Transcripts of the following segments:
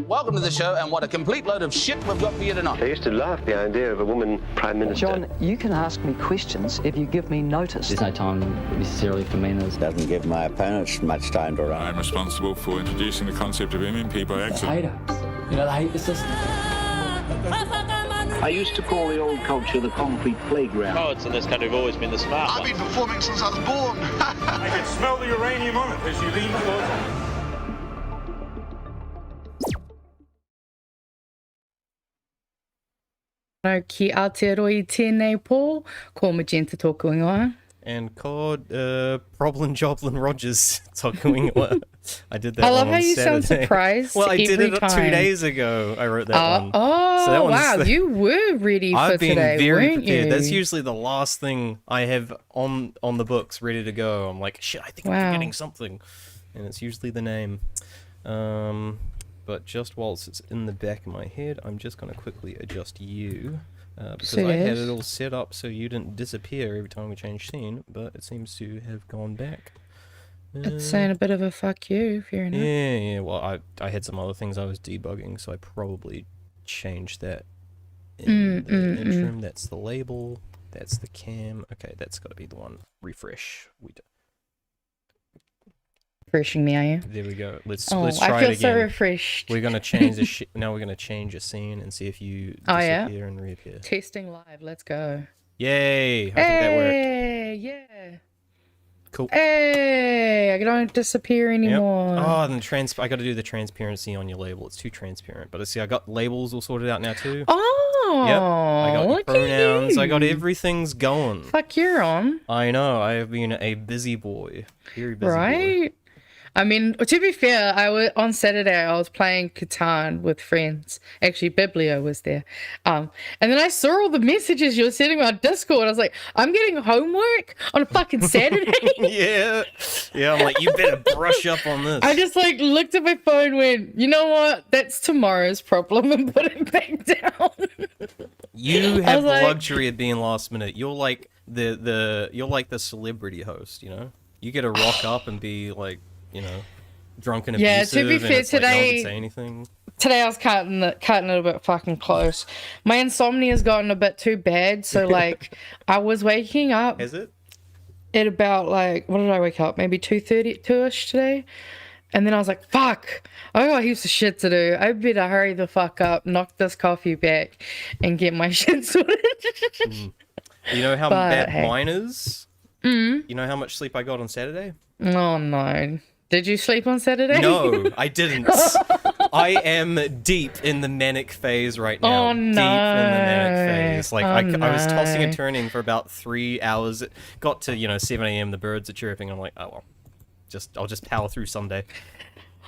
Welcome to the show, and what a complete load of shit we've got for you tonight. I used to laugh at the idea of a woman prime minister. John, you can ask me questions if you give me notice. There's no time necessarily for manners. Doesn't give my opponents much time to run. I'm responsible for introducing the concept of MMP by accident. You know, they hate the system. I used to call the old culture the concrete playground. Poets in this country have always been the smart ones. I've been performing since I was born. I can smell the uranium on it as you lean closer. No, ki Aotearoa I tēnei pō, ko Magenta tōku ingoa. And called Problem Joplin Rogers tōku ingoa. I did that I love one how on you Saturday. sound surprised. Well, I did it time. 2 days ago. I wrote that one. Oh, so that wow. You were ready for I've been today, very weren't prepared. you? That's usually the last thing I have on the books ready to go. I'm like, shit, I think I'm forgetting something. And it's usually the name. But just whilst it's in the back of my head, I'm just going to quickly adjust you. Because I had it all set up so you didn't disappear every time we changed scene, but it seems to have gone back. It's saying a bit of a fuck you, fair enough. Yeah. Well, I had some other things I was debugging, so I probably changed that in the interim. That's the label. That's the cam. Okay, that's got to be the one. Refresh. Refreshing me, are you? There we go. Let's try it again. I feel so refreshed. We're gonna change the now we're gonna change a scene and see if you disappear and reappear. Testing live. Let's go. Yay! I think that worked. Yeah. Cool. Hey, I don't disappear anymore. Yep. Oh, and I got to do the transparency on your label. It's too transparent. But see, I got labels all sorted out now too. Oh. Yep. I got your pronouns. You. I got everything's going. Fuck, you're on. I know. I have been a busy boy. Very busy boy. I mean, to be fair, on Saturday I was playing Catan with friends. Actually, Biblio was there. And then I saw all the messages you were sending on Discord. I was like, I'm getting homework on a fucking Saturday. Yeah. I'm like, you better brush up on this. I just like looked at my phone, went, you know what? That's tomorrow's problem, and put it back down. You have the luxury of being last minute. You're like you're like the celebrity host. You know, you get to rock up and be like, you know, drunk and abusive. Yeah, to be fair, today, like, no one can say anything. Today I was cutting it a bit fucking close. My insomnia has gotten a bit too bad, so like I was waking up. Is it? At about like, what did I wake up? Maybe 2:32ish today. And then I was like, fuck, I got heaps of shit to do. I better hurry the fuck up, knock this coffee back, and get my shit sorted. You know how bad mine is? You know how much sleep I got on Saturday? Oh no. Did you sleep on Saturday? No, I didn't. I am deep in the manic phase right now. Oh no. Deep in the manic phase. Like I was tossing and turning for about 3 hours. It got to 7 a.m. The birds are chirping. I'm like, oh well, I'll just power through someday.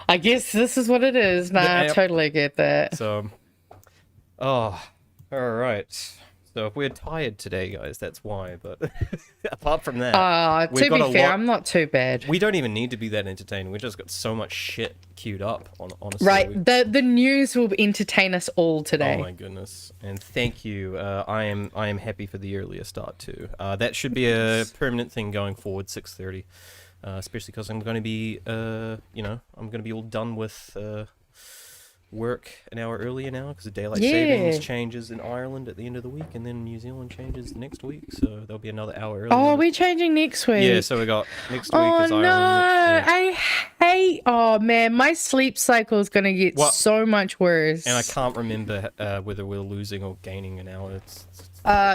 I guess this is what it is. Nah, I totally get that. So, all right. So if we're tired today, guys, that's why. But apart from that, to be fair, I'm not too bad. We don't even need to be that entertaining. We've just got so much shit queued up. Honestly, right. The news will entertain us all today. Oh my goodness! And thank you. I am happy for the earlier start too. That should be a permanent thing going forward. 6:30, especially because I'm going to be I'm going to be all done with. Work an hour earlier now because the daylight savings changes in Ireland at the end of the week, and then New Zealand changes next week, so there'll be another hour earlier. Oh, we're changing next week. Yeah, so we got next week is Ireland. Oh no, I hate. Oh man, my sleep cycle is gonna get so much worse. And I can't remember whether we're losing or gaining an hour.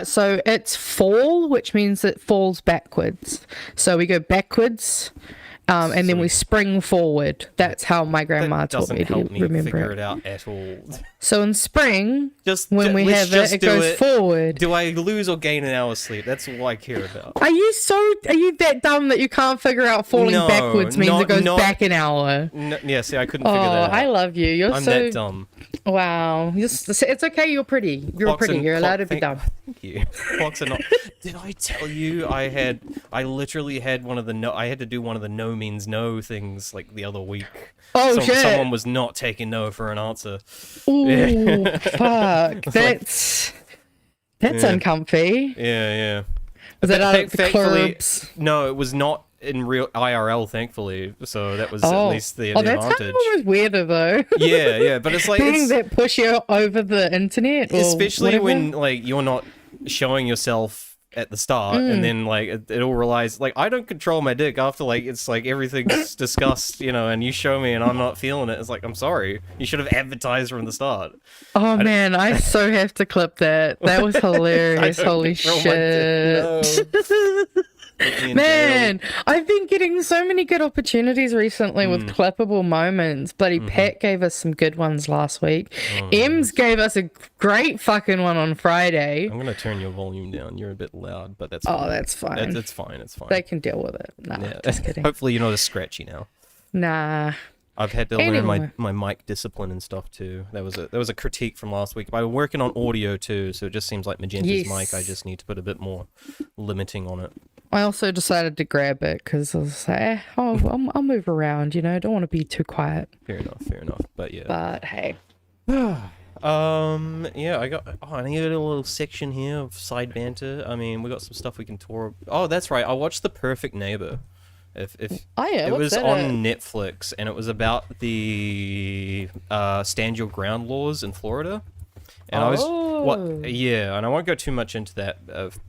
So it's fall, which means it falls backwards. So we go backwards. And then we spring forward. That's how my grandma taught me to remember figure it out at all. So in spring, when we have it goes forward. Do I lose or gain an hour's sleep? That's all I care about. Are you that dumb that you can't figure out falling backwards means it goes back an hour? No, yeah, see, I couldn't figure that out. I love you. I'm that dumb. Wow. It's okay. You're pretty. You're allowed to be dumb. Thank you. Clocks are not. Did I tell you I literally had I had to do one of the no means no things like the other week. Oh shit! Someone was not taking no for an answer. Ooh, fuck! That's uncomfy. Yeah. Was that out of the clubs? No, it was not. in real IRL, thankfully. So that was at least the that's advantage. kind of almost weirder though. Yeah, but it's like being that push you over the internet, or especially whatever. when like you're not showing yourself at the start, and then like it all relies, like I don't control my dick after like it's like everything's discussed, and you show me and I'm not feeling it. It's like, I'm sorry, you should have advertised from the start. Oh man, I so have to clip that. That was hilarious. Holy shit. Man, I've been getting so many good opportunities recently with clippable moments. Bloody Pat gave us some good ones last week. Ems gave us a great fucking one on Friday. I'm gonna turn your volume down. You're a bit loud, but that's fine. Oh, that's fine. It's fine. It's fine. They can deal with it. Nah, just kidding. Hopefully you're not as scratchy now. Nah. I've had to learn my mic discipline and stuff too. There was a critique from last week. I'm working on audio too, so it just seems like Magenta's mic. I just need to put a bit more limiting on it. I also decided to grab it because I was like, I'll move around, don't want to be too quiet. Fair enough. But yeah. But hey. Yeah, I got a little section here of side banter. I mean, we got some stuff we can tour. Oh, that's right. I watched The Perfect Neighbor. It was on Netflix, and it was about the stand your ground laws in Florida. And and I won't go too much into that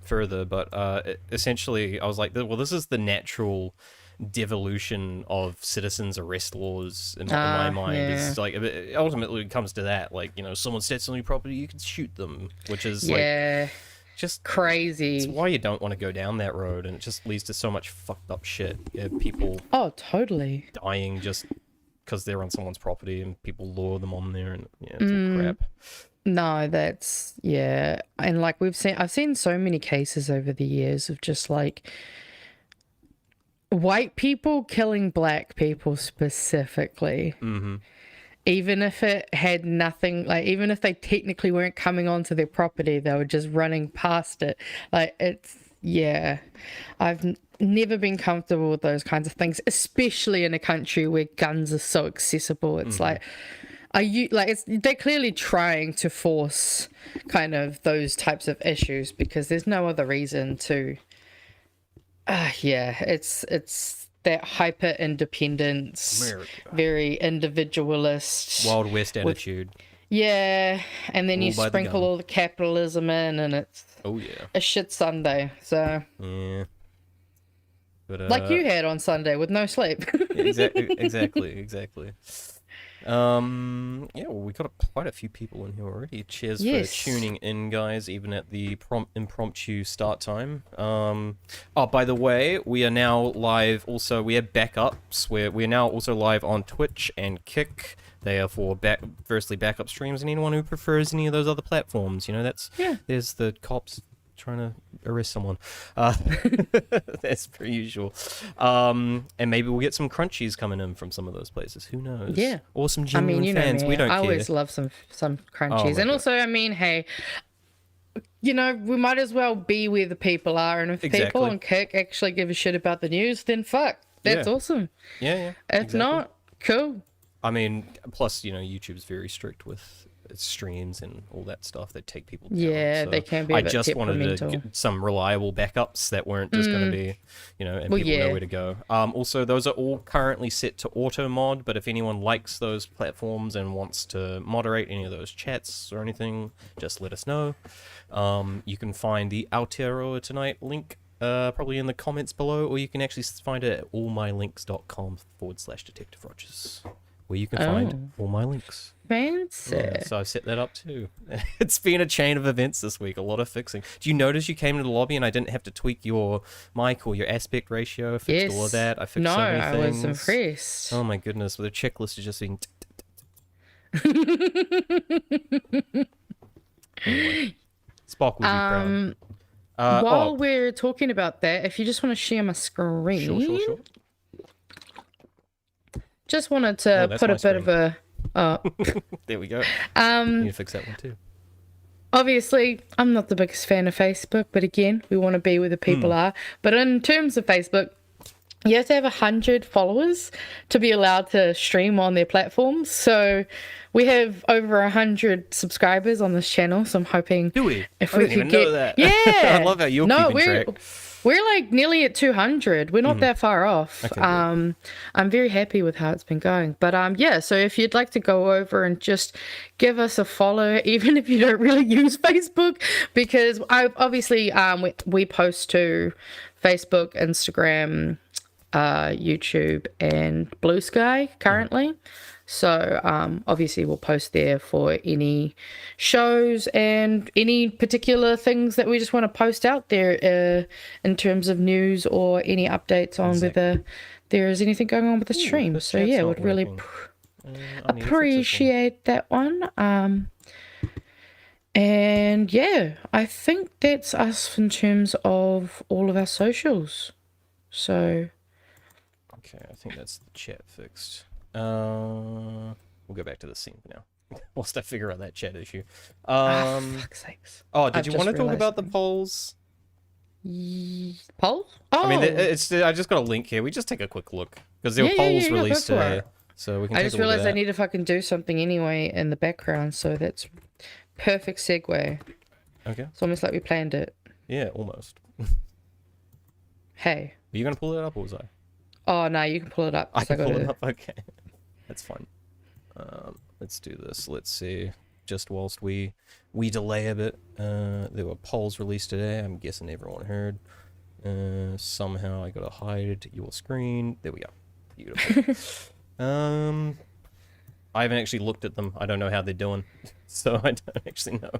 further, but essentially I was like, well, this is the natural devolution of citizens' arrest laws in my mind. Yeah. It's like, ultimately it comes to that, like, someone steps on your property, you can shoot them, which is like just crazy. It's why you don't want to go down that road, and it just leads to so much fucked up shit. People totally dying just because they're on someone's property, and people lure them on there, and it's all crap. No, that's and like I've seen so many cases over the years of just like white people killing black people specifically. Even if it had nothing, like even if they technically weren't coming onto their property, they were just running past it. Like I've never been comfortable with those kinds of things, especially in a country where guns are so accessible. It's like, they're clearly trying to force kind of those types of issues because there's no other reason to. It's that hyper independence, very individualist, Wild West attitude. And then you sprinkle all the capitalism in, and it's a shit Sunday. So but, like you had on Sunday with no sleep. Exactly. We got quite a few people in here already. Cheers for tuning in, guys, even at the impromptu start time. By the way, we are now live. Also, we have backups. We're now also live on Twitch and Kick. They are for firstly backup streams, and anyone who prefers any of those other platforms. There's the cops trying to arrest someone. That's per usual. And maybe we'll get some crunchies coming in from some of those places. Who knows? Yeah. Or some genuine fans. We don't care. I always love some crunchies. And also, I mean, hey, we might as well be where the people are. And if people on Kick actually give a shit about the news, then fuck. That's awesome. Yeah. If not, cool. I mean, plus, YouTube's very strict with streams and all that stuff that take people down. So they can be a bit just wanted to get some reliable backups that weren't just going to be, and people know where to go. Also, those are all currently set to auto mod, but if anyone likes those platforms and wants to moderate any of those chats or anything, just let us know. You can find the Aotearoa Tonight link probably in the comments below, or you can actually find it at allmylinks.com/Detective Rogers, where you can find all my links. Fancy. So I've set that up too. It's been a chain of events this week, a lot of fixing. Do you notice you came to the lobby and I didn't have to tweak your mic or your aspect ratio? I fixed all of that. I fixed so many things. I was impressed. Oh my goodness, the checklist has just been... Anyway, Spock will be proud. While we're talking about that, if you just want to share my screen... Sure. Just wanted to put a bit of a... there we go. You need to fix that one too. Obviously, I'm not the biggest fan of Facebook, but again, we want to be where the people are. But in terms of Facebook, you have to have 100 followers to be allowed to stream on their platforms. So we have over 100 subscribers on this channel. So I'm hoping if we could get that. Yeah, I love how you're keeping track. We're like nearly at 200. We're not that far off. Okay, I'm very happy with how it's been going. But yeah, so if you'd like to go over and just give us a follow, even if you don't really use Facebook, because obviously we post to Facebook, Instagram, YouTube, and Bluesky currently. So obviously we'll post there for any shows and any particular things that we just want to post out there in terms of news or any updates on whether there is anything going on with the stream. So yeah, would really appreciate that one. And yeah, I think that's us in terms of all of our socials. So okay, I think that's the chat fixed. We'll go back to the scene now. Whilst I figure out that chat issue. fuck's sakes. Oh, did you want to talk about the polls? Polls? Oh, I mean, I just got a link here. We just take a quick look because there were polls released today, so we can. I just realized I need to fucking do something anyway in the background, so that's perfect segue. Okay. It's almost like we planned it. Yeah, almost. Hey. Are you gonna pull it up, or was I? Oh no, you can pull it up. I can pull it up. Okay, that's fine. Let's do this. Let's see. Just whilst we delay a bit, there were polls released today. I'm guessing everyone heard. Somehow I gotta hide your screen. There we go. Beautiful. I haven't actually looked at them. I don't know how they're doing, so I don't actually know.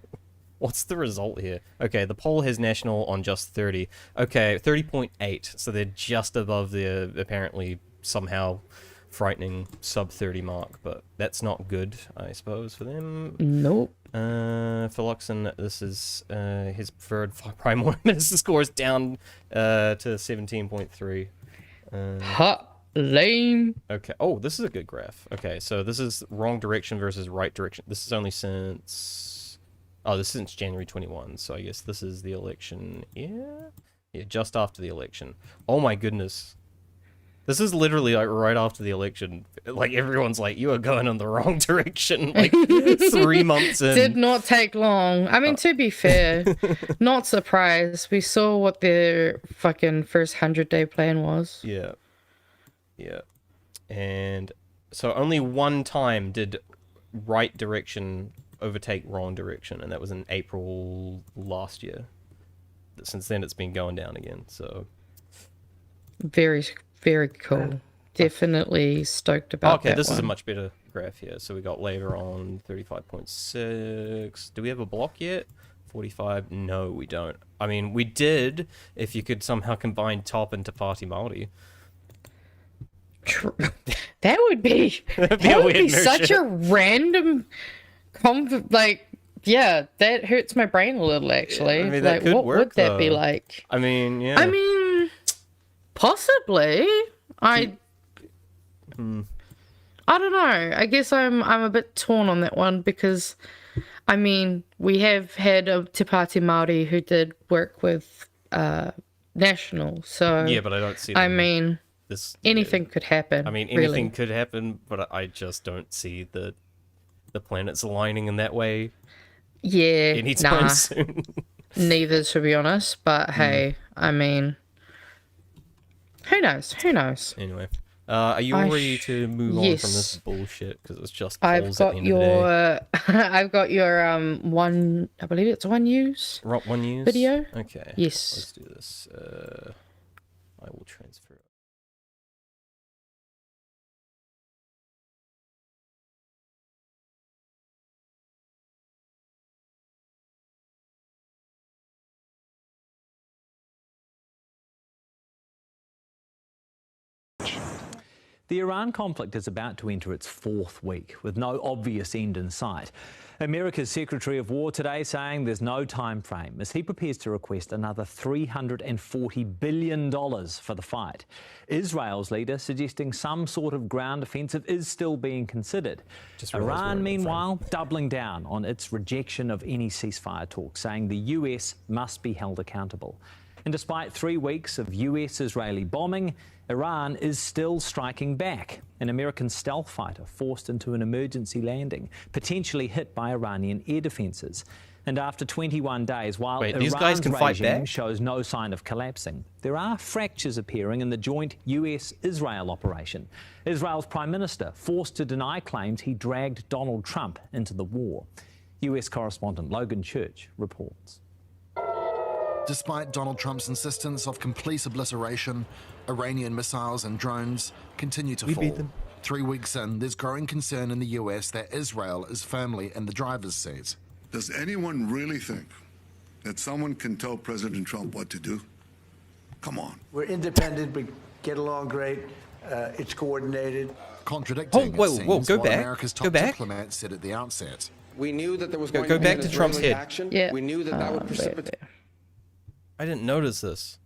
What's the result here? Okay, the poll has national on just 30. Okay, 30.8. So they're just above the apparently somehow frightening sub 30 mark, but that's not good, I suppose, for them. Nope. For Luxon, this is his preferred Prime Minister score is down to 17.3. Hot lame. Okay. Oh, this is a good graph. Okay, so this is wrong direction versus right direction. This is only since... Oh, this is since January 21, so I guess this is the election. Yeah, just after the election. Oh my goodness. This is literally like right after the election. Like everyone's like, you are going in the wrong direction. Like 3 months in. Did not take long. I mean, to be fair, not surprised. We saw what their fucking first 100-day plan was. Yeah. Yeah. And so only one time did right direction overtake wrong direction, and that was in April last year. Since then it's been going down again, so very, very cool. Definitely stoked about that. Okay, this is a one. much better graph here. So we got Labour on 35.6. Do we have a block yet? 45? No, we don't. I mean, we did if you could somehow combine Top and Te Pāti Māori. That would be such a random yeah, that hurts my brain a little, actually. Yeah, I mean, like, could what work, would that though. be like? I mean, yeah. I mean, possibly. I don't know. I guess I'm a bit torn on that one because, I mean, we have had a Te Pāti Māori who did work with National, so... Yeah, but I don't see I mean, anything could happen. I mean, anything really. could happen, but I just don't see the planets aligning in that way. Yeah, anytime soon. Neither, to be honest. But hey, I mean, who knows? Who knows? Anyway, are you all ready to move on from this bullshit? Because it's just polls at the end of the day. I've got your one. I believe it's one news. One news video. Okay. Yes. Let's do this. I will transfer it. The Iran conflict is about to enter its fourth week, with no obvious end in sight. America's Secretary of War today saying there's no time frame as he prepares to request another $340 billion for the fight. Israel's leader suggesting some sort of ground offensive is still being considered. Iran, meanwhile, doubling down on its rejection of any ceasefire talks, saying the US must be held accountable. And despite 3 weeks of US-Israeli bombing, Iran is still striking back. An American stealth fighter forced into an emergency landing, potentially hit by Iranian air defences. And after 21 days, while Wait, Iran's these guys can fight regime back? shows no sign of collapsing, there are fractures appearing in the joint US-Israel operation. Israel's Prime Minister forced to deny claims he dragged Donald Trump into the war. US correspondent Logan Church reports. Despite Donald Trump's insistence of complete obliteration, Iranian missiles and drones continue to fall. Beat them. 3 weeks in, there's growing concern in the US that Israel is firmly in the driver's seat. Does anyone really think that someone can tell President Trump what to do? Come on. We're independent, we get along great, it's coordinated. Contradicting, whoa, it seems, whoa, go what back. America's Go top back. diplomat said at the outset. We knew that there was going Go to be back an to Trump's Israeli head. action. Yeah. We knew that that would precipitate. I didn't notice this.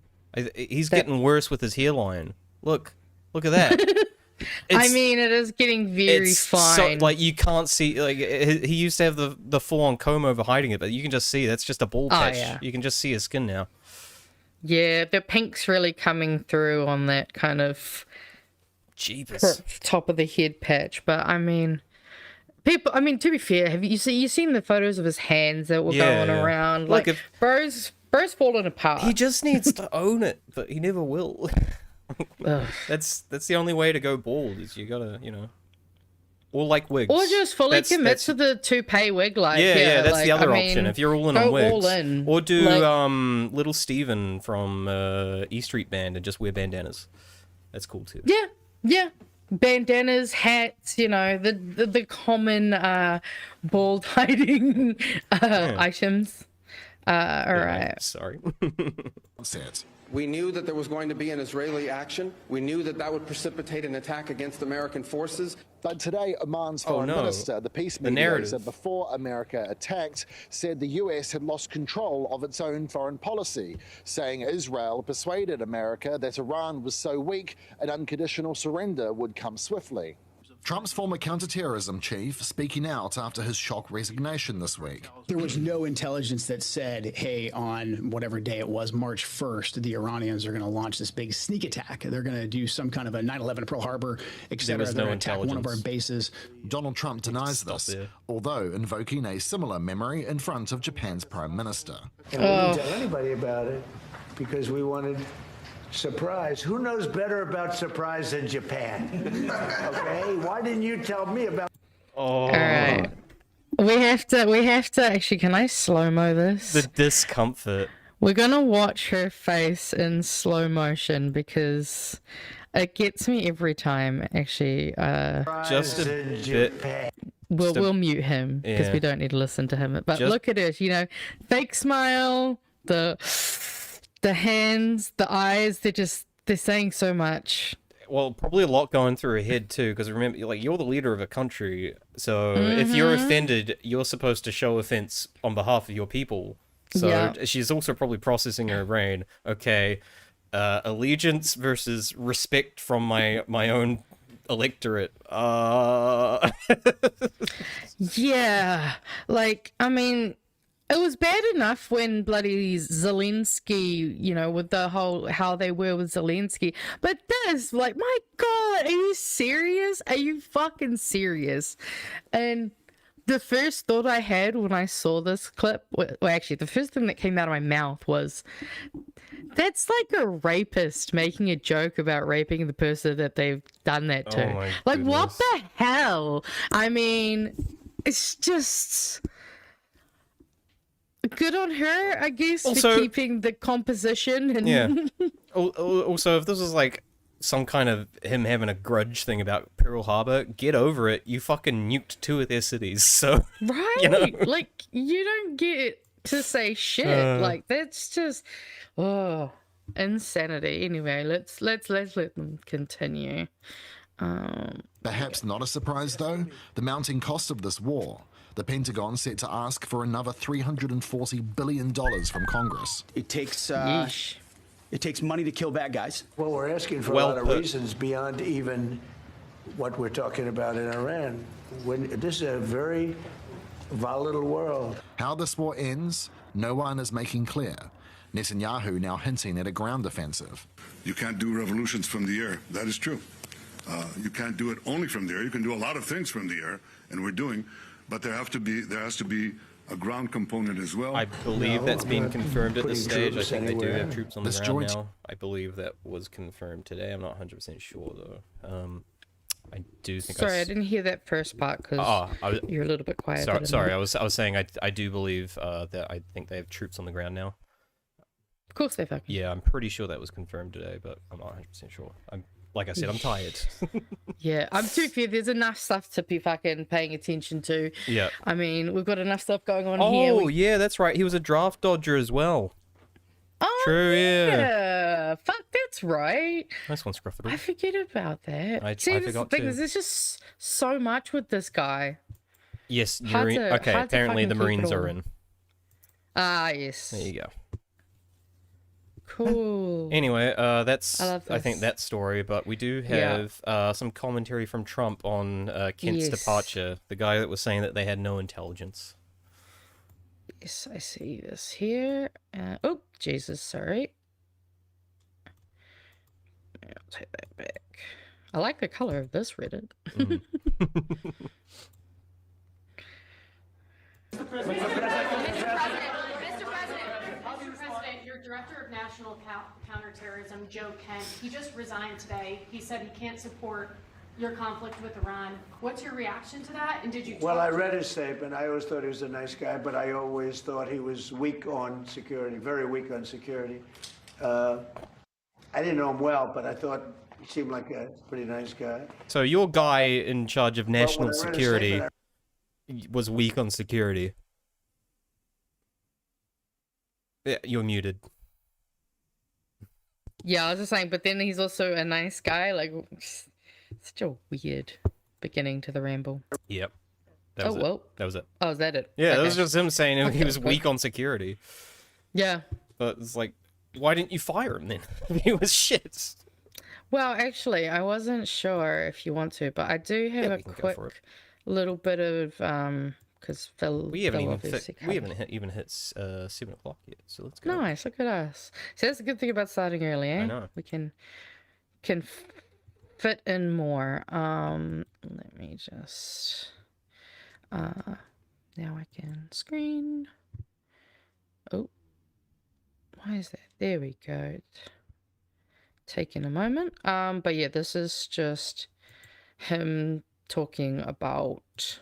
He's getting worse with his hairline. Look at that. I mean, it is getting very fine. So, like, you can't see, like, he used to have the full-on comb over hiding it, but you can just see that's just a bald patch. Yeah. You can just see his skin now. Yeah, the pink's really coming through on that kind of Jeepers. top of the head patch. But I mean, people. I mean, to be fair, have you seen the photos of his hands that were going around? Like, bro's falling apart. He just needs to own it, but he never will. That's the only way to go bald, is you gotta, or like wigs. Or just fully commit to the toupee wig life. Yeah, that's like, the other I option. mean, If you're all in go on wigs, all in. or do Like- Little Steven from E Street Band and just wear bandanas. That's cool too. Yeah. Bandanas, hats, the common bald hiding items. All right. Sorry. We knew that there was going to be an Israeli action. We knew that that would precipitate an attack against American forces. But today, Oman's foreign minister, the peace mediator, before America attacked, said the US had lost control of its own foreign policy, saying Israel persuaded America that Iran was so weak an unconditional surrender would come swiftly. Trump's former counterterrorism chief speaking out after his shock resignation this week. There was no intelligence that said, hey, on whatever day it was, March 1st, the Iranians are going to launch this big sneak attack. They're going to do some kind of a 9/11 at Pearl Harbor, etc. They're going to attack one of our bases. Donald Trump denies this, although invoking a similar memory in front of Japan's prime minister. And we didn't tell anybody about it because we wanted surprise. Who knows better about surprise than Japan? Okay, why didn't you tell me about? All right, we have to actually. Can I slow-mo this? The discomfort. We're gonna watch her face in slow motion because it gets me every time. Actually, just a bit. We'll mute him because we don't need to listen to him. But look at it, fake smile, the hands, the eyes, they're saying so much. Well, probably a lot going through her head too, because remember, you're the leader of a country, so if you're offended, you're supposed to show offense on behalf of your people. So she's also probably processing her brain. Okay, allegiance versus respect from my own electorate. Yeah, like, I mean, it was bad enough when bloody Zelensky, with the whole, how they were with Zelensky. But this, like, my God, are you serious? Are you fucking serious? And the first thought I had when I saw this clip, well, actually, the first thing that came out of my mouth was, that's like a rapist making a joke about raping the person that they've done that to. Oh my like, goodness. what the hell? I mean, it's just... Good on her, I guess, Also, for keeping the composition. And yeah. Also, if this was like some kind of him having a grudge thing about Pearl Harbor, get over it. You fucking nuked 2 of their cities, so right, like, you don't get to say shit. Like, that's just insanity. Anyway, let's let them continue. Perhaps not a surprise, though, the mounting cost of this war. The Pentagon set to ask for another $340 billion from Congress. It takes money to kill bad guys. Well, we're asking for a lot of reasons beyond even what we're talking about in Iran. This is a very volatile world. How this war ends, no one is making clear. Netanyahu now hinting at a ground offensive. You can't do revolutions from the air. That is true. You can't do it only from the air. You can do a lot of things from the air, and we're doing. But there has to be a ground component as well. I believe that's been confirmed at this stage. I think they do have troops on the ground joint... now. I believe that was confirmed today. I'm not 100% sure though. I do think. Sorry, I didn't hear that first part because you're a little bit quiet. Sorry, I was saying I do believe that I think they have troops on the ground now. Of course they fucking. Yeah, I'm pretty sure that was confirmed today, but I'm not 100% sure. Like I said, I'm tired. Yeah, I'm too fair. There's enough stuff to be fucking paying attention to. Yeah. I mean, we've got enough stuff going on here. Oh, yeah, that's right. He was a draft dodger as well. Oh, true, yeah. Fuck, that's right. Nice one, Scruffy. I forget about that. I forgot too. There's just so much with this guy. Yes, apparently the Marines are in. Ah, yes. There you go. Cool. Anyway, that's I think that story, but we do have some commentary from Trump on Kent's departure. The guy that was saying that they had no intelligence. Yes, I see this here. Oh, Jesus, sorry. I'll take that back. I like the color of this Reddit. Mr. President, your Director of National Counterterrorism, Joe Kent, he just resigned today. He said he can't support your conflict with Iran. What's your reaction to that? And did you? Well, I read his statement. I always thought he was a nice guy, but I always thought he was weak on security, very weak on security. I didn't know him well, but I thought he seemed like a pretty nice guy. So your guy in charge of national security was weak on security. Yeah, you're muted. Yeah, I was just saying, but then he's also a nice guy. Like, such a weird beginning to the ramble. Yep. That was it. That was it. Oh, is that it? Yeah, that was just him saying he was weak on security. Yeah. But it's like, why didn't you fire him then? He was shit. Well, actually, I wasn't sure if you want to, but I do have a quick little bit of because we haven't even hit 7 o'clock yet, so let's go. Nice, look at us. So that's a good thing about starting early, eh? I know. We can fit in more. Let me just now I can screen. Oh, why is that? There we go. Taking a moment. But yeah, this is just him talking about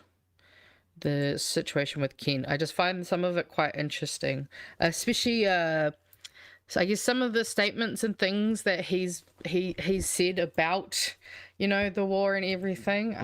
the situation with Ken. I just find some of it quite interesting, especially so I guess some of the statements and things that he's said about, you know, the war and everything.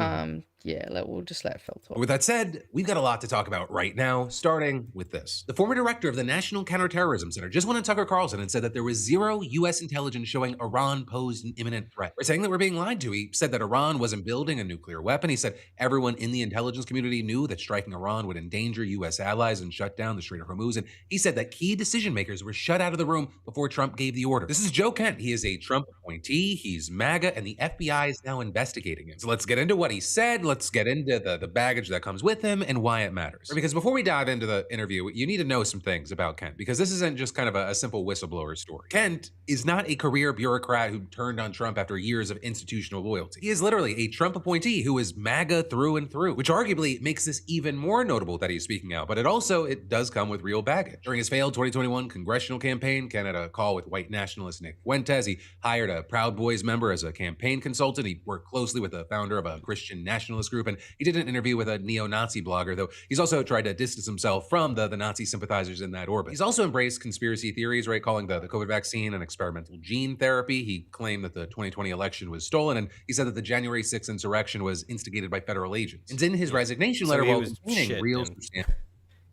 Yeah, we'll just let Phil talk. With that said, we've got a lot to talk about right now, starting with this. The former director of the National Counterterrorism Center just went on Tucker Carlson and said that there was zero U.S. intelligence showing Iran posed an imminent threat. We're saying that we're being lied to. He said that Iran wasn't building a nuclear weapon. He said everyone in the intelligence community knew that striking Iran would endanger U.S. allies and shut down the Strait of Hormuz. And he said that key decision makers were shut out of the room before Trump gave the order. This is Joe Kent. He is a Trump appointee. He's MAGA, and the FBI is now investigating him. So let's get into what he said. Let's get into the baggage that comes with him and why it matters. Because before we dive into the interview, you need to know some things about Kent, because this isn't just kind of a simple whistleblower story. Kent is not a career bureaucrat who turned on Trump after years of institutional loyalty. He is literally a Trump appointee who is MAGA through and through, which arguably makes this even more notable that he's speaking out, but it does come with real baggage. During his failed 2021 congressional campaign, Kent had a call with white nationalist Nick Fuentes. He hired a Proud Boys member as a campaign consultant. He worked closely with the founder of a Christian nationalist group, and he did an interview with a neo-Nazi blogger, though he's also tried to distance himself from the Nazi sympathizers in that orbit. He's also embraced conspiracy theories, right, calling the COVID vaccine an experimental gene therapy. He claimed that the 2020 election was stolen, and he said that the January 6th insurrection was instigated by federal agents. And in his resignation letter, while containing real substantial...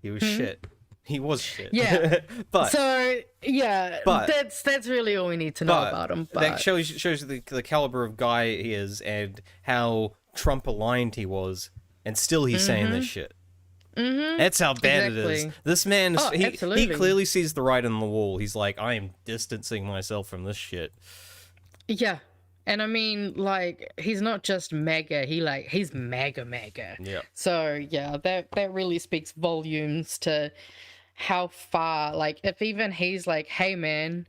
He was shit. He was shit. Yeah. But that's really all we need to know about him. But that shows the caliber of guy he is and how Trump aligned he was, and still he's saying this shit. That's how bad it is. This man, he clearly sees the writing on the wall. He's like, I am distancing myself from this shit. Yeah. And I mean, like, he's not just MAGA, he's MAGA. Yeah. So yeah, that really speaks volumes to how far, like, if even he's like, hey man,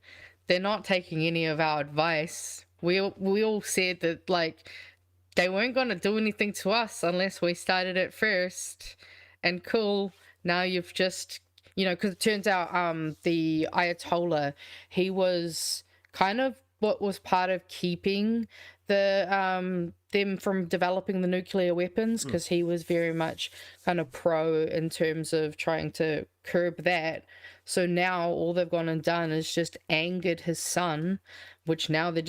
they're not taking any of our advice. We all said that, like, they weren't going to do anything to us unless we started it first. And cool, now you've just, you know, because it turns out the Ayatollah, he was kind of what was part of keeping the them from developing the nuclear weapons, because he was very much kind of pro in terms of trying to curb that. So now all they've gone and done is just angered his son, which now they're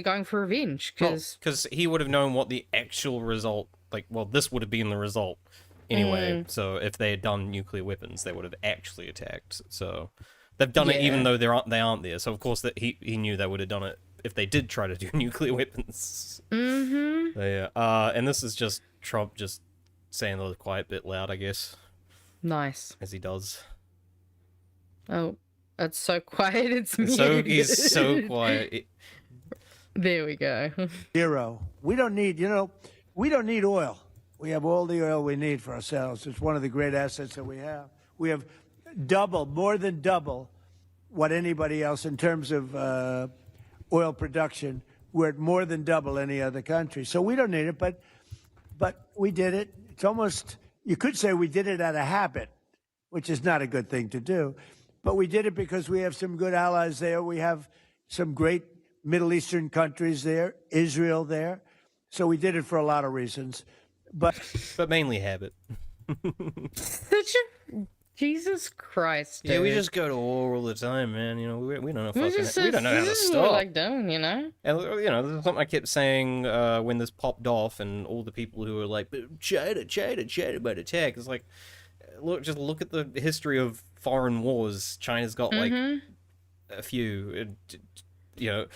going for revenge, because he would have known what the actual result, like, well, this would have been the result anyway. So if they had done nuclear weapons, they would have actually attacked. So they've done it even though they aren't there. So of course that he knew they would have done it if they did try to do nuclear weapons. So, yeah. And this is just Trump just saying the quiet bit loud, I guess. Nice. As he does. Oh, it's so quiet. It's muted. He's so quiet. There we go. Zero. We don't need, we don't need oil. We have all the oil we need for ourselves. It's one of the great assets that we have. We have more than double what anybody else in terms of oil production. We're at more than double any other country. So we don't need it, but we did it. It's almost, you could say we did it out of habit, which is not a good thing to do. But we did it because we have some good allies there. We have some great Middle Eastern countries there, Israel there. So we did it for a lot of reasons. But mainly habit. Jesus Christ, dude. Yeah, we just go to war all the time, man. You know, we don't know we don't know how to stop. Like doing, you know. And you know, there's something I kept saying when this popped off, and all the people who were like, China might attack. It's like, just look at the history of foreign wars. China's got like a few. You know,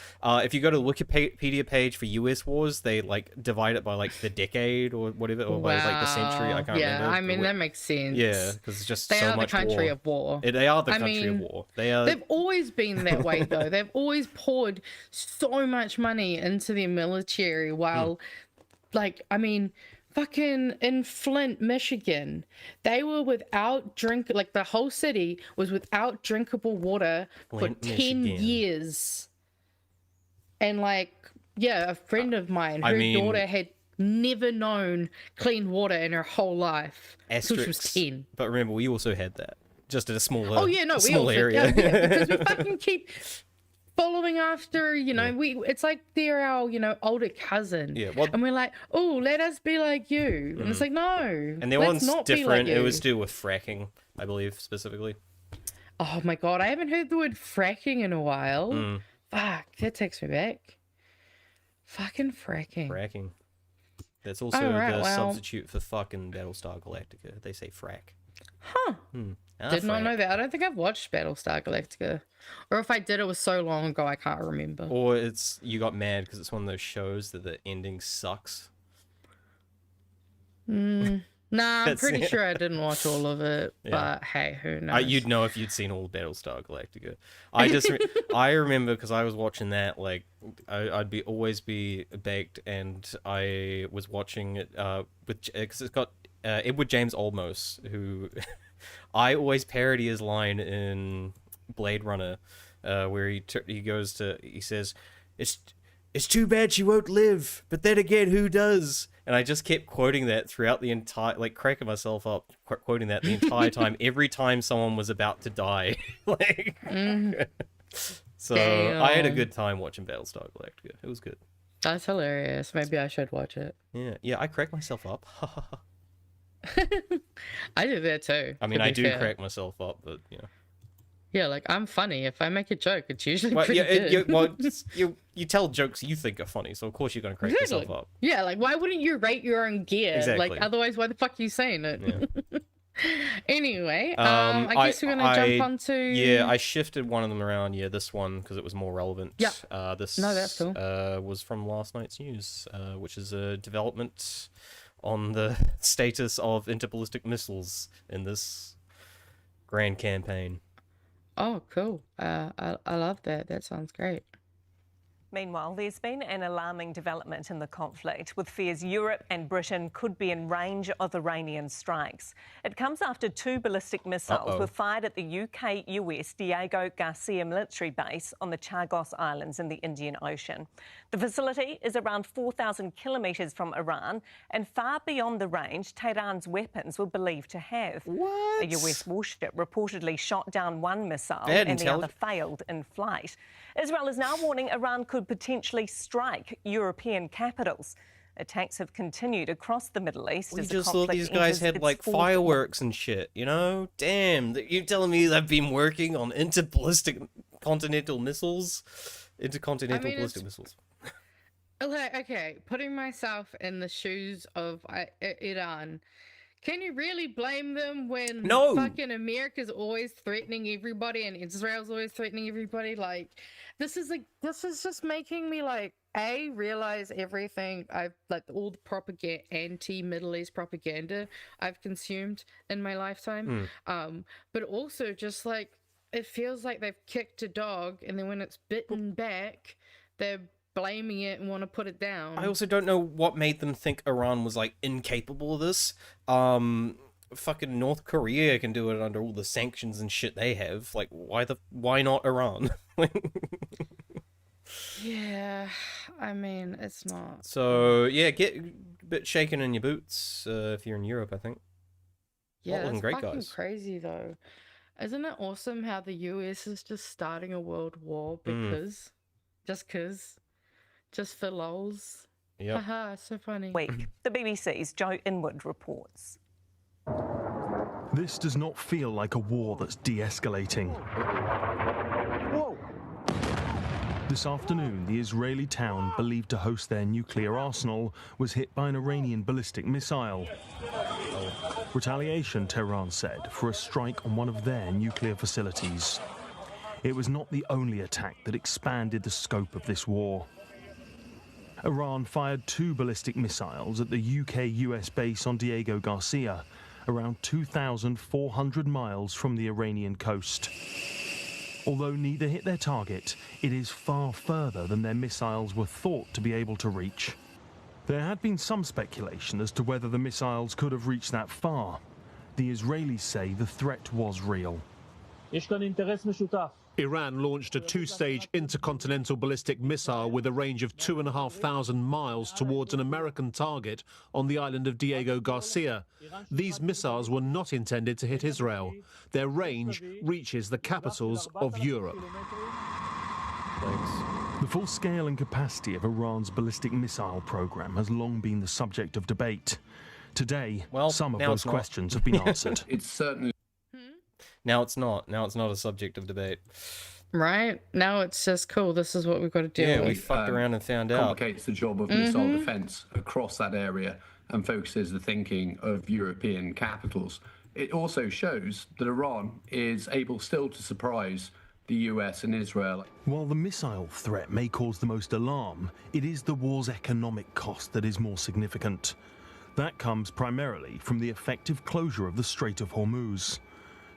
if you go to the Wikipedia page for US wars, they like divide it by like the decade or whatever, or by like the century. I can't remember. Yeah, I mean that makes sense. Yeah, because it's just they so are much the country war. of war. They are the country of war. They are. They've always been that way though. They've always poured so much money into their military. While, like, I mean, fucking in Flint, Michigan, they were without like the whole city was without drinkable water for 10 years. And like, yeah, a friend of mine, her daughter had never known clean water in her whole life. So she was 10. But remember, we also had that, just at a smaller, area. area. Yeah, because we fucking keep following after, you know, it's like they're our, you know, older cousin. Yeah, well, and we're like, oh, let us be like you. And it's like, no. And their one's different. It was to do with fracking, I believe, specifically. Oh my god, I haven't heard the word fracking in a while. Fuck, that takes me back. Fucking fracking. Fracking. That's also the substitute for fucking Battlestar Galactica. They say frack. Huh. Did not know that. I don't think I've watched Battlestar Galactica. Or if I did, it was so long ago I can't remember. Or you got mad because it's one of those shows that the ending sucks. Nah, I'm pretty sure I didn't watch all of it, but hey, who knows? You'd know if you'd seen all Battlestar Galactica. I remember because I was watching that, like, I'd always be baked, and I was watching it because it's got Edward James Olmos, who I always parody his line in Blade Runner, where he says, "It's too bad she won't live, but then again, who does?" And I just kept quoting that throughout the entire, like, cracking myself up, quoting that the entire time, every time someone was about to die. Like, so damn. I had a good time watching Battlestar Galactica. It was good. That's hilarious. Maybe I should watch it. Yeah, I crack myself up. I do that too. I mean, I do crack myself up, but, you know. Yeah, like, I'm funny. If I make a joke, it's usually pretty good. You tell jokes you think are funny, so of course you're going to crack yourself up. Yeah, like, why wouldn't you rate your own gear? Exactly. Like, otherwise, why the fuck are you saying it? Yeah. Anyway, I guess we're going to jump onto... Yeah, I shifted one of them around. Yeah, this one, because it was more relevant. Yeah. This that's cool. Was from last night's news, which is a development on the status of interballistic missiles in this grand campaign. Oh, cool. I love that. That sounds great. Meanwhile, there's been an alarming development in the conflict, with fears Europe and Britain could be in range of Iranian strikes. It comes after 2 ballistic missiles were fired at the UK-US Diego Garcia military base on the Chagos Islands in the Indian Ocean. The facility is around 4,000 kilometres from Iran and far beyond the range Tehran's weapons were believed to have. What? A US warship reportedly shot down one missile and the other failed in flight. Israel is now warning Iran could potentially strike European capitals. Attacks have continued across the Middle East. We as just the thought conflict these guys enters had its like fourth fireworks and shit, you know? Damn, you're telling me they've been working on interballistic continental missiles? Intercontinental ballistic missiles. Okay, putting myself in the shoes of Iran, can you really blame them when fucking America's always threatening everybody and Israel's always threatening everybody? Like, this is just making me like realize everything I've like all the propaganda, anti-Middle East propaganda I've consumed in my lifetime. But also just like it feels like they've kicked a dog and then when it's bitten back, they're blaming it and want to put it down. I also don't know what made them think Iran was like incapable of this. Fucking North Korea can do it under all the sanctions and shit they have. Like, why not Iran? Yeah, I mean, it's not. So yeah, get a bit shaken in your boots if you're in Europe, I think. Yeah, that's great, fucking guys. crazy though. Isn't it awesome how the US is just starting a world war because, just for lols? Yep. Haha, so funny. week. The BBC's Joe Inwood reports. This does not feel like a war that's de-escalating. This afternoon, the Israeli town believed to host their nuclear arsenal was hit by an Iranian ballistic missile. Retaliation, Tehran said, for a strike on one of their nuclear facilities. It was not the only attack that expanded the scope of this war. Iran fired 2 ballistic missiles at the UK-US base on Diego Garcia, around 2,400 miles from the Iranian coast. Although neither hit their target, it is far further than their missiles were thought to be able to reach. There had been some speculation as to whether the missiles could have reached that far. The Israelis say the threat was real. Iran launched a 2-stage intercontinental ballistic missile with a range of 2,500 miles towards an American target on the island of Diego Garcia. These missiles were not intended to hit Israel. Their range reaches the capitals of Europe. The full scale and capacity of Iran's ballistic missile program has long been the subject of debate. Today, some of those questions have been answered. It's certainly... Now it's not. Now it's not a subject of debate. Right? Now it's just cool. This is what we've got to do. Yeah, we fucked around and found out. Complicates the job of missile defence across that area and focuses the thinking of European capitals. It also shows that Iran is able still to surprise the US and Israel. While the missile threat may cause the most alarm, it is the war's economic cost that is more significant. That comes primarily from the effective closure of the Strait of Hormuz.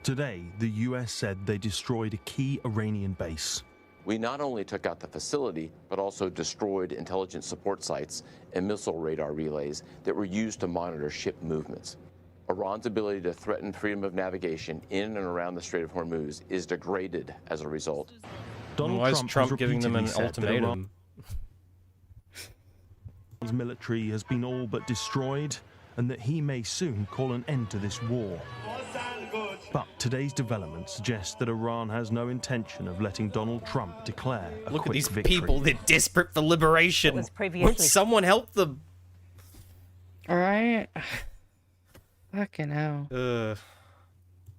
Today, the US said they destroyed a key Iranian base. We not only took out the facility, but also destroyed intelligence support sites and missile radar relays that were used to monitor ship movements. Iran's ability to threaten freedom of navigation in and around the Strait of Hormuz is degraded as a result. Why is Trump giving them an ultimatum? His military has been all but destroyed, and that he may soon call an end to this war. But today's developments suggest that Iran has no intention of letting Donald Trump declare a Look at quick these victory. people, they're desperate for liberation. Won't someone help them? Alright. Fucking hell.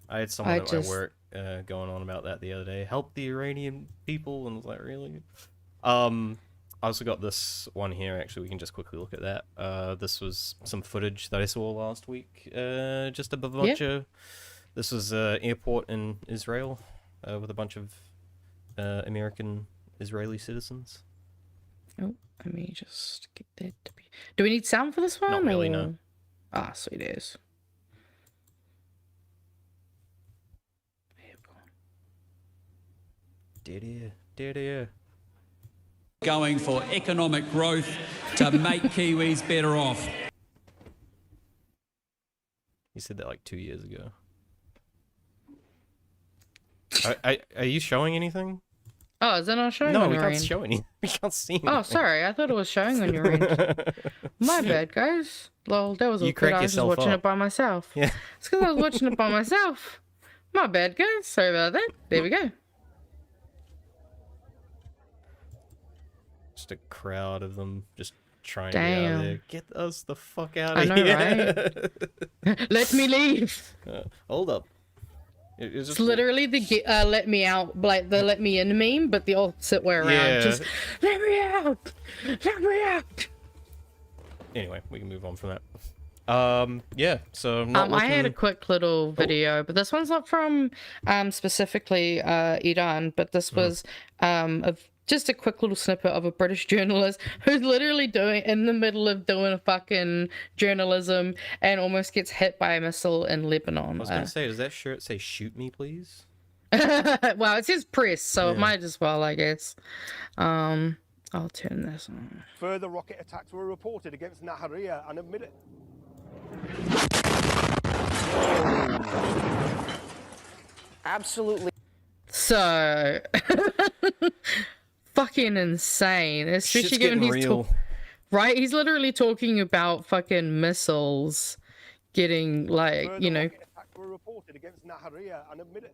I had someone at my work going on about that the other day. Help the Iranian people, and I was like, really? I also got this one here, actually, we can just quickly look at that. This was some footage that I saw last week, just above a bunch of... This was an airport in Israel with a bunch of American Israeli citizens. Oh, let me just get that to be... Do we need sound for this one? Not really, no. Ah, sweet as. Dead air, dead air. Going for economic growth to make Kiwis better off. He said that like 2 years ago. Are you showing anything? Oh, is it not showing No, on we your can't end? show any. We can't see anything. Oh, sorry. I thought it was showing on your end. My bad, guys. Well, that was all good. I was just watching it by myself. Yeah. It's because I was watching it by myself. My bad, guys. Sorry about that. There we go. Just a crowd of them just trying Damn. to get out of there. Get us the fuck out I of know, here. right? Let me leave. Hold up. It's literally the let me out, like the let me in meme, but the opposite way around. Yeah. Just let me out. Let me out. Anyway, we can move on from that. Yeah, so not I had a quick little video, but this one's not from specifically Iran, but this was just a quick little snippet of a British journalist who's literally in the middle of doing a fucking journalism and almost gets hit by a missile in Lebanon. I was going to say, does that shirt say "shoot me, please"? Well, it says press, so it might as well, I guess. I'll turn this on. Further rocket attacks were reported against Nahariya and admitted. Absolutely. So, fucking insane. Especially given he's right. He's literally talking about fucking missiles getting like, Further you know. rocket attacks were reported against Nahariya and admitted.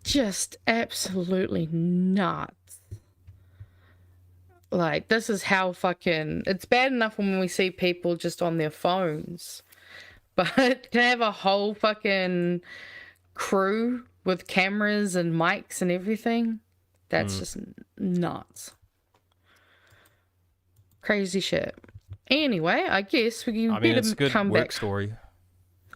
Just absolutely nuts. Like, this is how fucking... It's bad enough when we see people just on their phones. But to have a whole fucking crew with cameras and mics and everything, that's just nuts. Crazy shit. Anyway, I guess we can it's a good work story.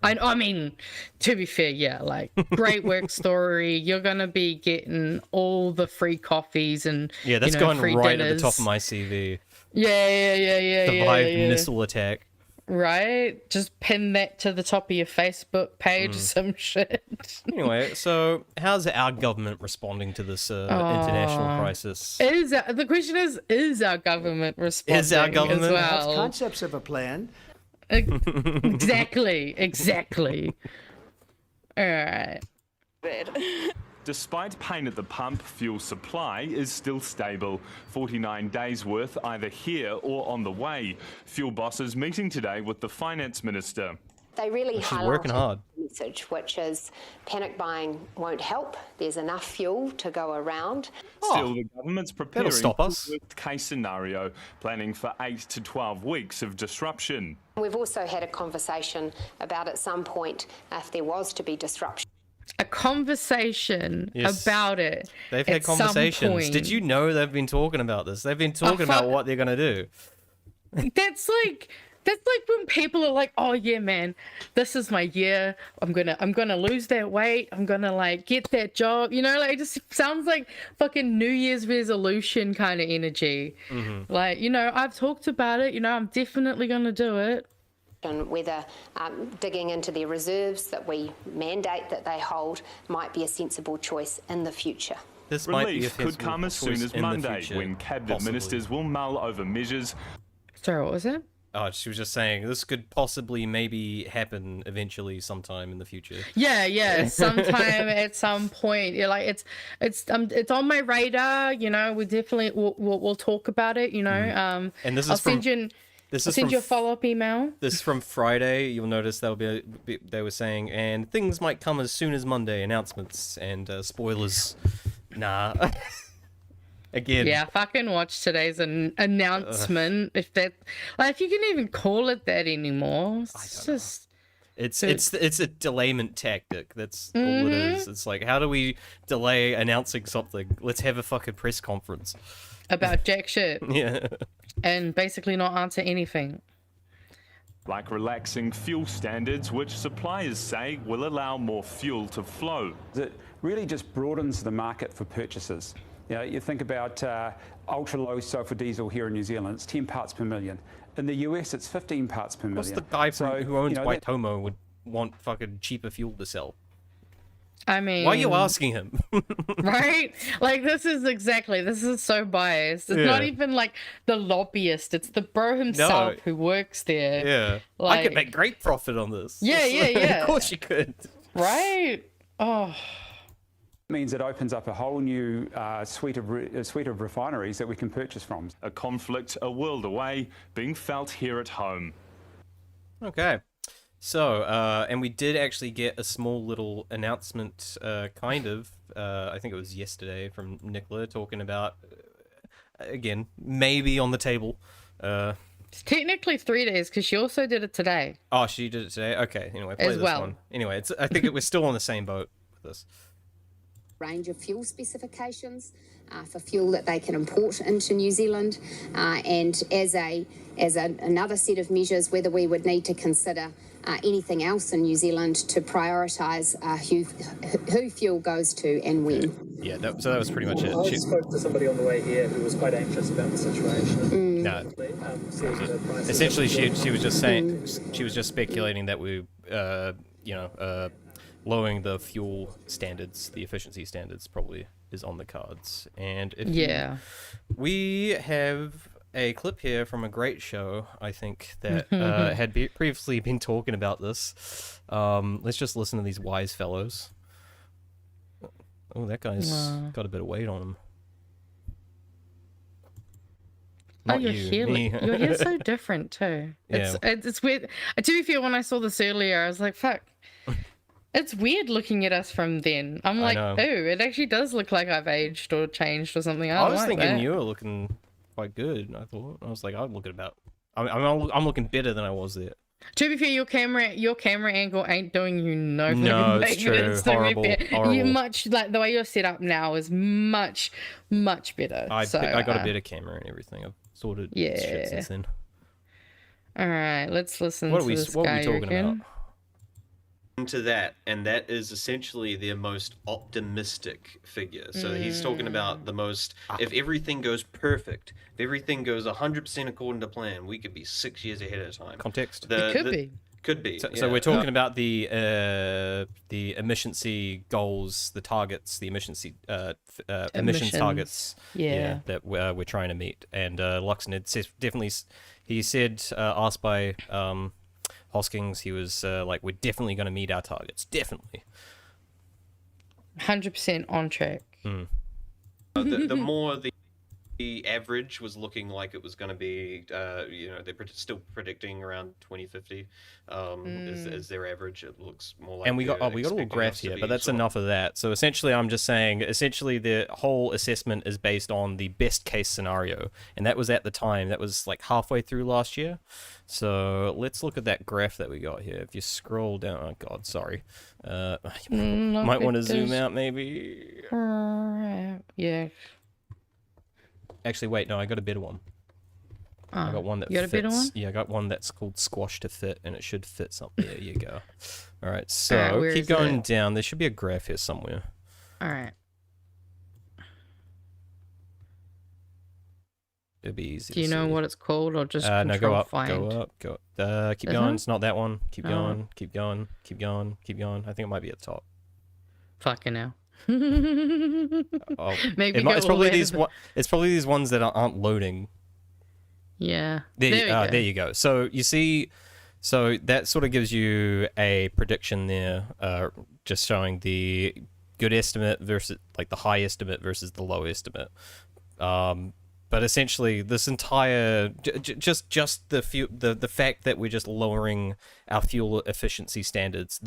I mean, to be fair, yeah, like, great work story. You're going to be getting all the free coffees and, Yeah, that's you know, going free right dinners. at the top of my CV. Yeah. Survived missile attack. Right? Just pin that to the top of your Facebook page or some shit. Anyway, so how's our government responding to this international crisis? The question is our government responding Is our government? as well? That's concepts of a plan. Exactly. All right. Despite pain at the pump, fuel supply is still stable. 49 days worth either here or on the way. Fuel bosses meeting today with the finance minister. They really working hard. The message, which is panic buying won't help. There's enough fuel to go around. Still, the government's preparing stop for us. a worst-case scenario, planning for 8 to 12 weeks of disruption. We've also had a conversation about at some point if there was to be disruption. A conversation about it. They've had conversations. Did you know they've been talking about this? They've been talking about what they're going to do. That's like when people are like, "Oh yeah, man, this is my year. I'm gonna lose that weight. I'm gonna like get that job." You know, like it just sounds like fucking New Year's resolution kind of energy. Like, you know, I've talked about it. You know, I'm definitely gonna do it. And whether digging into their reserves that we mandate that they hold might be a sensible choice in the future. This relief could come as soon as Monday, when cabinet ministers will mull over measures. Sorry, what was that? Oh, she was just saying this could possibly maybe happen eventually sometime in the future. Yeah, sometime at some point. Yeah, like it's on my radar. You know, we definitely we'll talk about it. You know, and this is I'll send you a follow-up email. This is from Friday. You'll notice they were saying, and things might come as soon as Monday. Announcements and spoilers. Nah. Again. Yeah, fucking watch today's announcement. If you can even call it that anymore, it's just. It's a delayment tactic. That's all it is. It's like, how do we delay announcing something? Let's have a fucking press conference about jack shit. Yeah. And basically not answer anything. Like relaxing fuel standards, which suppliers say will allow more fuel to flow. It really just broadens the market for purchases. You know, you think about ultra-low sulfur diesel here in New Zealand, it's 10 parts per million. In the US, it's 15 parts per million. What's the guy who owns Waitomo would want fucking cheaper fuel to sell? I mean, why are you asking him? Right? Like, this is so biased. It's not even like the lobbyist. It's the bro himself who works there. Yeah. Like, I could make great profit on this. Yeah. Of course you could. Right? Oh. Means it opens up a whole new suite of refineries that we can purchase from. A conflict a world away being felt here at home. Okay. So, and we did actually get a small little announcement, kind of, I think it was yesterday, from Nicola talking about, again, maybe on the table. It's technically 3 days because she also did it today. Oh, she did it today? Okay, anyway, play As this well. one. Anyway, I think we're still on the same boat with this. Range of fuel specifications for fuel that they can import into New Zealand, and as another set of measures, whether we would need to consider anything else in New Zealand to prioritise who fuel goes to and when. Yeah, so that was pretty much it. I spoke to somebody on the way here who was quite anxious about the situation. No. Essentially, she was just saying, she was just speculating that we, lowering the fuel standards, the efficiency standards, probably is on the cards. And if we have a clip here from a great show, I think, that had previously been talking about this. Let's just listen to these wise fellows. Oh, that guy's got a bit of weight on him. Not your you, me. Your hair's so different too. It's weird. To be fair, when I saw this earlier, I was like, fuck. It's weird looking at us from then. I'm like, oh, it actually does look like I've aged or changed or something. I was like thinking that. you were looking quite good. I was like, I'm looking about. I'm looking better than I was there. To be fair, your camera angle ain't doing you no good. No, it's true. Horrible. You much like the way you're set up now is much better. I got a better camera and everything. I've sorted shit since then. All right, let's listen to this guy. What are we talking again. about? To that, and that is essentially their most optimistic figure. So he's talking about the most, if everything goes perfect, if everything goes 100% according to plan, we could be 6 years ahead of time. Context. Could be. So we're talking about the emissions goals, the targets, the emissions targets that we're trying to meet. And Luxon says definitely, he said, asked by Hoskins, he was like, we're definitely going to meet our targets. Definitely. 100% on track. The more the average was looking like it was going to be, they're still predicting around 2050 as their average. It looks more like. And we got a little graph here, but that's enough of that. So essentially, I'm just saying, the whole assessment is based on the best case scenario, and that was at the time. That was like halfway through last year. So let's look at that graph that we got here. If you scroll down, oh god, sorry, might want to zoom out maybe. Yeah. Actually, wait, no, I got a better one. I got one that fits. A better one? Yeah, I got one that's called Squash to Fit, and it should fit something. There you go. All right, so keep going down. There should be a graph here somewhere. All right. It'll be easy. Do you know what it's called, or just no? Go up. Find? Go up. Keep going. It's not that one. Keep going. Keep going. Keep going. Keep going. I think it might be at the top. Fucking hell. Maybe it's probably these. It's probably these ones that aren't loading. Yeah. There you go. So you see, so that sort of gives you a prediction there, just showing the good estimate versus like the high estimate versus the low estimate. But essentially, this entire just the fact that we're just lowering our fuel efficiency standards,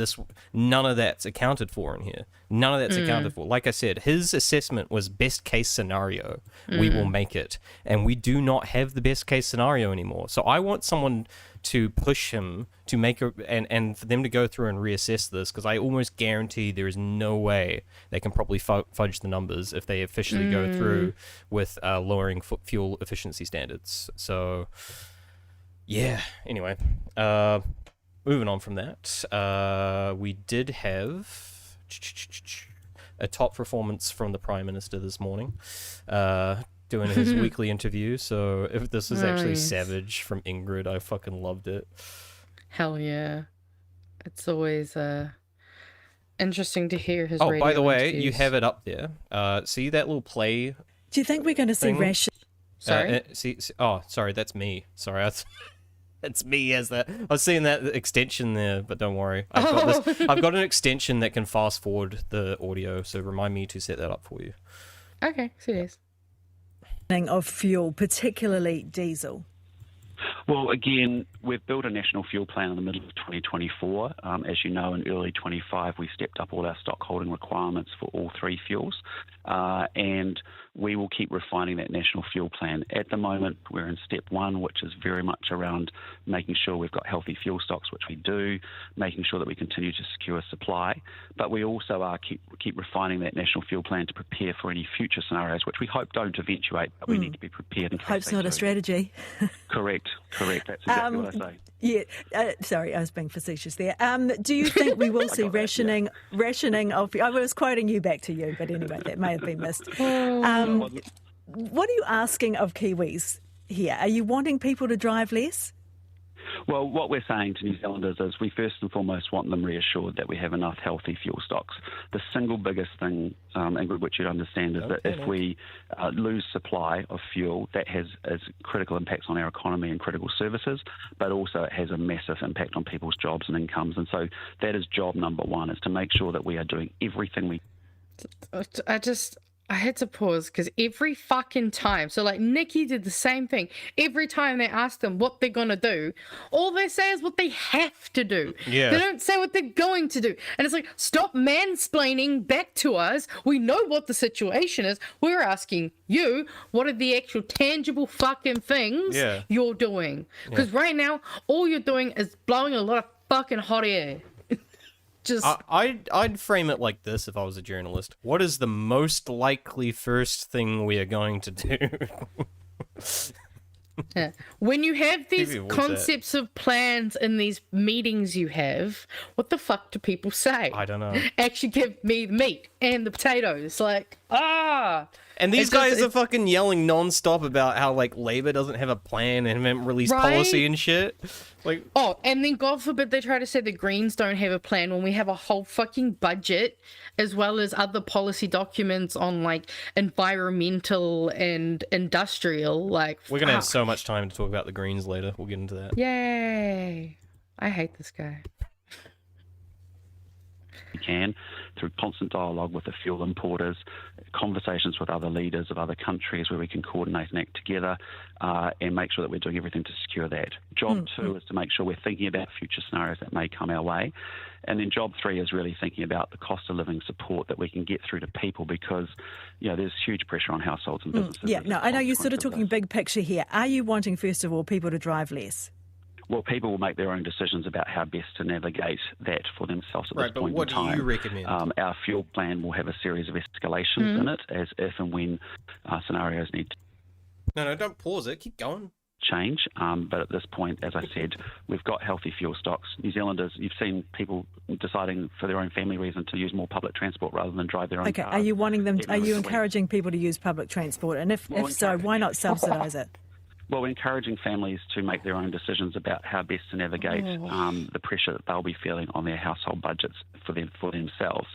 none of that's accounted for in here. None of that's accounted for. Like I said, his assessment was best case scenario. We will make it, and we do not have the best case scenario anymore. So I want someone to push him to make and for them to go through and reassess this, because I almost guarantee there is no way they can probably fudge the numbers if they officially go through with lowering fuel efficiency standards. So yeah, anyway, moving on from that, we did have a top performance from the Prime Minister this morning, doing his weekly interview. So if this is actually savage from Ingrid, I fucking loved it. Hell yeah. It's always interesting to hear his. Oh, by the way, interviews. you have it up there. See that little play? Do you think we're going to see ration? Sorry. Sorry, that's me. Sorry, that's me as that. I was seeing that extension there, but don't worry. I've got an extension that can fast forward the audio, so remind me to set that up for you. Okay, serious. Of fuel, particularly diesel. Well, again, we've built a national fuel plan in the middle of 2024. As you know, in early 25, we stepped up all our stock holding requirements for all three fuels, and we will keep refining that national fuel plan. At the moment, we're in step one, which is very much around making sure we've got healthy fuel stocks, which we do, making sure that we continue to secure supply. But we also are keep refining that national fuel plan to prepare for any future scenarios, which we hope don't eventuate, but we need to be prepared. In case Hope's not a strategy. Correct. That's exactly what I say. Yeah, sorry, I was being facetious there. Do you think we will see rationing of... I was quoting you back to you, but anyway, that may have been missed. What are you asking of Kiwis here? Are you wanting people to drive less? Well, what we're saying to New Zealanders is we first and foremost want them reassured that we have enough healthy fuel stocks. The single biggest thing, Ingrid, which you'd understand, is that if we lose supply of fuel, that has critical impacts on our economy and critical services, but also it has a massive impact on people's jobs and incomes. And so that is job number one, is to make sure that we are doing everything we... I had to pause because every fucking time, so like Nikki did the same thing. Every time they ask them what they're going to do, all they say is what they have to do. Yeah. They don't say what they're going to do. And it's like, stop mansplaining back to us. We know what the situation is. We're asking you, what are the actual tangible fucking things you're doing? Because right now, all you're doing is blowing a lot of fucking hot air. I'd frame it like this if I was a journalist. What is the most likely first thing we are going to do? Yeah. When you have these concepts of plans in these meetings you have, what the fuck do people say? I don't know. Actually give me the meat and the potatoes. Like, And these guys are fucking yelling non-stop about how, like, Labour doesn't have a plan and haven't released policy and shit. Like, and then God forbid they try to say the Greens don't have a plan when we have a whole fucking budget as well as other policy documents on, like, environmental and industrial. Like, we're going to have so much time to talk about the Greens later. We'll get into that. Yay. I hate this guy. We can, through constant dialogue with the fuel importers, conversations with other leaders of other countries where we can coordinate and act together and make sure that we're doing everything to secure that. Job two is to make sure we're thinking about future scenarios that may come our way. And then job three is really thinking about the cost of living support that we can get through to people because, you know, there's huge pressure on households and businesses. Yeah, no, I know you're sort of talking big picture here. Are you wanting, first of all, people to drive less? Well, people will make their own decisions about how best to navigate that for themselves at this point in time. Right, but what do you recommend? Our fuel plan will have a series of escalations in it, as if and when scenarios need to No, don't pause it. Keep going. change. But at this point, as I said, we've got healthy fuel stocks. New Zealanders, you've seen people deciding for their own family reason to use more public transport rather than drive their own Okay, cars. are you wanting them? Are you encouraging people to use public transport? And if so, why not subsidise it? Well, we're encouraging families to make their own decisions about how best to navigate the pressure that they'll be feeling on their household budgets for themselves.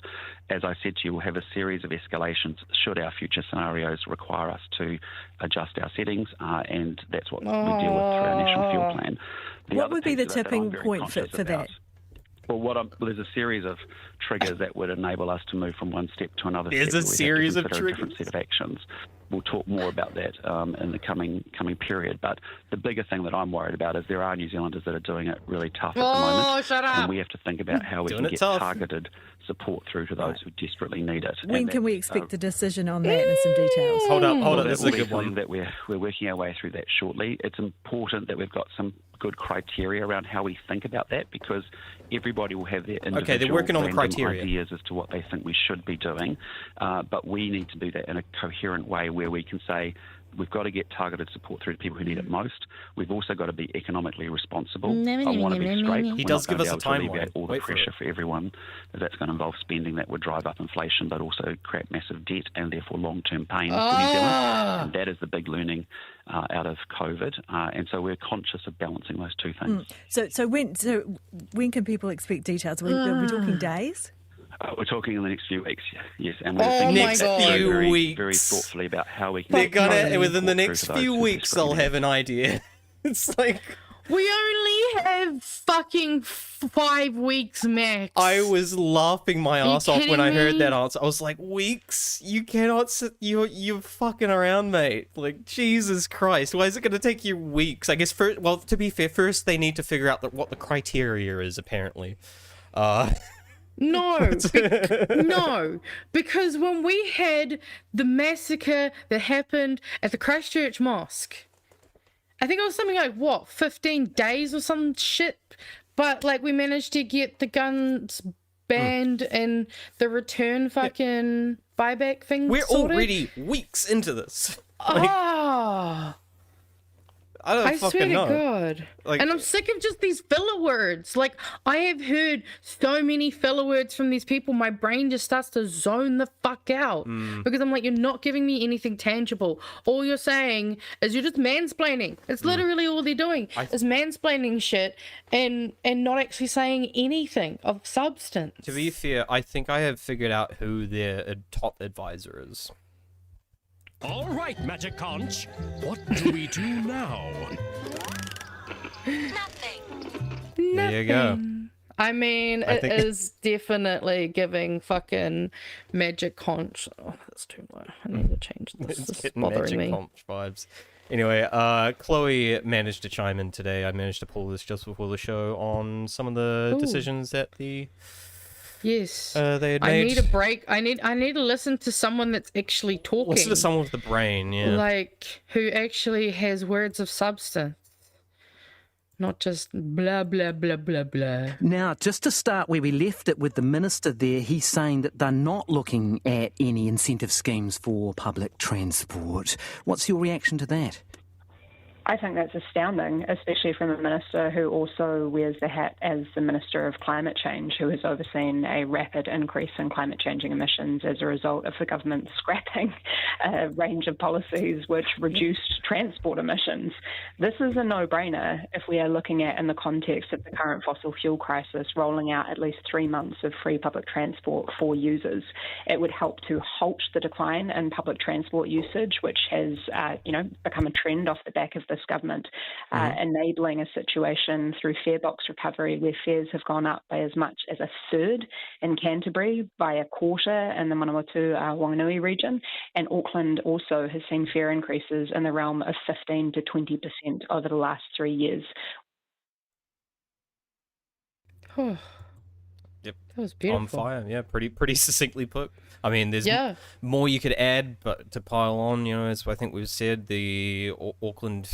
As I said to you, we'll have a series of escalations should our future scenarios require us to adjust our settings, and that's what we deal with through our national fuel plan. What would be the tipping point for that? Well, there's a series of triggers that would enable us to move from one step to another. There's a series of triggers. A different set of actions. We'll talk more about that in the coming period. But the bigger thing that I'm worried about is there are New Zealanders that are doing it really tough at the moment. Shut up. And we have to think about how we can get targeted support through to those who desperately need it. When can we expect a decision on that and some details? Hold up. This is a good one. That we're working our way through that shortly. It's important that we've got some good criteria around how we think about that because everybody will have their individual they're working on the criteria. Ideas as to what they think we should be doing, but we need to do that in a coherent way where we can say we've got to get targeted support through to people who need it most. We've also got to be economically responsible. I want to be straight. He does give us a timeline. All the pressure for everyone. That's going to involve spending that would drive up inflation, but also create massive debt and therefore long-term pain for New Zealand. And that is the big learning out of COVID. And so we're conscious of balancing those two things. So when can people expect details? Are we talking days? We're talking in the next few weeks, yes, and we're Oh thinking my God. very, very thoughtfully about how we can. They're gonna within the walk through next to those few who weeks desperately they'll need have an idea. It's like We only have fucking 5 weeks max. I was laughing my you ass off when I kidding heard me? that answer. I was like, weeks? You cannot sit. You're fucking around, mate. Like, Jesus Christ. Why is it going to take you weeks? I guess first. Well, to be fair, first they need to figure out what the criteria is. Apparently. No, no, because when we had the massacre that happened at the Christchurch Mosque, I think it was something like, 15 days or some shit, but like we managed to get the guns banned and the return fucking buyback thing We're sorted. already weeks into this. I don't I fucking swear know. to God. Like, and I'm sick of just these filler words. Like, I have heard so many filler words from these people, my brain just starts to zone the fuck out. Because I'm like, you're not giving me anything tangible. All you're saying is you're just mansplaining. It's literally all they're doing is mansplaining shit and not actually saying anything of substance. To be fair, I think I have figured out who their top advisor is. All right, Magic Conch. What do we do now? There you go. I mean, I it think- is definitely giving fucking Magic Conch. Oh, that's too low. I need to change this. It's This is getting bothering Magic me. Conch vibes. Anyway, Chloe managed to chime in today. I managed to pull this just before the show on some of the Ooh. decisions that the Yes. they had I made. need a break. I need to listen to someone that's actually talking. Listen to someone with the brain, yeah. Like, who actually has words of substance. Not just blah, blah, blah, blah, blah. Now, just to start where we left it with the minister there, he's saying that they're not looking at any incentive schemes for public transport. What's your reaction to that? I think that's astounding, especially from a minister who also wears the hat as the Minister of Climate Change, who has overseen a rapid increase in climate changing emissions as a result of the government scrapping a range of policies which reduced transport emissions. This is a no-brainer if we are looking at, in the context of the current fossil fuel crisis, rolling out at least 3 months of free public transport for users. It would help to halt the decline in public transport usage, which has become a trend off the back of this government, enabling a situation through fare box recovery where fares have gone up by as much as a third in Canterbury, by a quarter in the Manawatu-Wanganui region, and Auckland also has seen fare increases in the realm of 15 to 20% over the last 3 years. Yep. That was beautiful. On fire, yeah, pretty succinctly put. I mean, there's Yeah. more you could add, but to pile on, as I think we've said, the Auckland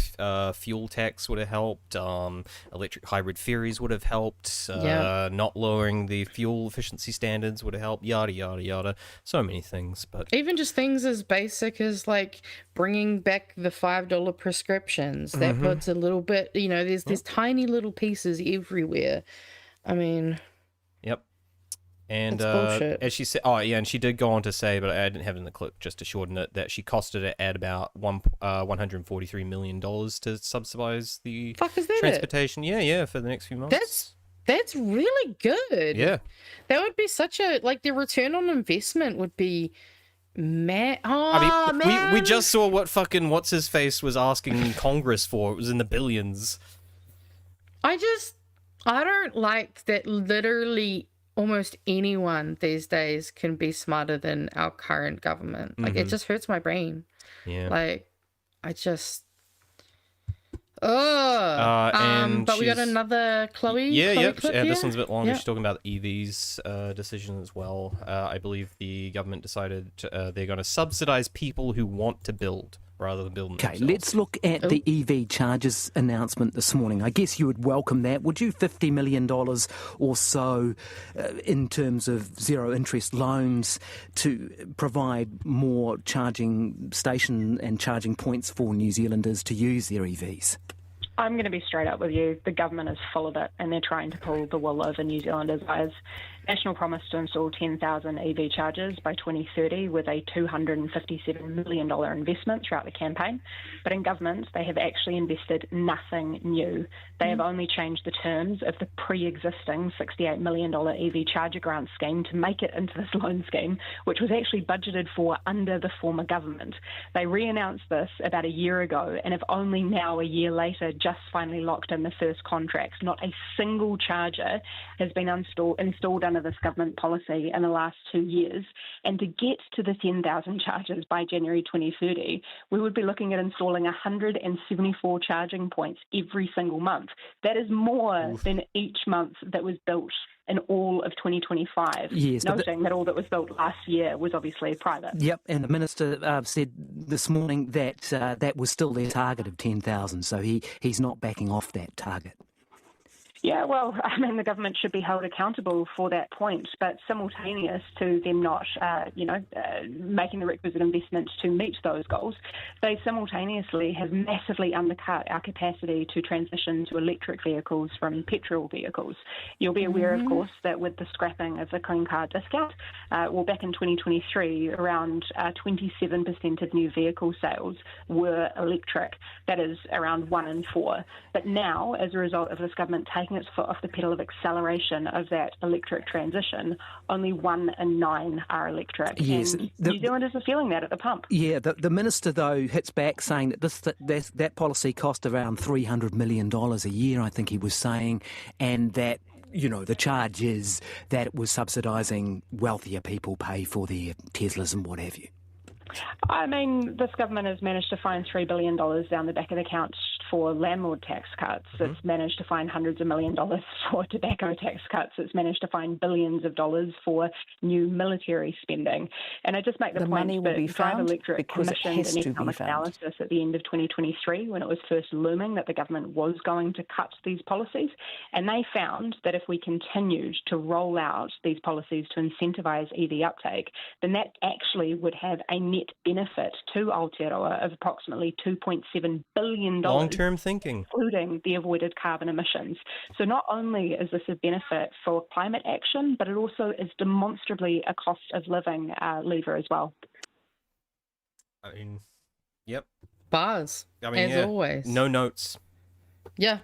fuel tax would have helped. Electric hybrid ferries would have helped. Yeah. Not lowering the fuel efficiency standards would have helped. Yada yada yada. So many things, but Even just things as basic as like bringing back the $5 prescriptions. That puts a little bit, there's tiny little pieces everywhere. I mean, yep. And It's bullshit. as she said, and she did go on to say, but I didn't have it in the clip just to shorten it, that she costed it at about $143 million to subsidize the Fuck, is that it? transportation. Yeah, for the next few months. that's really good. Yeah. That would be such a, like, the return on investment would be mad. I mean, man. we just saw what fucking what's his face was asking Congress for. It was in the billions. I don't like that literally almost anyone these days can be smarter than our current government. Like, it just hurts my brain. Yeah. Like, I just... but we got another Chloe. Chloe clip this here? one's a bit longer. Yeah. She's talking about EV's decision as well. I believe the government decided they're going to subsidize people who want to build rather than building Okay, themselves. let's look at the EV charges announcement this morning. I guess you would welcome that. Would you? $50 million or so in terms of zero-interest loans to provide more charging station and charging points for New Zealanders to use their EVs? I'm going to be straight up with you. The government is full of it, and they're trying to pull the wool over New Zealanders' eyes. National promised to install 10,000 EV chargers by 2030 with a $257 million investment throughout the campaign. But in government, they have actually invested nothing new. They have only changed the terms of the pre-existing $68 million EV charger grant scheme to make it into this loan scheme, which was actually budgeted for under the former government. They re-announced this about a year ago and have only now, a year later, just finally locked in the first contracts. Not a single charger has been installed under this government policy in the last 2 years. And to get to the 10,000 chargers by January 2030, we would be looking at installing 174 charging points every single month. That is more than each month that was built in all of 2025, yes, noting that all that was built last year was obviously private. Yep, and the Minister said this morning that that was still their target of 10,000, so he's not backing off that target. Yeah, well, I mean, the government should be held accountable for that point, but simultaneous to them not, making the requisite investment to meet those goals, they simultaneously have massively undercut our capacity to transition to electric vehicles from petrol vehicles. You'll be aware, of course, that with the scrapping of the clean car discount, back in 2023, around 27% of new vehicle sales were electric. That is around 1 in 4. But now, as a result of this government taking its foot off the pedal of acceleration of that electric transition, only 1 in 9 are electric. Yes, and New Zealanders are feeling that at the pump. Yeah, the Minister, though, hits back saying that that policy cost around $300 million a year, I think he was saying, and that, the charge is that it was subsidising wealthier people pay for their Teslas and what have you. I mean, this government has managed to find $3 billion down the back of the account for landlord tax cuts. It's managed to find hundreds of $millions for tobacco tax cuts. It's managed to find billions of dollars for new military spending. And I just make the point money will that be Drive found Electric because it commissioned has an to be economic found. analysis at the end of 2023 when it was first looming that the government was going to cut these policies. And they found that if we continued to roll out these policies to incentivise EV uptake, then that actually would have a net benefit to Aotearoa of approximately $2.7 billion. Long-term thinking. Including the avoided carbon emissions. So not only is this a benefit for climate action, but it also is demonstrably a cost of living lever as well. I mean, yep. Bars, as always. No notes. Yeah.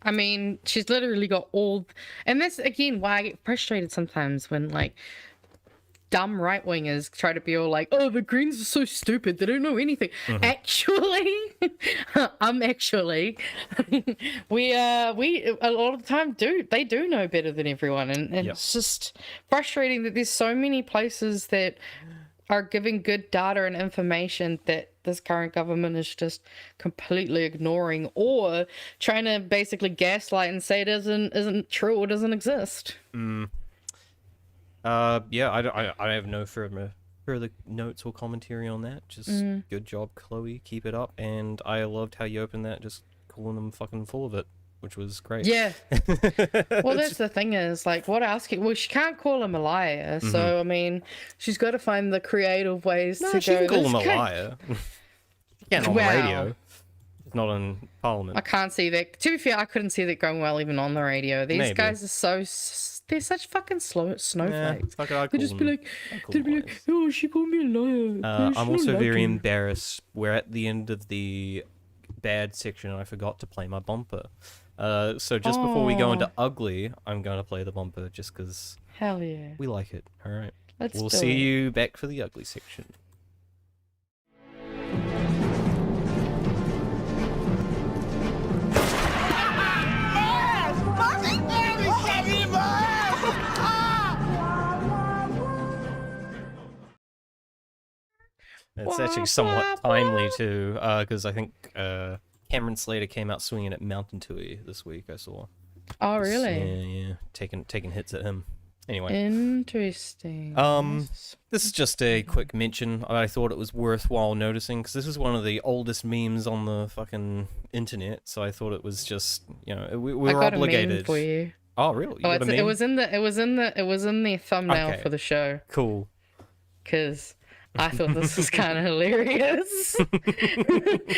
I mean, she's literally got all... And that's, again, why I get frustrated sometimes when, dumb right-wingers try to be all like, oh, the Greens are so stupid, they don't know anything. Actually, we a lot of the time they do know better than everyone, and it's just frustrating that there's so many places that are giving good data and information that this current government is just completely ignoring, or trying to basically gaslight and say it isn't true or doesn't exist. I have no further notes or commentary on that. Just good job, Chloe. Keep it up. And I loved how you opened that, just calling them fucking full of it, which was great. Yeah. Well, that's the thing is, what else? Well, she can't call him a liar. So, I mean, she's got to find the creative ways to she go. Can call him a liar. Yeah, on the radio. Not in Parliament. I can't see that. To be fair, I couldn't see that going well even on the radio. These guys are they're such fucking snowflakes. They'd just be like, oh, she called me a liar. I'm also very embarrassed. We're at the end of the bad section and I forgot to play my bumper. So just before we go into ugly, I'm going to play the bumper just because hell yeah, we like it. All right. We'll see you back for the ugly section. It's actually somewhat timely too, because I think Cameron Slater came out swinging at Mountain Tui this week. I saw. Oh really? Yeah, taking hits at him. Anyway. Interesting. This is just a quick mention. I thought it was worthwhile noticing because this is one of the oldest memes on the fucking internet. So I thought it was just we were obligated. A meme for you. Oh really? It was in the thumbnail for the show. Cool. Because I thought this was kind of hilarious,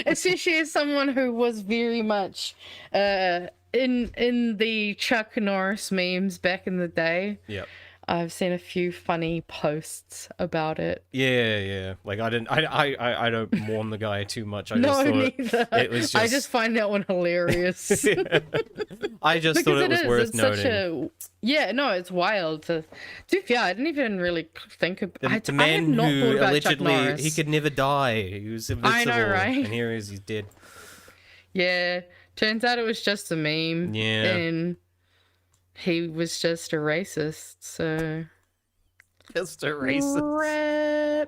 especially as someone who was very much in the Chuck Norris memes back in the day. Yep. I've seen a few funny posts about it. Yeah. Like I don't mourn the guy too much. I No, just thought neither. it was just. I just find that one hilarious. I just thought it was worth noting. Yeah, no, it's wild. To be fair, I didn't even really think about. The man I had not who thought about Chuck allegedly Norris. he could never die. He was invincible. I know, right? And here he is, he's dead. Yeah, turns out it was just a meme. Yeah. And he was just a racist, so. Just a racist.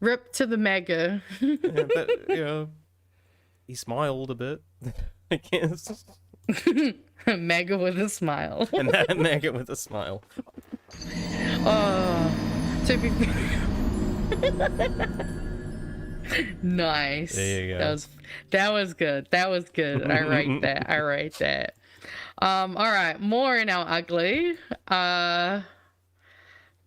Rip to the MAGA. Yeah, but, you know, he smiled a bit, I guess. MAGA with a smile. And that MAGA with a smile. Oh, to be nice. There you go. That was good. That was good. I rate that. All right, more in our ugly.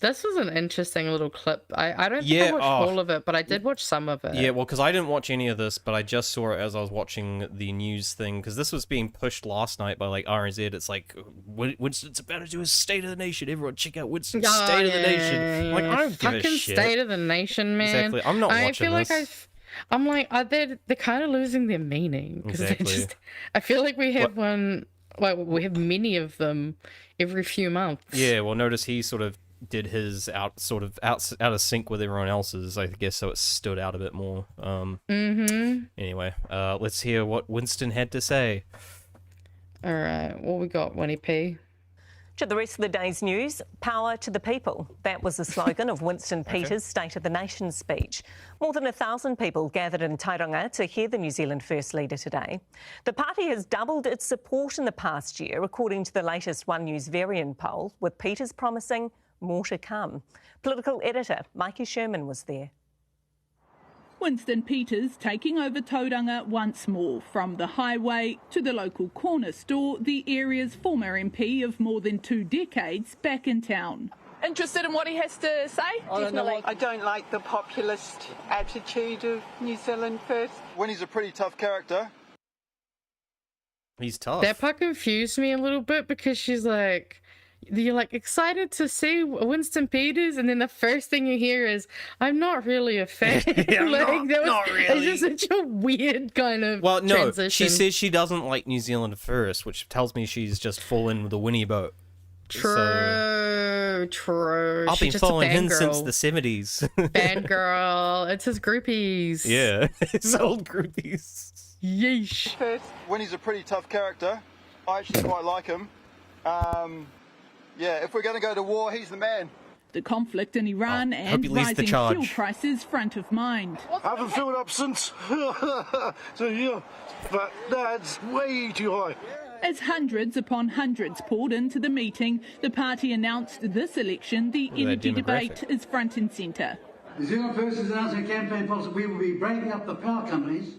This was an interesting little clip. I don't think I watched all of it, but I did watch some of it. Yeah, well, because I didn't watch any of this, but I just saw it as I was watching the news thing, because this was being pushed last night by, like, RNZ. It's like, Winston's about to do his State of the Nation. Everyone check out Winston's State of the Nation. I'm like, I don't give a fucking shit. State of the Nation, man. Exactly. I'm not watching I feel this. I'm like, they're kind of losing their meaning. Exactly. I feel like we have we have many of them every few months. Yeah, well, notice he sort of did his out of sync with everyone else's, I guess, so it stood out a bit more. Anyway, let's hear what Winston had to say. All right, what we got, Winnie P? To the rest of the day's news, power to the people. That was the slogan of Winston Peters' State of the Nation speech. More than 1,000 people gathered in Tauranga to hear the New Zealand First Leader today. The party has doubled its support in the past year, according to the latest One News Varian poll, with Peters promising more to come. Political editor Mikey Sherman was there. Winston Peters taking over Tauranga once more, from the highway to the local corner store, the area's former MP of more than 2 decades back in town. Interested in what he has to say? I don't like the populist attitude of New Zealand First. When he's a pretty tough character. He's tough. That part confused me a little bit, because she's like, you're like excited to see Winston Peters, and then the first thing you hear is, "I'm not really a fan." Not really. It's just such a weird kind of transition. She says she doesn't like New Zealand First, which tells me she's just fallen with the Winnie boat. True. I've been following him since the 70s. Fangirl. It's his groupies. Yeah, his old groupies. Yeesh. When he's a pretty tough character, I actually quite like him. Yeah, if we're going to go to war, he's the man. The conflict in Iran and rising fuel prices front of mind. I haven't filled up since. So yeah, but that's way too high. As hundreds upon hundreds poured into the meeting, the party announced this election the energy debate is front and centre. New Zealand First is announcing a campaign policy. We will be breaking up the power companies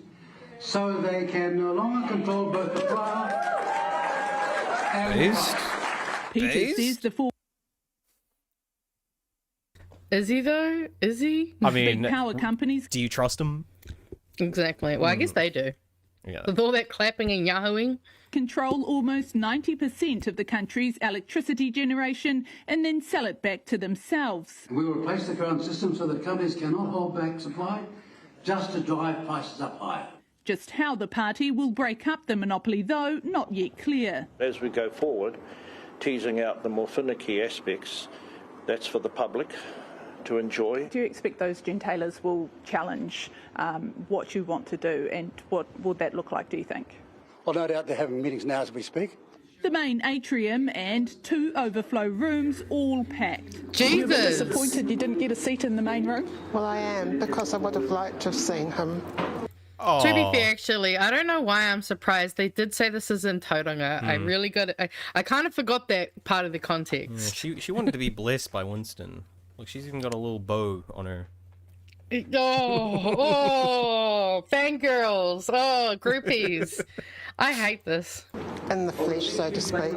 so they can no longer control both the power and Peters says the four. Is he though? Is he? I mean, big power companies. Do you trust him? Exactly. Well, I guess they do. Yeah. With all that clapping and yahooing. Control almost 90% of the country's electricity generation and then sell it back to themselves. We will replace the current system so that companies cannot hold back supply just to drive prices up higher. Just how the party will break up the monopoly, though, not yet clear. As we go forward, teasing out the more finicky aspects, that's for the public to enjoy. Do you expect those gentailers will challenge what you want to do, and what would that look like, do you think? Well, no doubt they're having meetings now as we speak. The main atrium and 2 overflow rooms all packed. Jesus! You're disappointed you didn't get a seat in the main room? Well, I am, because I would have liked to have seen him. To be fair, actually, I don't know why I'm surprised. They did say this is in Tauranga. I really got it. I kind of forgot that part of the context. Yeah, she wanted to be blessed by Winston. Look, she's even got a little bow on her. Oh, fangirls. Oh, groupies. I hate this. In the flesh, so to speak.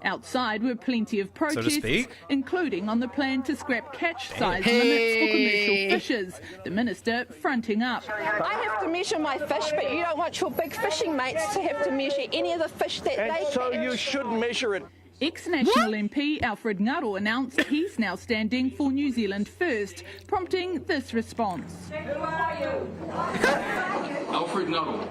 Outside were plenty of protests, including on the plan to scrap catch size limits for commercial fishers. The minister fronting up. I have to measure my fish, but you don't want your big fishing mates to have to measure any of the fish that they catch. So you should measure it. Ex-National MP Alfred Ngaro announced he's now standing for New Zealand First, prompting this response. Who are you? Alfred Ngaro.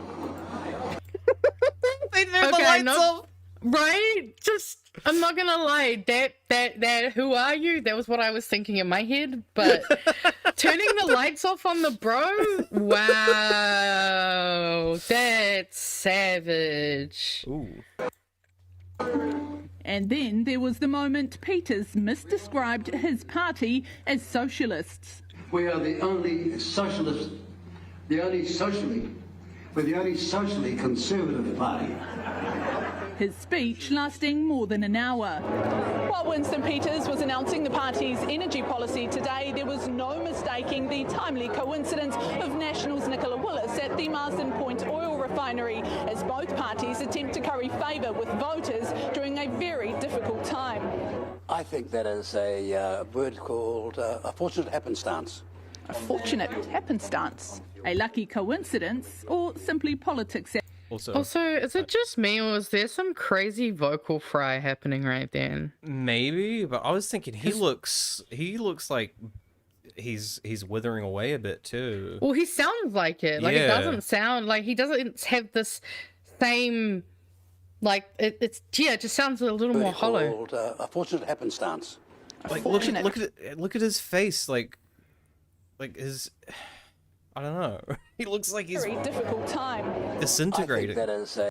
They threw the lights off. Right? Just, I'm not gonna lie, that, who are you? That was what I was thinking in my head, but turning the lights off on the bro? Wow, that's savage. Ooh. And then there was the moment Peters misdescribed his party as Socialists. We are the only socialist, we're the only socially conservative party. His speech lasting more than an hour. While Winston Peters was announcing the party's energy policy today, there was no mistaking the timely coincidence of Nationals Nicola Willis at the Marsden Point oil refinery, as both parties attempt to curry favour with voters during a very difficult time. I think that is a word called a fortunate happenstance. A fortunate happenstance, a lucky coincidence, or simply politics. Also, is it just me, or is there some crazy vocal fry happening right then? Maybe, but I was thinking he looks like he's withering away a bit too. Well, he sounds like it. Like it doesn't sound like he doesn't have this same like it just sounds a little more hollow. Called, a fortunate happenstance. Like look at his face, like his. I don't know. He looks like he's very difficult time. Disintegrating. I think that is a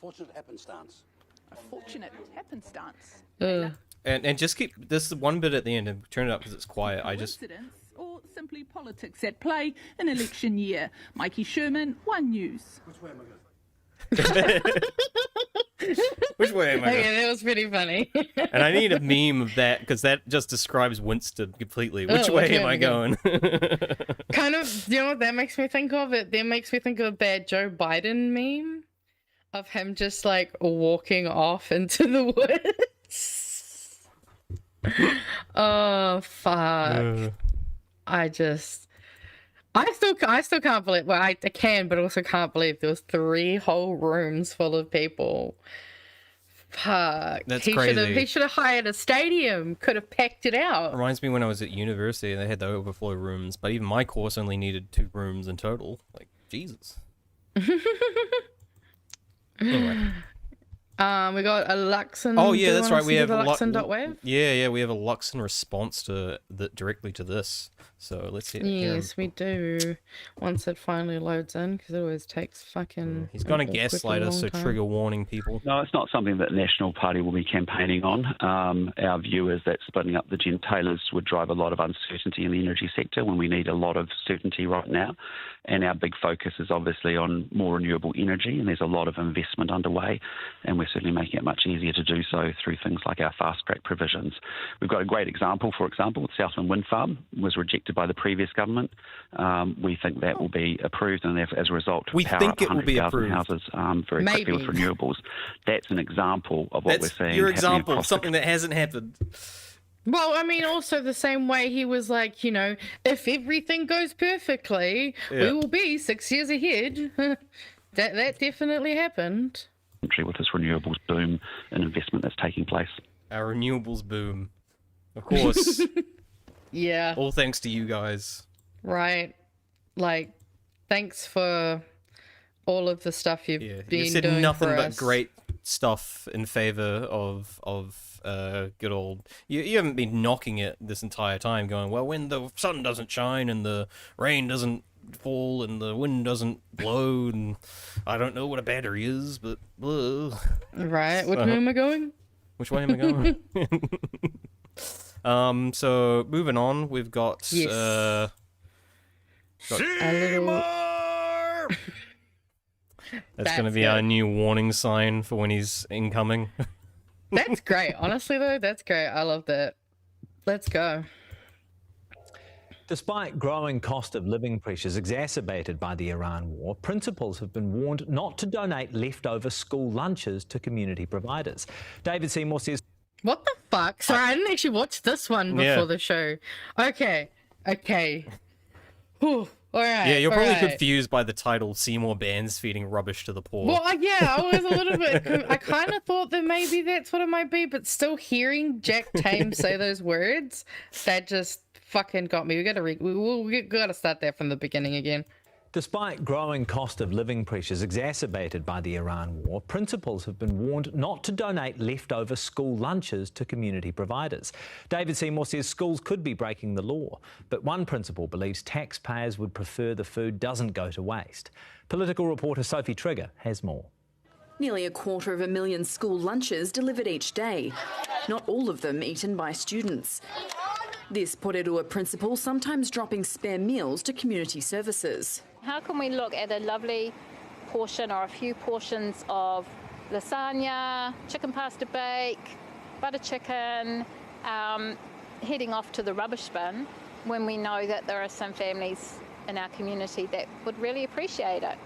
fortunate happenstance. A fortunate happenstance. And just keep this one bit at the end and turn it up because it's quiet. Coincidence or simply politics at play in election year. Mikey Sherman, One News. Which way am I going? Which way am I going? Okay, that was pretty funny. And I need a meme of that because that just describes Winston completely. Which way am I going? Kind of, you know what that makes me think of? That makes me think of that Joe Biden meme of him just like walking off into the woods. Oh fuck! I still can't believe. Well, I can, but also can't believe there was 3 whole rooms full of people. Fuck. That's crazy. He should have hired a stadium. Could have packed it out. Reminds me when I was at university and they had the overflow rooms, but even my course only needed 2 rooms in total. Like Jesus. Anyway. We got a Luxon. Oh yeah, that's right. We have Luxon.wave. Yeah, we have a Luxon response to directly to this. So let's see. Yes, we do. Once it finally loads in, because it always takes fucking. He's gonna gaslight us, so trigger warning, people. No, it's not something that the National Party will be campaigning on. Our view is that splitting up the gentailers would drive a lot of uncertainty in the energy sector when we need a lot of certainty right now. And our big focus is obviously on more renewable energy, and there's a lot of investment underway, and we're certainly making it much easier to do so through things like our fast-track provisions. We've got a great example, for example, the Southland Wind Farm was rejected by the previous government. We think that will be approved, and as a result, power up 100,000 houses very quickly with renewables. That's an example of what we're seeing. Your example of something that hasn't happened. Well, I mean, also the same way he was like, you know, if everything goes perfectly, we will be 6 years ahead. That definitely happened. With this renewables boom and investment that's taking place. Our renewables boom. Of course. Yeah. All thanks to you guys. Right. Like, thanks for all of the stuff you've been doing. You said nothing for but us. great stuff in favor of good old. You haven't been knocking it this entire time, going, well, when the sun doesn't shine and the rain doesn't fall and the wind doesn't blow and I don't know what a battery is, but right. Which way am I going? Which way am I going? So moving on, we've got a little. That's going to be our new warning sign for when he's incoming. That's great. Honestly, though, that's great. I love that. Let's go. Despite growing cost of living pressures exacerbated by the Iran war, principals have been warned not to donate leftover school lunches to community providers. David Seymour says... What the fuck? Sorry, I didn't actually watch this one before the show. Okay. Whew. All right. Yeah, you're probably all right. confused by the title "Seymour Bands Feeding Rubbish to the Poor." Well, yeah, I was a little bit. I kind of thought that maybe that's what it might be, but still hearing Jack Tame say those words, that just fucking got me. We gotta start that from the beginning again. Despite growing cost of living pressures exacerbated by the Iran war, principals have been warned not to donate leftover school lunches to community providers. David Seymour says schools could be breaking the law, but one principal believes taxpayers would prefer the food doesn't go to waste. Political reporter Sophie Trigger has more. Nearly 250,000 school lunches delivered each day, not all of them eaten by students. This Aotearoa principal sometimes dropping spare meals to community services. How can we look at a lovely portion or a few portions of lasagna, chicken pasta bake, butter chicken, heading off to the rubbish bin when we know that there are some families in our community that would really appreciate it?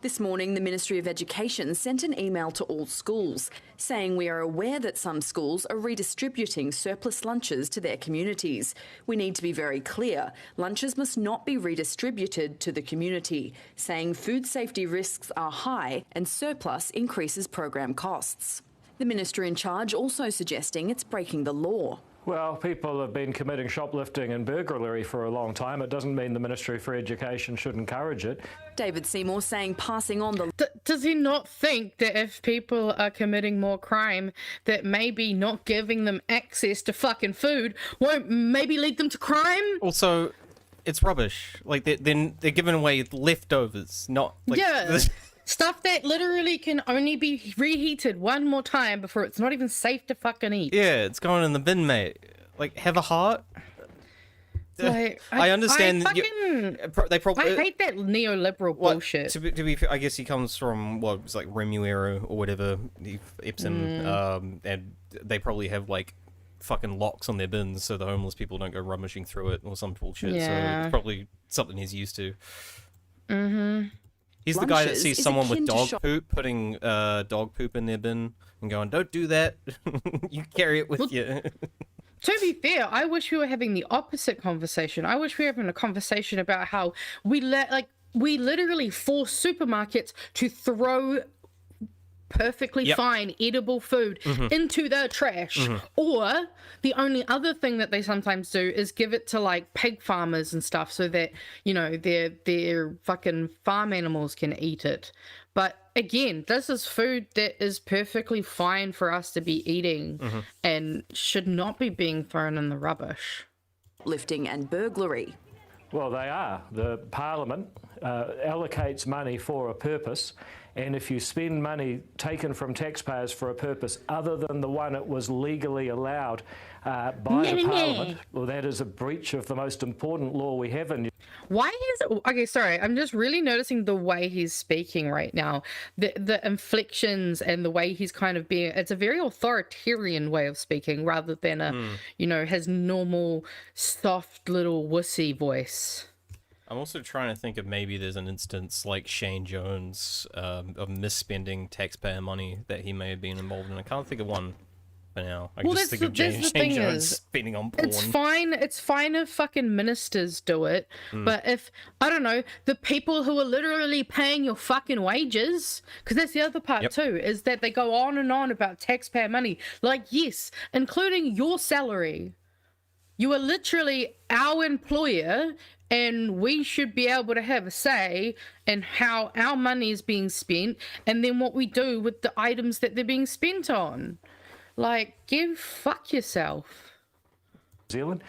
This morning, the Ministry of Education sent an email to all schools saying we are aware that some schools are redistributing surplus lunches to their communities. We need to be very clear. Lunches must not be redistributed to the community, saying food safety risks are high and surplus increases program costs. The minister in charge also suggesting it's breaking the law. Well, people have been committing shoplifting and burglary for a long time. It doesn't mean the Ministry for Education should encourage it. David Seymour saying passing on the... Does he not think that if people are committing more crime, that maybe not giving them access to fucking food won't maybe lead them to crime? Also, it's rubbish. Like, they're giving away leftovers, not... Like, yeah. Stuff that literally can only be reheated one more time before it's not even safe to fucking eat. Yeah, it's going in the bin, mate. Like, have a heart. Like, I understand. I hate that neoliberal bullshit. To be fair, I guess he comes from it's like Remuera or whatever, Epsom, and they probably have like fucking locks on their bins so the homeless people don't go rummaging through it or some bullshit. Yeah. So it's probably something he's used to. Mm-hmm. He's the guy that sees someone with dog poop putting dog poop in their bin and going, "Don't do that." You carry it with you. To be fair, I wish we were having the opposite conversation. I wish we were having a conversation about how we literally force supermarkets to throw perfectly fine edible food into the trash, or the only other thing that they sometimes do is give it to like pig farmers and stuff so that, you know, their fucking farm animals can eat it. But again, this is food that is perfectly fine for us to be eating and should not be being thrown in the rubbish. Lifting and burglary. Well, they are. The Parliament allocates money for a purpose, and if you spend money taken from taxpayers for a purpose other than the one it was legally allowed by the Parliament, well, that is a breach of the most important law we have in... Why is it... Okay, sorry, I'm just really noticing the way he's speaking right now. The inflections and the way he's kind of being... It's a very authoritarian way of speaking rather than you know, his normal soft little wussy voice. I'm also trying to think of maybe there's an instance like Shane Jones of misspending taxpayer money that he may have been involved in. I can't think of one for now. I just think of Shane Jones spending on porn. It's fine if fucking ministers do it, but if, I don't know, the people who are literally paying your fucking wages, because that's the other part too, is that they go on and on about taxpayer money. Like, yes, including your salary. You are literally our employer, and we should be able to have a say in how our money is being spent and then what we do with the items that they're being spent on. Like, fuck yourself. Zealand.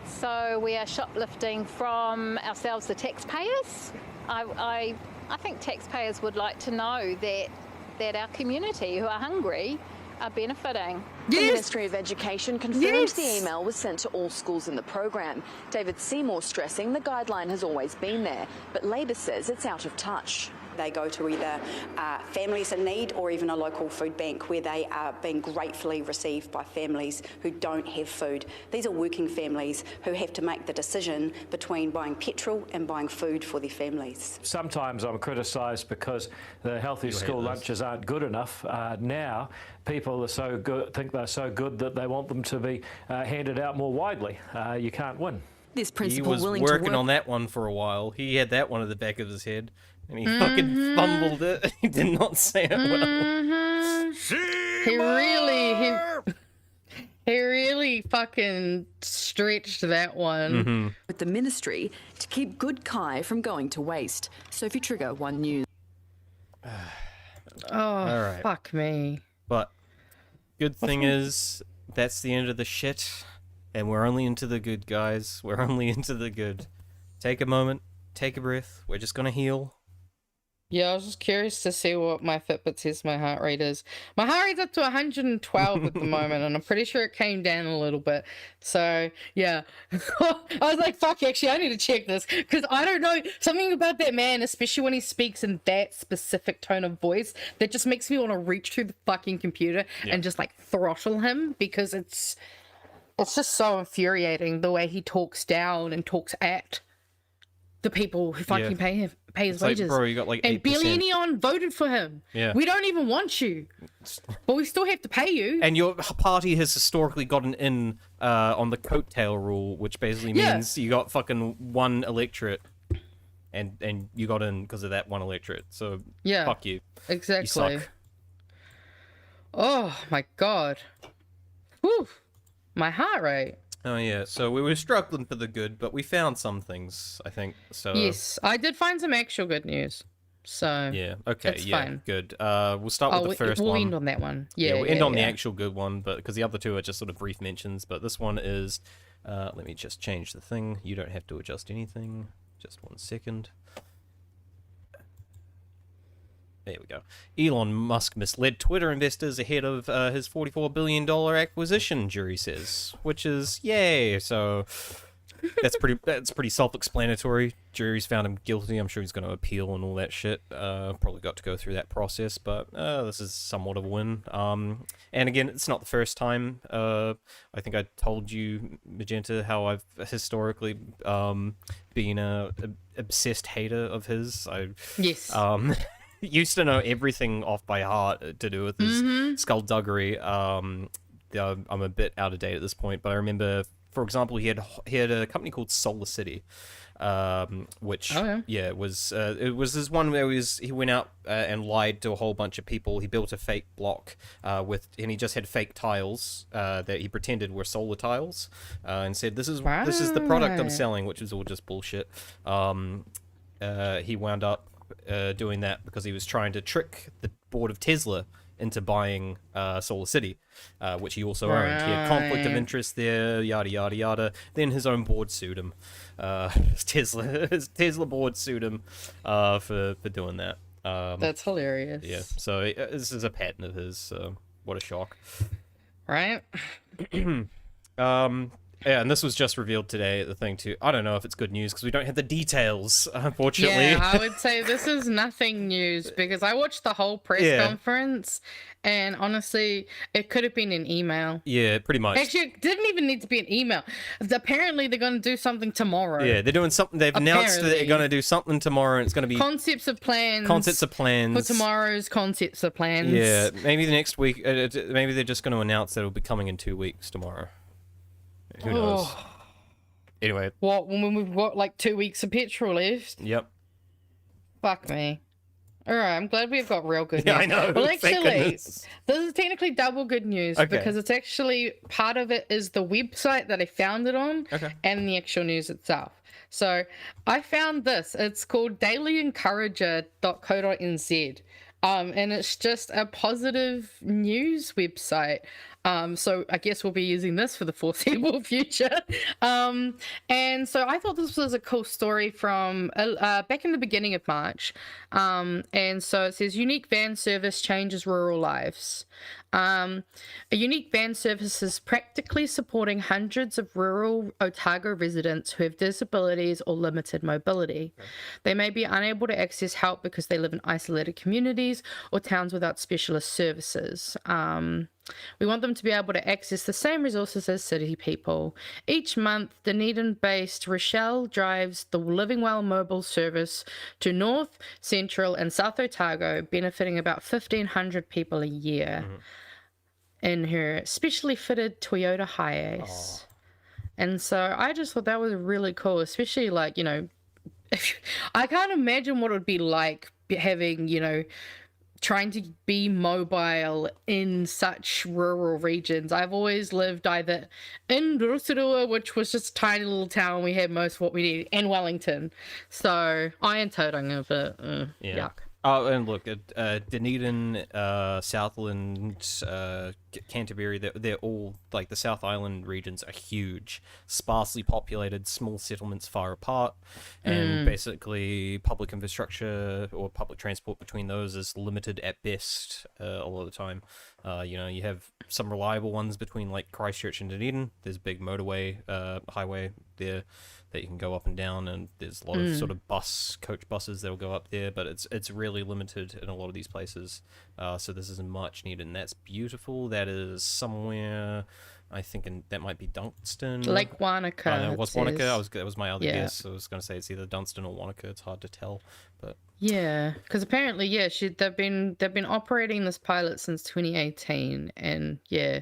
So we are shoplifting from ourselves, the taxpayers. I think taxpayers would like to know that our community who are hungry are benefiting. The Ministry of Education confirmed the email was sent to all schools in the program. David Seymour stressing the guideline has always been there, but Labor says it's out of touch. They go to either families in need or even a local food bank where they are being gratefully received by families who don't have food. These are working families who have to make the decision between buying petrol and buying food for their families. Sometimes I'm criticised because the healthy school lunches aren't good enough. Now people are think they're so good that they want them to be handed out more widely. You can't win. This He principal was willing working to work on that one for a while. He had that one at the back of his head, and he fucking fumbled it. He did not say it well. He really fucking stretched that one. with the ministry to keep good Kai from going to waste. Sophie Trigger, One News. Oh, right. fuck me. But good thing is, that's the end of the shit, and we're only into the good, guys. We're only into the good. Take a moment, take a breath. We're just gonna heal. Yeah, I was just curious to see what my Fitbit says my heart rate is. My heart rate's up to 112 at the moment, and I'm pretty sure it came down a little bit. So, yeah. I was like, fuck, actually, I need to check this, because I don't know, something about that man, especially when he speaks in that specific tone of voice, that just makes me want to reach through the fucking computer and just, like, throttle him, because it's just so infuriating the way he talks down and talks at the people who fucking pay his It's wages. like, bro, you got like 8%. And barely anyone voted for him. Yeah. We don't even want you, but we still have to pay you. And your party has historically gotten in on the coattail rule, which basically means you got fucking one electorate, and you got in because of that one electorate. So fuck you. Exactly. You suck. Oh my god. Whew. My heart rate. Oh yeah, so we were struggling for the good, but we found some things, I think. So Yes, I did find some actual good news. So yeah, okay, that's yeah, fine. good. We'll start with the first we'll one. end on that one. Yeah, we'll end on the actual good one, but because the other two are just sort of brief mentions. But this one is, let me just change the thing. You don't have to adjust anything. Just 1 second. There we go. Elon Musk misled Twitter investors ahead of his $44 billion acquisition, jury says, which is yay. So that's pretty self-explanatory. Jury's found him guilty. I'm sure he's going to appeal and all that shit. Probably got to go through that process, but this is somewhat of a win. And again, it's not the first time. I think I told you, Magenta, how I've historically been a obsessed hater of his. Yes. Used to know everything off by heart to do with his skullduggery. I'm a bit out of date at this point, but I remember, for example, he had a company called Solar City, which it was this one where he went out and lied to a whole bunch of people. He built a fake block and he just had fake tiles that he pretended were solar tiles, and said this is the product I'm selling, which is all just bullshit. He wound up doing that because he was trying to trick the board of Tesla into buying Solar City, which he also owned. He had conflict of interest there, yada yada yada. Then his own board sued him. His Tesla board sued him for doing that. That's hilarious. Yeah, so this is a pattern of his. So what a shock. Right. Yeah, and this was just revealed today, the thing too. I don't know if it's good news because we don't have the details, unfortunately. Yeah, I would say this is nothing news because I watched the whole press conference and honestly, it could have been an email. Yeah, pretty much. Actually, it didn't even need to be an email. Apparently, they're going to do something tomorrow. Yeah, they're doing something. They've announced that they're going to do something tomorrow, and it's going to be concepts of plans for tomorrow's concepts of plans. Yeah, maybe the next week. Maybe they're just going to announce that it'll be coming in 2 weeks tomorrow. Who knows? Anyway. What, when we've got like 2 weeks of petrol left? Yep. Fuck me. Alright, I'm glad we've got real good news. Yeah, I know. Well, actually, this is technically double good news because it's actually, part of it is the website that I found it on and the actual news itself. So, I found this. It's called dailyencourager.co.nz. And it's just a positive news website. So I guess we'll be using this for the foreseeable future. And so I thought this was a cool story from back in the beginning of March. And so it says, unique van service changes rural lives. A unique van service is practically supporting hundreds of rural Otago residents who have disabilities or limited mobility. They may be unable to access help because they live in isolated communities or towns without specialist services. We want them to be able to access the same resources as city people. Each month, Dunedin-based Rochelle drives the Living Well mobile service to North, Central and South Otago, benefiting about 1,500 people a year in her specially fitted Toyota Hiace. And so I just thought that was really cool, especially like, you know, I can't imagine what it would be like having, you know, trying to be mobile in such rural regions. I've always lived either in Aotearoa, which was just a tiny little town, we had most of what we needed, and Wellington. So I am Tauranga, but yuck. Oh, and look, Dunedin, Southland, Canterbury, they're all, like, the South Island regions are huge, sparsely populated, small settlements far apart, and basically public infrastructure or public transport between those is limited at best a lot of the time. You know, you have some reliable ones between, like, Christchurch and Dunedin. There's a big motorway, highway there that you can go up and down, and there's a lot of sort of coach buses that'll go up there, but it's really limited in a lot of these places. So this isn't much needed, and that's beautiful. That is somewhere, I think, that might be Dunstan. Lake Wanaka. I know, was Wanaka? That was my other guess. I was going to say it's either Dunstan or Wanaka. It's hard to tell, but yeah, because apparently, yeah, they've been operating this pilot since 2018, and yeah.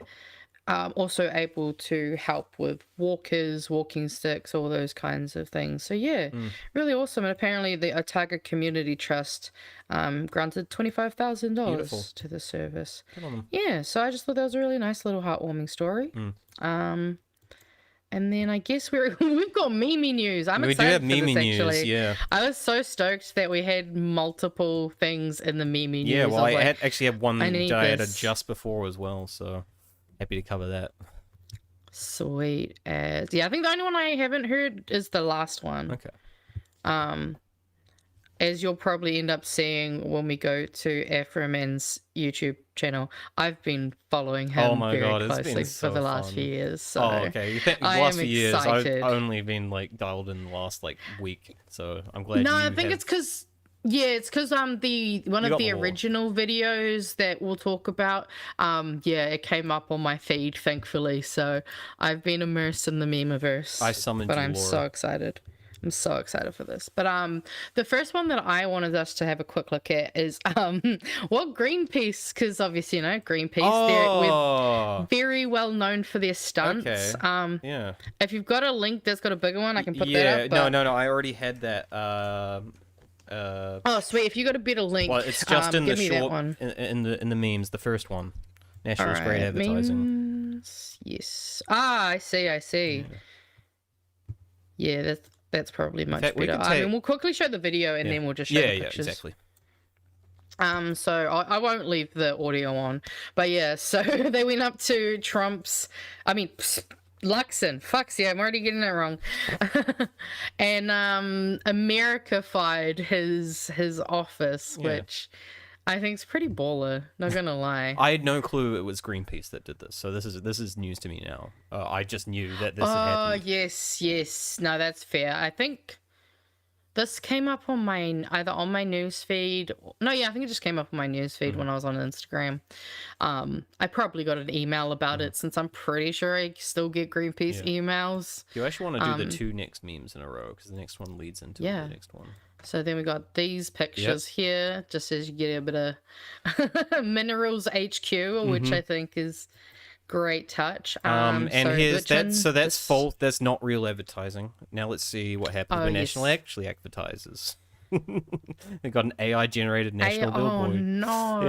Also able to help with walkers, walking sticks, all those kinds of things. So yeah, really awesome. And apparently the Otago Community Trust granted $25,000 to the service. Good on them. Yeah, so I just thought that was a really nice little heartwarming story. And then I guess we've got memey news. I'm excited for this, actually. Yeah. I was so stoked that we had multiple things in the memey news. Yeah, well, I actually had one that I added this. just before as well, so happy to cover that. Sweet as. Yeah, I think the only one I haven't heard is the last one. Okay. As you'll probably end up seeing when we go to Afroman's YouTube channel. I've been following him very closely for the last few years. So okay. The last few years, I've only been like dialed in the last like week, so I'm glad. No, I think it's because. Yeah, it's because one of the original videos that we'll talk about, it came up on my feed, thankfully. So I've been immersed in the memeverse. I summoned but you, I'm Laura. so excited. I'm so excited for this. But the first one that I wanted us to have a quick look at is what Greenpeace, because obviously, you know, Greenpeace, we're very well known for their stunts. Okay. Yeah. If you've got a link that's got a bigger one, I can put that up. But... No, I already had that. Oh, sweet! If you got a better link, well, it's just in the short one. in the memes. The first one, National's great advertising. Memes, yes. I see. Yeah, that's probably much better. I mean, we'll quickly show the video and then we'll just show the pictures. Exactly. So I won't leave the audio on, but yeah. So they went up to Trump's. Luxon, fucks yeah, I'm already getting it wrong. And America-fied his office, which I think is pretty baller. Not gonna lie. I had no clue it was Greenpeace that did this, so this is news to me now. I just knew that this had happened. Oh yes, no, that's fair. I think this came up on either on my news feed. I think it just came up on my news feed when I was on Instagram. I probably got an email about it since I'm pretty sure I still get Greenpeace emails. You actually want to do the two next memes in a row because the next one leads into the next one. So then we got these pictures here, just as you get a bit of Minerals HQ, which I think is great touch. And here's that's false. That's not real advertising. Now let's see what happens when National actually advertises. They got an AI generated national billboard. Oh no!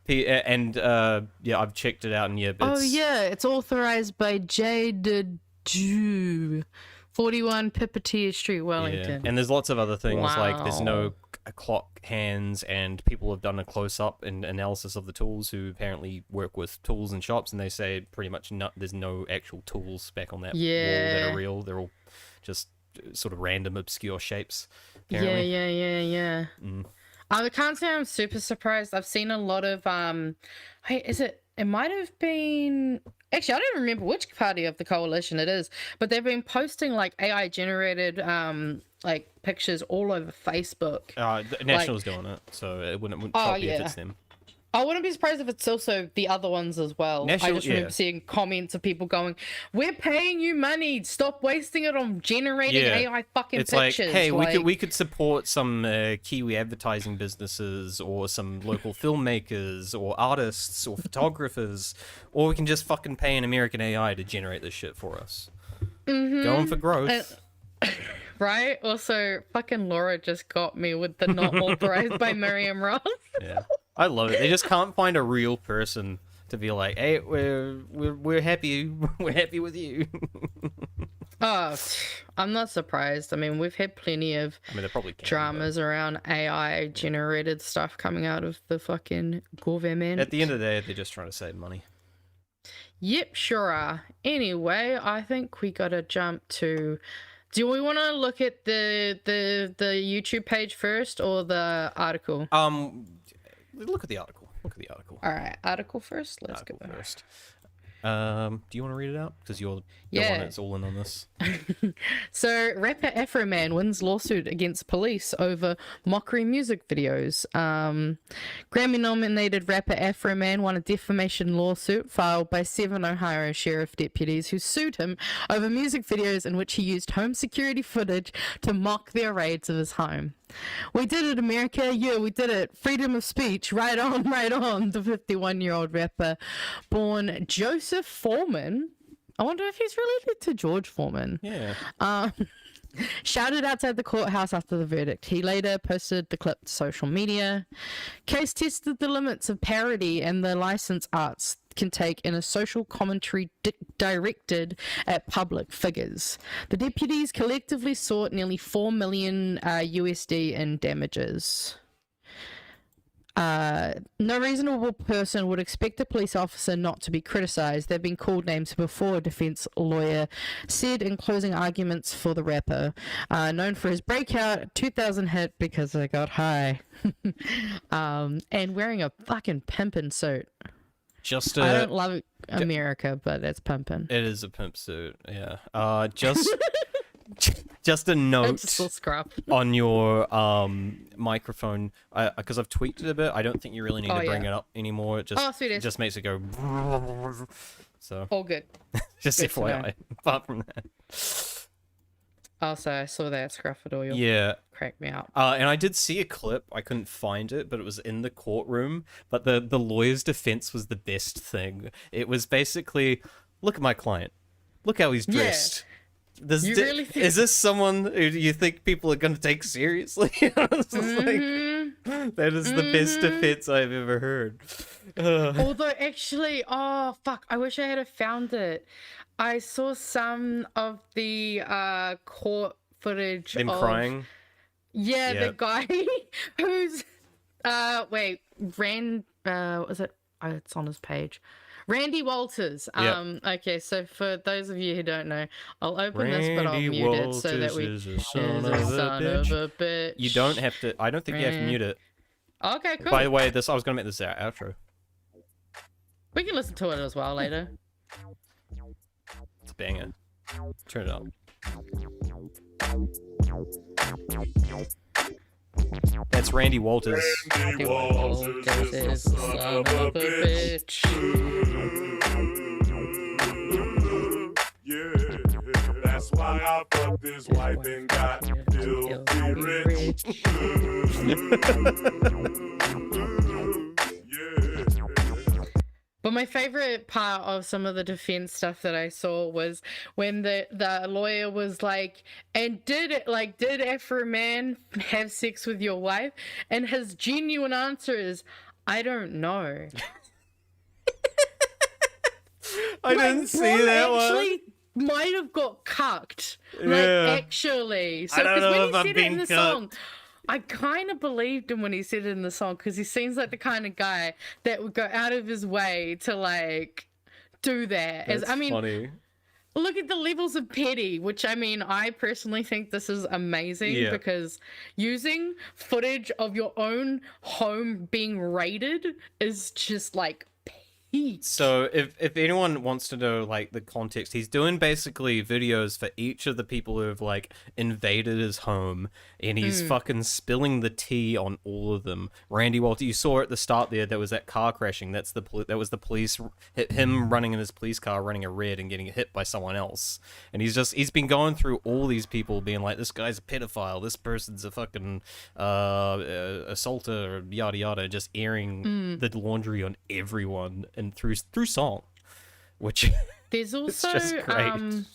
Yeah, and I've checked it out, and it's authorized by J. Dew, 41 Pipitier Street, Wellington. And there's lots of other things like there's no clock hands, and people have done a close-up and analysis of the tools who apparently work with tools in shops, and they say pretty much there's no actual tools back on that wall that are real. They're all just sort of random obscure shapes apparently. Yeah. I can't say I'm super surprised. I've seen a lot of it might have been actually, I don't remember which party of the coalition it is, but they've been posting like AI generated like pictures all over Facebook. The National's doing it, so it wouldn't shock me if it's them. I wouldn't be surprised if it's also the other ones as well. I just remember seeing comments of people going, "We're paying you money. Stop wasting it on generating AI fucking it's pictures." Like, hey, we could support some Kiwi advertising businesses or some local filmmakers or artists or photographers, or we can just fucking pay an American AI to generate this shit for us. Going for growth. Right? Also, fucking Laura just got me with the not authorized by Miriam Ross. Yeah. I love it. They just can't find a real person to be like, "Hey, we're happy. We're happy with you." Oh, I'm not surprised. I mean, we've had plenty of they probably dramas around AI generated stuff coming out of the fucking government. At the end of the day, they're just trying to save money. Yep, sure are. Anyway, I think we gotta jump to. Do we want to look at the YouTube page first or the article? Look at the article. All right, article first. Let's go first. Do you want to read it out? Because you're the one that's all in on this. So, rapper Afro Man wins lawsuit against police over mockery music videos. Grammy-nominated rapper Afro Man won a defamation lawsuit filed by 7 Ohio sheriff deputies who sued him over music videos in which he used home security footage to mock their raids of his home. "We did it, America. Yeah, we did it. Freedom of speech. Right on, right on," the 51-year-old rapper, born Joseph Foreman. I wonder if he's related to George Foreman. Yeah. Shouted outside the courthouse after the verdict. He later posted the clip to social media. Case tested the limits of parody and the license arts can take in a social commentary directed at public figures. The deputies collectively sought nearly $4 million USD in damages. No reasonable person would expect a police officer not to be criticised. They've been called names before, a defence lawyer said in closing arguments for the rapper. Known for his breakout 2000 hit Because I Got High. And wearing a fucking pimpin' suit. I don't love America, but that's pimpin'. It is a pimp suit, yeah. Just a note on your microphone, because I've tweaked it a bit. I don't think you really need to bring it up anymore. It just makes it go. So all good. Just good FYI. Apart from that. Also, I saw that Scruffador. Yeah. Cracked me out. And I did see a clip. I couldn't find it, but it was in the courtroom. But the lawyer's defense was the best thing. It was basically, look at my client. Look how he's dressed. Yeah. Really think... Is this someone who you think people are going to take seriously? That is the best defense I've ever heard. Although, actually, oh, fuck, I wish I had found it. I saw some of the court footage Them of... crying? Yeah, the guy who's... Wait, what was it? Oh, it's on his page. Randy Walters. Okay, so for those of you who don't know, I'll open this, but I'll mute it so that we... is a son of a bitch. You don't have to... I don't think you have to mute it. Okay, cool. By the way, I was going to make this our outro. We can listen to it as well later. It's a banger. Turn it up. That's Randy Walters. Randy Walters is the son of a bitch. Yeah, that's why I fucked his wife and got filthy rich. But my favorite part of some of the defense stuff that I saw was when the lawyer was like, and did Afro Man have sex with your wife? And his genuine answer is, I don't know. I didn't see that actually one. Might have got cucked. Actually. So, I don't know when if he I've said it in been the song, I kind of believed him when he said it in the song, because he seems like the kind of guy that would go out of his way to like do that. That's funny. Look at the levels of petty, which I personally think this is amazing because using footage of your own home being raided is just like So if anyone wants to know like the context, he's doing basically videos for each of the people who have like invaded his home, and he's fucking spilling the tea on all of them. Randy Walter, you saw at the start there was that car crashing. That was the police, him running in his police car, running a red and getting hit by someone else. And he's been going through all these people, being like, this guy's a pedophile, this person's a fucking assaulter, yada yada, just airing the laundry on everyone. And through song, which there's also just great.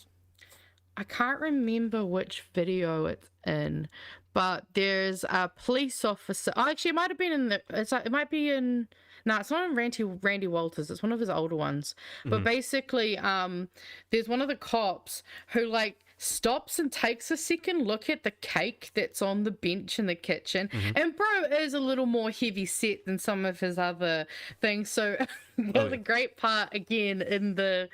I can't remember which video it's in, but there's a police officer. Oh, actually, it might have been in the. It might be in. No, it's not in Randy Walters. It's one of his older ones. But basically, there's one of the cops who like stops and takes a second look at the cake that's on the bench in the kitchen. And bro is a little more heavy set than some of his other things. So there's a great part again in the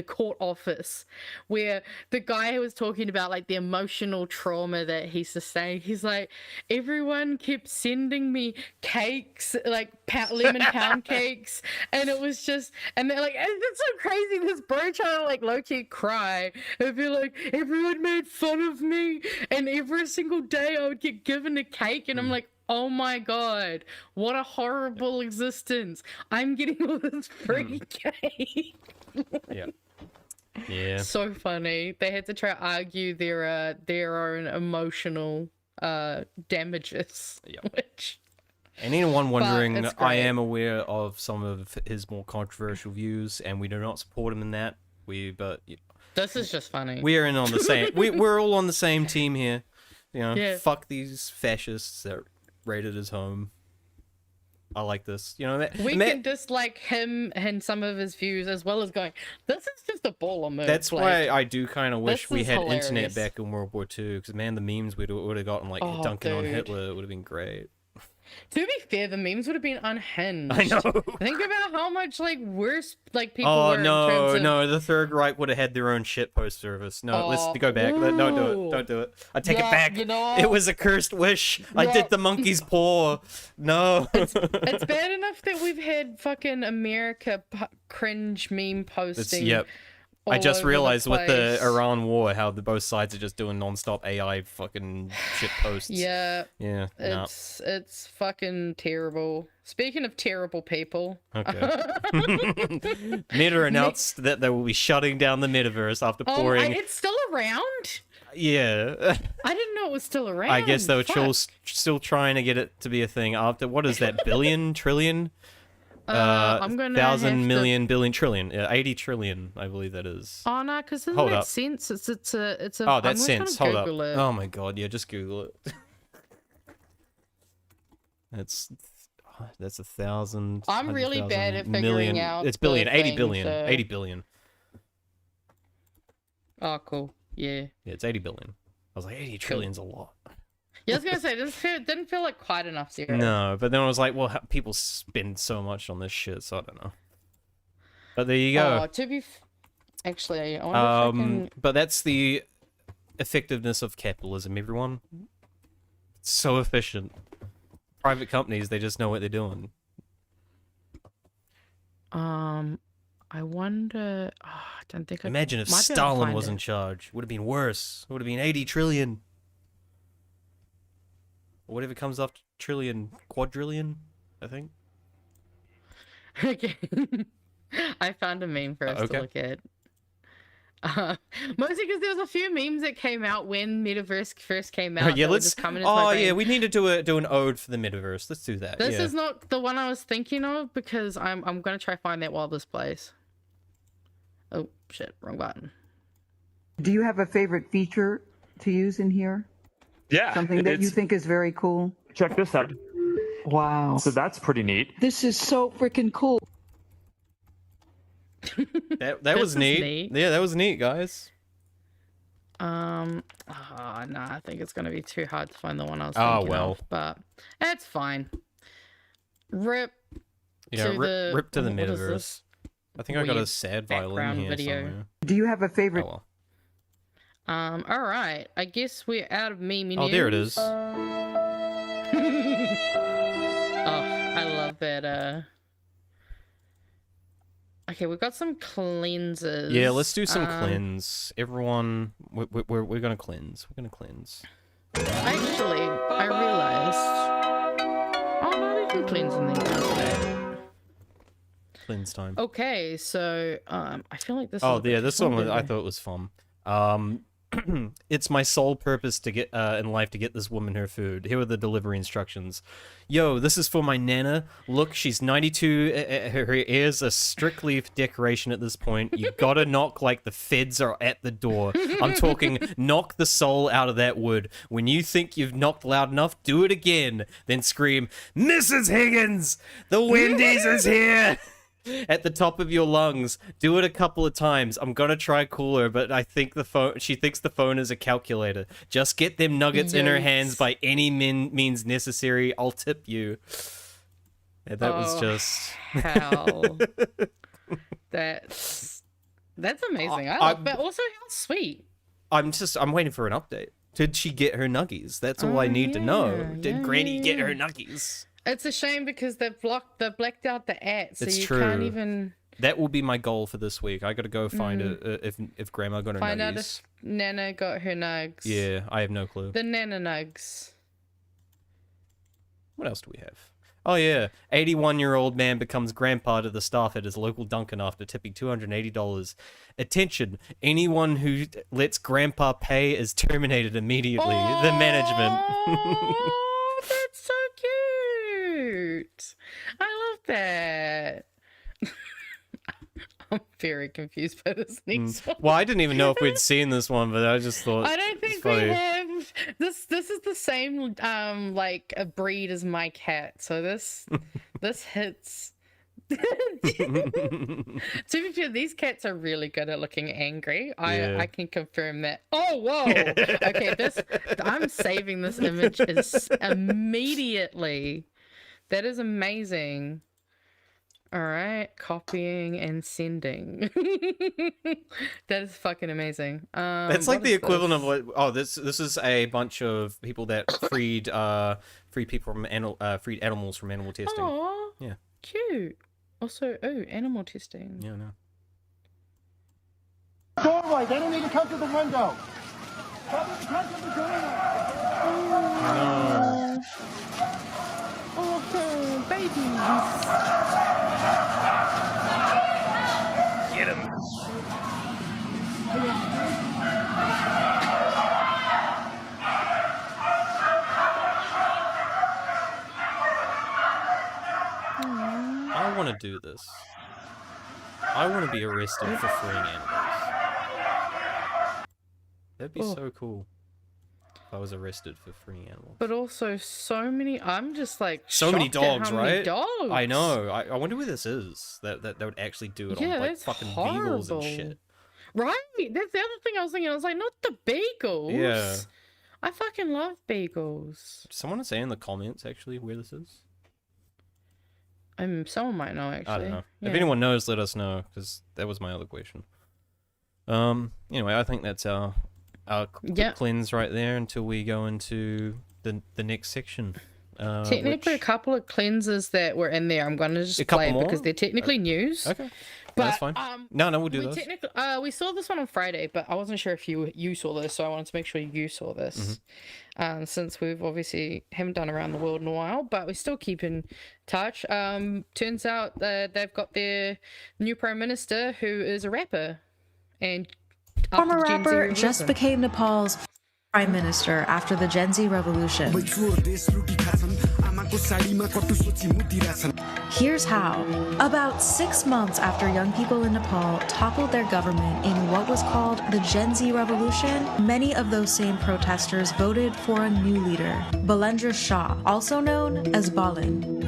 court office where the guy who was talking about like the emotional trauma that he sustained. He's like, everyone kept sending me cakes, like lemon pound cakes, and it was just, and they're like, it's so crazy. This bro trying to like low-key cry and be like, everyone made fun of me, and every single day I would get given a cake, and I'm like, oh my god, what a horrible existence. I'm getting all this free cake. Yeah. So funny. They had to try to argue their own emotional damages. Which, and anyone wondering, I am aware of some of his more controversial views, and we do not support him in that. This is just funny. We are in on the same. We're all on the same team here. You know, Yeah. fuck these fascists that raided his home. I like this. You know, we can dislike him and some of his views as well as going, this is just a baller move. That's like, why I do kind of wish we had hilarious. internet back in World War II, because man, the memes we would have gotten like dunking on Hitler would have been great. To be fair, the memes would have been unhinged. I know. Think about how much like worse like people Oh were in no, terms of... no! The Third Reich would have had their own shitpost service. No, let's go back. Don't do it. Don't do it. I take it back. You know, it was a cursed wish. I did the monkey's paw. No. It's bad enough that we've had fucking America cringe meme posting. Yep. I just realized with the place. Iran war how both sides are just doing non-stop AI fucking shit posts. Yeah. Yeah. It's fucking terrible. Speaking of terrible people. Okay. Meta announced that they will be shutting down the metaverse after pouring. It's still around? Yeah. I didn't know it was still around. I guess they were still trying to get it to be a thing after, what is that, billion, trillion? I'm gonna 1,000 million, billion, trillion. 80 trillion, I believe that is. Oh no, because doesn't Hold that up. sense? It's a. Oh, that sense. Hold up. Google it. Oh my god, yeah, just Google it. That's 1,000. I'm really bad at figuring million. out. It's billion. the 80 thing, billion. so- 80 billion. Oh, cool. Yeah. Yeah, it's 80 billion. I was like, 80 trillion's a lot. Yeah, I was gonna say it didn't feel like quite enough zero. No, but then I was like, well, people spend so much on this shit, so I don't know. But there you go. Oh, to be actually, I wonder if I can... But that's the effectiveness of capitalism, everyone. It's so efficient. Private companies, they just know what they're doing. I wonder. Oh, I don't think. Imagine if might be able to Stalin find was it. in charge. Would have been worse. Would have been 80 trillion. Or whatever comes after trillion, quadrillion, I think. Okay. I found a meme for us to look at. Mostly because there was a few memes that came out when Metaverse first came out. Yeah, that were let's. just coming into my brain. We need to do an ode for the metaverse. Let's do that. This yeah. is not the one I was thinking of because I'm gonna try find that while this plays. Oh shit, wrong button. Do you have a favorite feature to use in here? Yeah. Something that you think is very cool? Check this out. Wow. So that's pretty neat. This is so freaking cool. That was neat. Yeah, that was neat, guys. No, I think it's gonna be too hard to find the one I was Oh, thinking well. of, but it's fine. Rip. Yeah, to the, rip to the what is metaverse. this? I think I got a Weird sad violin background here video. somewhere. Do you have a favorite? Oh, well. All right. I guess we're out of meme news. Oh, there it is. Oh, I love that. Okay, we've got some cleansers. Yeah, let's do some cleanse. Everyone, we're gonna cleanse. We're gonna cleanse. Actually, I realized. Oh no, we can cleanse in there. Cleanse time. Okay, so I feel like this. Oh is yeah, this one I thought was fun. It's my sole purpose to get in life to get this woman her food. Here are the delivery instructions. Yo, this is for my nana. Look, she's 92. Her ears are strictly decoration at this point. You gotta knock like the feds are at the door. I'm talking knock the soul out of that wood. When you think you've knocked loud enough, do it again. Then scream, Mrs. Higgins, the Wendy's is here. At the top of your lungs. Do it a couple of times. I'm gonna try cooler, but I think she thinks the phone is a calculator. Just get them nuggets in her hands by any means necessary. I'll tip you. Yeah, that was just hell. That's amazing. I love, but also how sweet. I'm waiting for an update. Did she get her nuggies? That's all I need to know. Did Granny get her nuggies? It's a shame because they've blacked out the at, so it's you true. Can't even. That will be my goal for this week. I got to go find if Grandma got her find nuggies. out if Nana got her nugs. Yeah, I have no clue. The Nana nugs. What else do we have? Oh yeah, 81-year-old man becomes grandpa to the staff at his local Dunkin' after tipping $280. Attention, anyone who lets grandpa pay is terminated immediately. Oh, the management. That's so cute. I love that. I'm very confused by this next one. Well, I didn't even know if we'd seen this one, but I just thought I don't think we have. This is the same like a breed as my cat, so this hits. To be fair, these cats are really good at looking angry. I can confirm that. Oh whoa! Okay, I'm saving this image immediately. That is amazing. All right, copying and sending. That is fucking amazing. That's like the equivalent of what? Oh, this is a bunch of people that freed people from freed animals from animal testing. Oh, yeah, cute. Also, animal testing. Yeah, no. Doorway, they don't need to come to the window. Come to the doorway. Oh, babies. Get him. I want to do this. I want to be arrested for freeing animals. That'd be so cool. If I was arrested for freeing animals. But also so many. I'm just like so many dogs, right? Many dogs. I know. I wonder where this is. That would actually do it on like fucking beagles and shit. Right. That's the other thing I was thinking. I was like, not the beagles. Yeah. I fucking love beagles. Someone say in the comments actually where this is. Someone might know actually. I don't know. Yeah. If anyone knows, let us know because that was my other question. Anyway, I think that's our cleanse right there until we go into the next section. Technically, a couple of cleansers that were in there. I'm going to just play because they're technically news. Okay. But, that's fine. No, we'll do those. We saw this one on Friday, but I wasn't sure if you saw this, so I wanted to make sure you saw this. Since we've obviously haven't done around the world in a while, but we still keep in touch. Turns out that they've got their new prime minister, who is a rapper, and former rapper just became Nepal's prime minister after the Gen Z revolution. Here's how. About 6 months after young people in Nepal toppled their government in what was called the Gen Z revolution, many of those same protesters voted for a new leader, Balendra Shah, also known as Balin.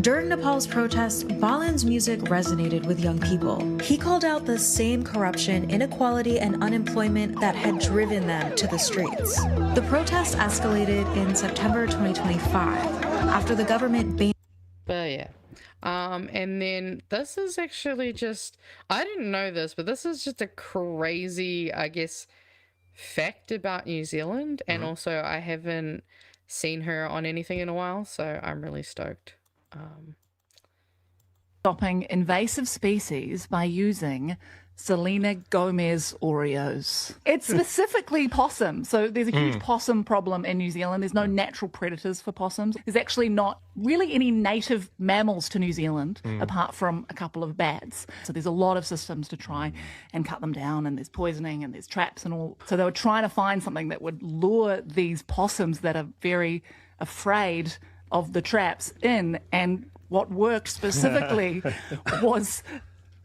During Nepal's protests, Balin's music resonated with young people. He called out the same corruption, inequality, and unemployment that had driven them to the streets. The protests escalated in September 2025 after the government banned. But yeah. And then this is actually just, I didn't know this, but this is just a crazy, I guess, fact about New Zealand. And also I haven't seen her on anything in a while, so I'm really stoked. Stopping invasive species by using Selena Gomez Oreos. It's specifically possum. So there's a huge possum problem in New Zealand. There's no natural predators for possums. There's actually not really any native mammals to New Zealand apart from a couple of bats. So there's a lot of systems to try and cut them down, and there's poisoning and there's traps and all. So they were trying to find something that would lure these possums that are very afraid of the traps in, and what worked specifically was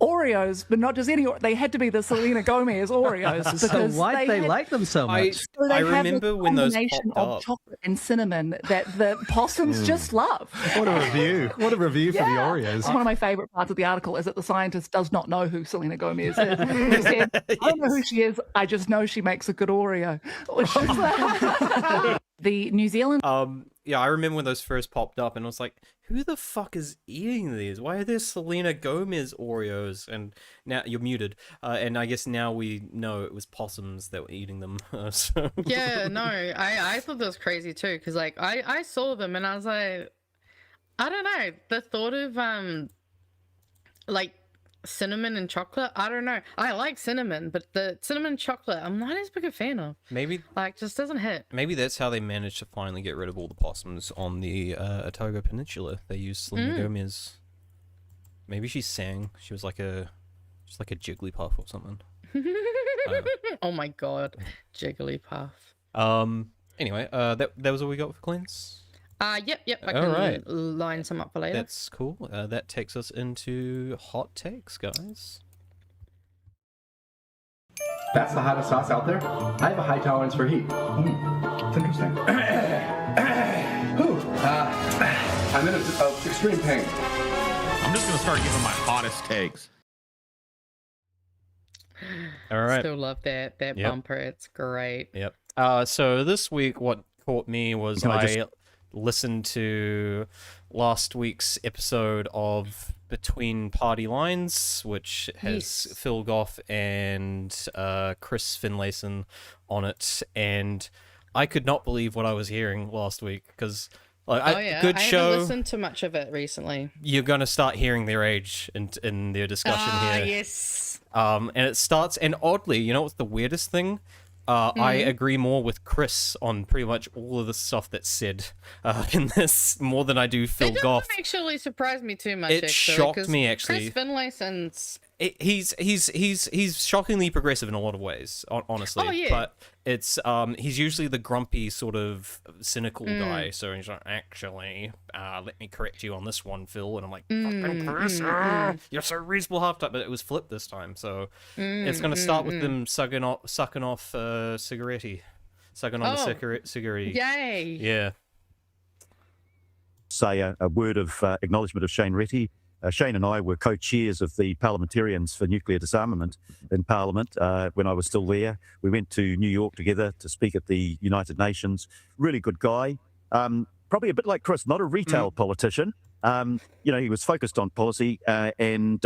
Oreos, but not just any. They had to be the Selena Gomez Oreos. Because so why they like them so much? So I have remember this when those combination popped of up. chocolate and cinnamon that the possums just love. What a review! What a review for the Oreos. One of my favourite parts of the article is that the scientist does not know who Selena Gomez is. He said, I don't know who she is, I just know she makes a good Oreo. The New Zealand... Yeah, I remember when those first popped up, and I was like, who the fuck is eating these? Why are there Selena Gomez Oreos? And now you're muted. And I guess now we know it was possums that were eating them. So. Yeah, no, I thought that was crazy too, because like I saw them and I was like, I don't know, the thought of like cinnamon and chocolate, I don't know. I like cinnamon, but the cinnamon chocolate I'm not as big a fan of. Maybe like just doesn't hit. Maybe that's how they managed to finally get rid of all the possums on the Aotearoa Peninsula. They used Selena Gomez. Maybe she sang. She was like a Jigglypuff or something. Oh my god, Jigglypuff. Anyway, that was all we got for Cleanse. Yep. I can line some up for later. That's cool. That takes us into hot takes, guys. That's the hottest sauce out there. I have a high tolerance for heat. It's interesting. I'm in extreme pain. I'm just gonna start giving my hottest takes. All right. Still love that bumper. It's great. Yep. So this week, what caught me was I listened to last week's episode of Between Party Lines, which has Phil Goff and Chris Finlayson on it, and I could not believe what I was hearing last week, because good show. I haven't listened to much of it recently. You're going to start hearing their age in their discussion here. Yes. And it starts, and oddly, you know what's the weirdest thing? I agree more with Chris on pretty much all of the stuff that's said in this, more than I do Phil Goff. It doesn't actually surprise me too much. It shocked me, actually. Chris Finlayson's... He's shockingly progressive in a lot of ways, honestly. Oh, yeah. But it's he's usually the grumpy sort of cynical guy. So he's like, actually, let me correct you on this one, Phil. And I'm like, fucking Chris, you're so reasonable half time. But it was flipped this time. So it's going to start with them sucking off cigarette, sucking on the cigarette. Yay! Yeah. Say a word of acknowledgement of Shane Retty. Shane and I were co-chairs of the Parliamentarians for Nuclear Disarmament in Parliament when I was still there. We went to New York together to speak at the United Nations. Really good guy. Probably a bit like Chris, not a retail politician. He was focused on policy and,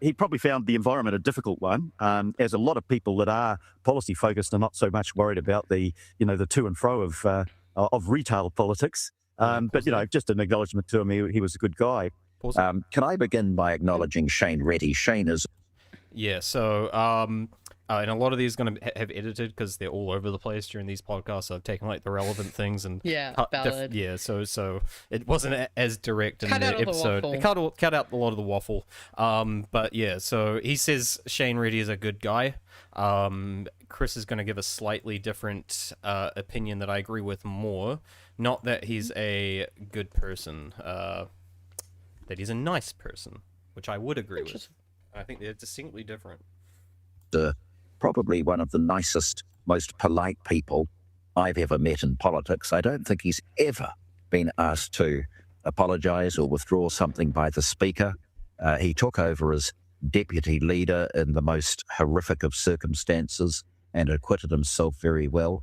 he probably found the environment a difficult one, as a lot of people that are policy focused are not so much worried about the to and fro of retail politics. But, just an acknowledgement to him, he was a good guy. Can I begin by acknowledging Shane Retty? Shane is... Yeah, so, and a lot of these are going to have edited because they're all over the place during these podcasts. So I've taken, the relevant things and... valid. So it wasn't as direct in the episode. It cut out a lot of the waffle. But yeah, so he says Shane Retty is a good guy. Chris is going to give a slightly different opinion that I agree with more. Not that he's a good person, that he's a nice person, which I would agree with. I think they're distinctly different. Probably one of the nicest, most polite people I've ever met in politics. I don't think he's ever been asked to apologise or withdraw something by the Speaker. He took over as deputy leader in the most horrific of circumstances and acquitted himself very well.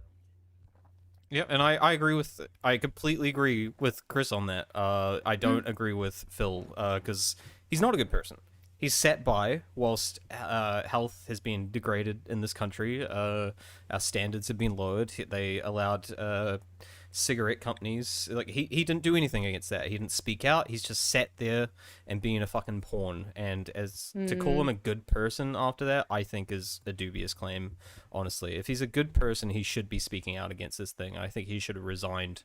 Yeah, and I completely agree with Chris on that. I don't agree with Phil, because he's not a good person. He's sat by whilst health has been degraded in this country. Our standards have been lowered. They allowed cigarette companies. Like he didn't do anything against that. He didn't speak out. He's just sat there and being a fucking pawn. And to call him a good person after that, I think is a dubious claim. Honestly, if he's a good person, he should be speaking out against this thing. I think he should have resigned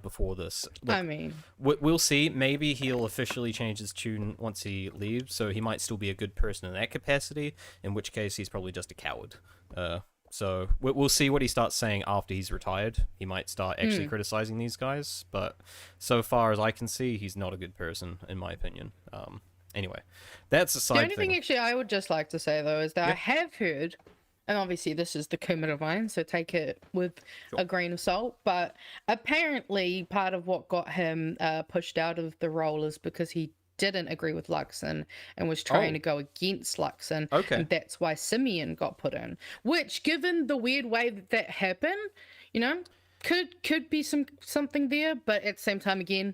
before this. Look, I mean, we'll see. Maybe he'll officially change his tune once he leaves, so he might still be a good person in that capacity. In which case, he's probably just a coward. So we'll see what he starts saying after he's retired. He might start actually criticizing these guys, but so far as I can see, he's not a good person, in my opinion. Anyway, that's a side The only thing actually I would just like to say, though, is that I have heard, and obviously this is the Kumara of mine, so take it with a grain of salt, but apparently part of what got him pushed out of the role is because he didn't agree with Luxon and was trying to go against Luxon. And that's why Simeon got put in. Which, given the weird way that happened, you know, could be something there, but at the same time, again,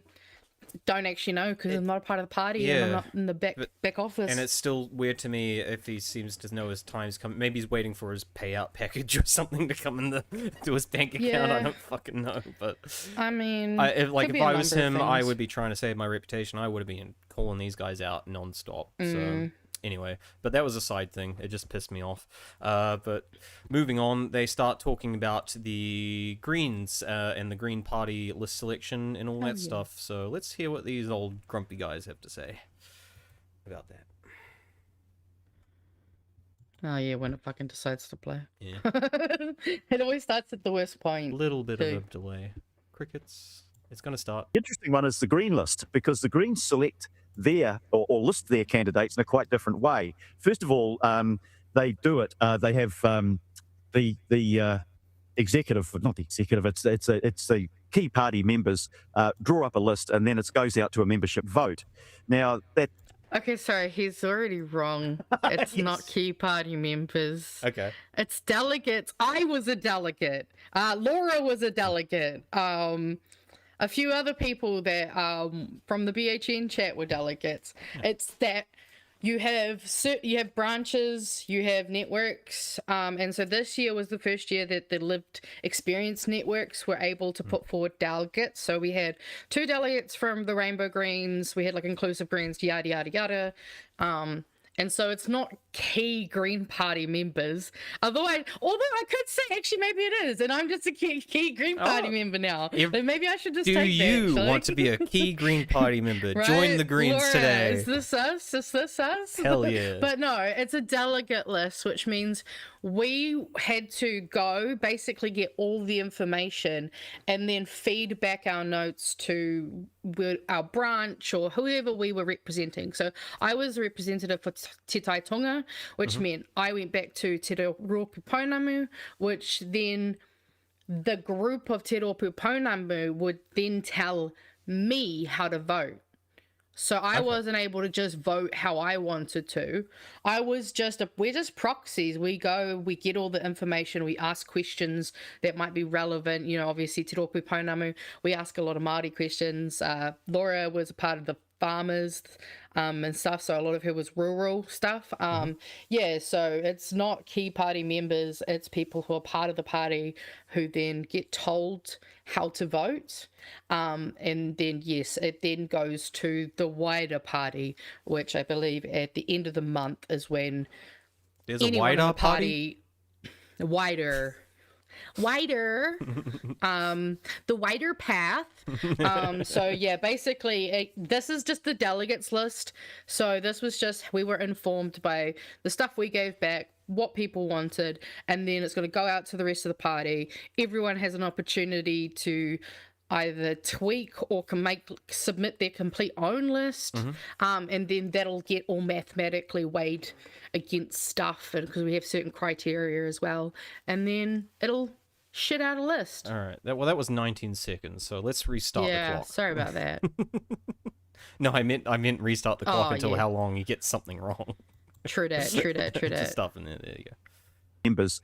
don't actually know because I'm not a part of the party and I'm not in the back office. And it's still weird to me if he seems to know his time's coming. Maybe he's waiting for his payout package or something to come to his bank account. I don't fucking know. But I mean, if I was him, I would be trying to save my reputation. I would have been calling these guys out nonstop. So anyway, but that was a side thing. It just pissed me off. But moving on, they start talking about the Greens and the Green Party list selection and all that stuff. So let's hear what these old grumpy guys have to say about that. Oh yeah, when it fucking decides to play. Yeah. It always starts at the worst point. Little bit of a delay. Crickets. It's going to start. The interesting one is the Green list, because the Greens select their or list their candidates in a quite different way. First of all, they do it. They have the executive, not the executive. It's the key party members draw up a list, and then it goes out to a membership vote. Now that. Okay, sorry, he's already wrong. It's not key party members. Okay. It's delegates. I was a delegate. Laura was a delegate. A few other people that from the BHN chat were delegates. It's that you have branches, you have networks, and so this year was the first year that the lived experience networks were able to put forward delegates. So we had 2 delegates from the Rainbow Greens, we had like inclusive Greens, yada yada yada. And so it's not key Green Party members. Although I could say actually maybe it is, and I'm just a key Green Party member now. Then maybe I should just take that. Do you actually. want to be a key Green Party member? Right? Join the Greens Laura, today. Is this us? Is this us? Hell yeah. But no, it's a delegate list, which means we had to go basically get all the information and then feed back our notes to our branch or whoever we were representing. So I was a representative for Te Tai Tonga, which meant I went back to Te Rōpū Pounamu, which then the group of Te Rōpū Pounamu would then tell me how to vote. So I wasn't able to just vote how I wanted to. We're just proxies. We go, we get all the information, we ask questions that might be relevant. You know, obviously Te Rōpū Pounamu, we ask a lot of Māori questions. Laura was a part of the farmers and stuff, so a lot of her was rural stuff. Yeah, so it's not key party members, it's people who are part of the party who then get told how to vote, and then yes, it then goes to the wider party, which I believe at the end of the month is when there's a wider party. Wider the wider path. So yeah, basically this is just the delegates list. So this was just, we were informed by the stuff we gave back, what people wanted, and then it's going to go out to the rest of the party. Everyone has an opportunity to either tweak or submit their complete own list, and then that'll get all mathematically weighed against stuff, and because we have certain criteria as well, and then it'll shit out a list. All right. Well, that was 19 seconds, so let's restart the clock. Sorry about that. No, I meant restart the clock until how long you get something wrong. True that. Just stuff in there. There you go. Members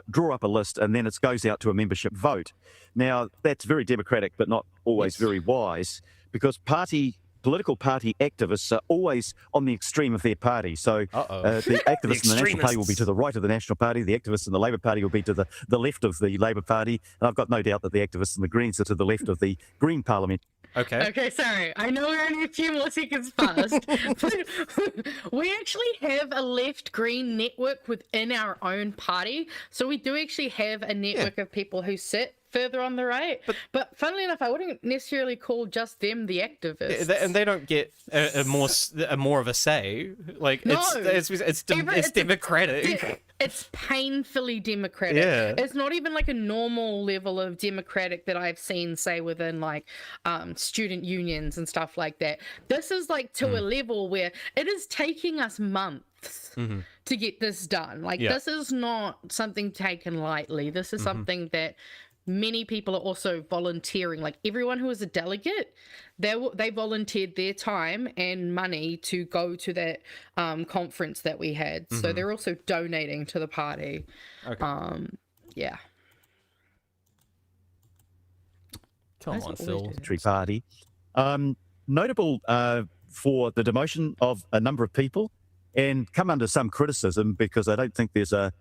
draw up a list, and then it goes out to a membership vote. Now, that's very democratic, but not always very wise, because party political party activists are always on the extreme of their party. So the activists in the National Party will be to the right of the National Party, the activists in the Labour Party will be to the left of the Labour Party, and I've got no doubt that the activists in the Greens are to the left of the Green Parliament. Okay, sorry. I know we're only a few more seconds past, but we actually have a left-green network within our own party. So we do actually have a network of people who sit further on the right. But funnily enough, I wouldn't necessarily call just them the activists. And they don't get a more of a say. Like No. it's democratic. It's painfully democratic. Yeah. It's not even like a normal level of democratic that I've seen, say, within like student unions and stuff like that. This is like to a level where it is taking us months to get this done. Like this is not something taken lightly. This is something that many people are also volunteering. Like everyone who is a delegate, they volunteered their time and money to go to that conference that we had. So they're also donating to the party. Yeah. Come on, Phil. Party. Notable for the demotion of a number of people and come under some criticism because I don't think there's a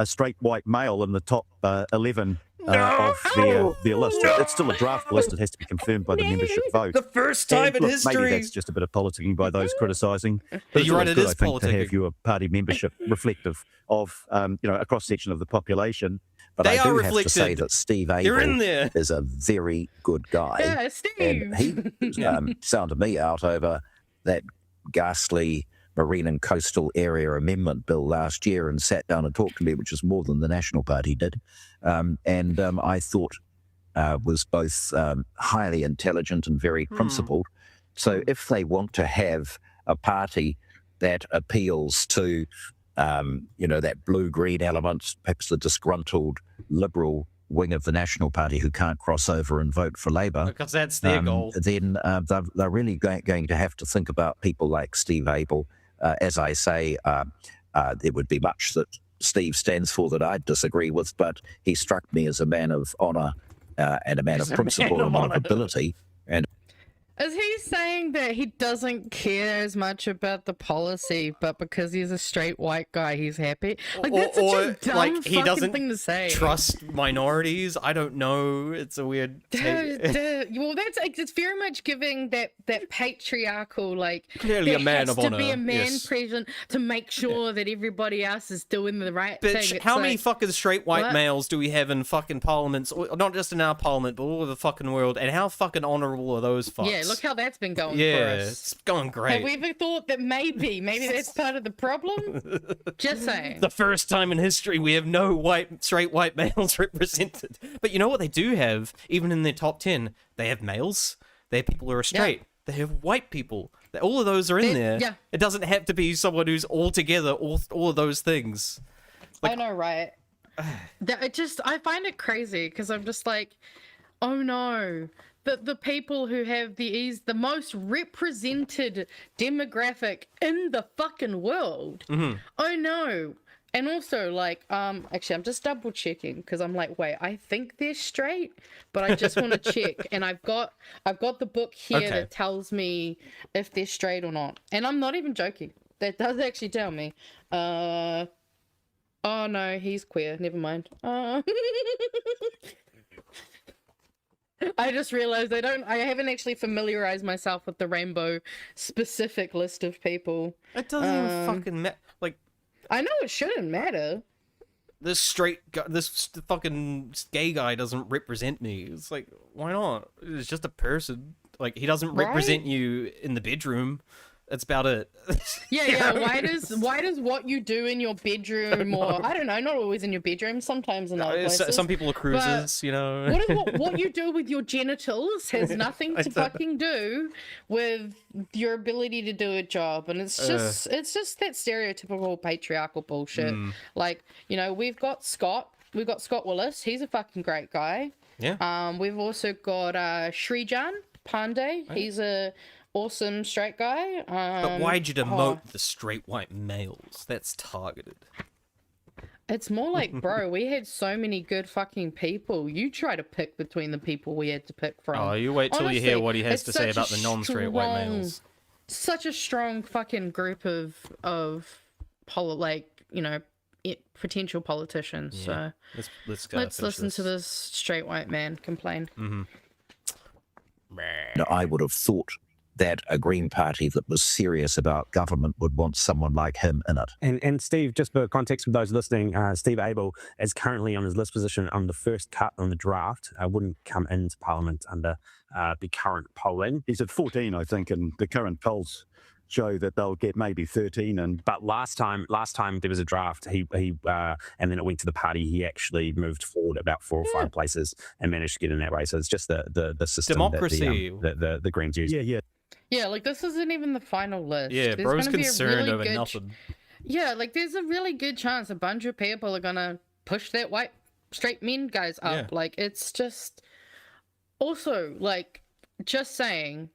straight white male in the top 11 of their list. It's still a draft list. It has to be confirmed by the membership vote. The first time in history. Maybe that's just a bit of politicking by those criticising. But you're right, it is politicking. To have politicking. your party membership reflective of a cross section of the population. But They I are do reflected. have to say that Steve They're in Abel there. is a very good guy. Yeah, Steve. And he sounded me out over that ghastly Marine and Coastal Area Amendment Bill last year and sat down and talked to me, which is more than the National Party did. I thought was both highly intelligent and very principled. So if they want to have a party that appeals to, that blue-green element, perhaps the disgruntled Liberal wing of the National Party who can't cross over and vote for Labour, Because that's their goal. then they're really going to have to think about people like Steve Abel. As I say, there would be much that Steve stands for that I'd disagree with, but he struck me as a man of honour and a man of principle and one of ability. And Is he saying that he doesn't care as much about the policy, but because he's a straight white guy, he's happy? Like, that's such a dumb like he fucking doesn't thing to say. trust minorities. I don't know. It's a weird. Well, it's very much giving that patriarchal, like, Clearly there a man has of to honour, be a man yes. present to make sure that everybody else is doing the right thing. Bitch, It's how many like, fucking straight white what? males do we have in fucking parliaments? Not just in our parliament, but all over the fucking world. And how fucking honourable are those fucks? Yeah, look how that's been going for Yeah, us. it's going great. Have we ever thought that maybe that's part of the problem? Just saying. The first time in history we have no straight white males represented. But you know what they do have, even in their top 10? They have males, they have people who are straight, they have white people. All of those are in there. Yeah. It doesn't have to be someone who's all together, all of those things. I know, right? I find it crazy because I'm just like, oh no. The people who have the most represented demographic in the fucking world. Oh no. And also, like, actually, I'm just double checking because I'm like, wait, I think they're straight, but I just want to check. And I've got the book here that tells me if they're straight or not. And I'm not even joking. That does actually tell me. Oh no, he's queer. Never mind. I just realized I haven't actually familiarized myself with the rainbow specific list of people. It doesn't even fucking matter. Like, I know it shouldn't matter. This straight guy, this fucking gay guy doesn't represent me. It's like, why not? It's just a person. Like, he doesn't represent you in the bedroom. That's about it. Yeah. Why does what you do in your bedroom, or I don't know, not always in your bedroom, sometimes in other places. Some people are cruisers, you know. What you do with your genitals has nothing to fucking do with your ability to do a job, and it's just that stereotypical patriarchal bullshit. Like, you know, we've got Scott Willis. He's a fucking great guy. Yeah. We've also got Srijan Pandey. He's a awesome straight guy. But why'd you demote the straight white males? That's targeted. It's more like, bro, we had so many good fucking people. You try to pick between the people we had to pick from. Oh, you wait till you hear what he has to say about the non-straight white strong- males. Such a strong fucking group of potential politicians. Yeah. So let's let's finish listen this. to this straight white man complain. Mm-hmm. Now, I would have thought that a Green Party that was serious about government would want someone like him in it. And Steve, just for context for those listening, Steve Abel is currently on his list position on the first cut on the draft. Wouldn't come into Parliament under the current polling. He's at 14, I think, and the current polls show that they'll get maybe 13. But last time there was a draft, he and then it went to the party. He actually moved forward about 4 or 5 places and managed to get in that way. So it's just the system Democracy. that the Greens use. Yeah, like this isn't even the final list. Yeah, There's bro's gonna be a concerned really over good nothing. Yeah, like there's a really good chance a bunch of people are gonna push that white straight men guys up. Yeah. Like it's just also like just saying,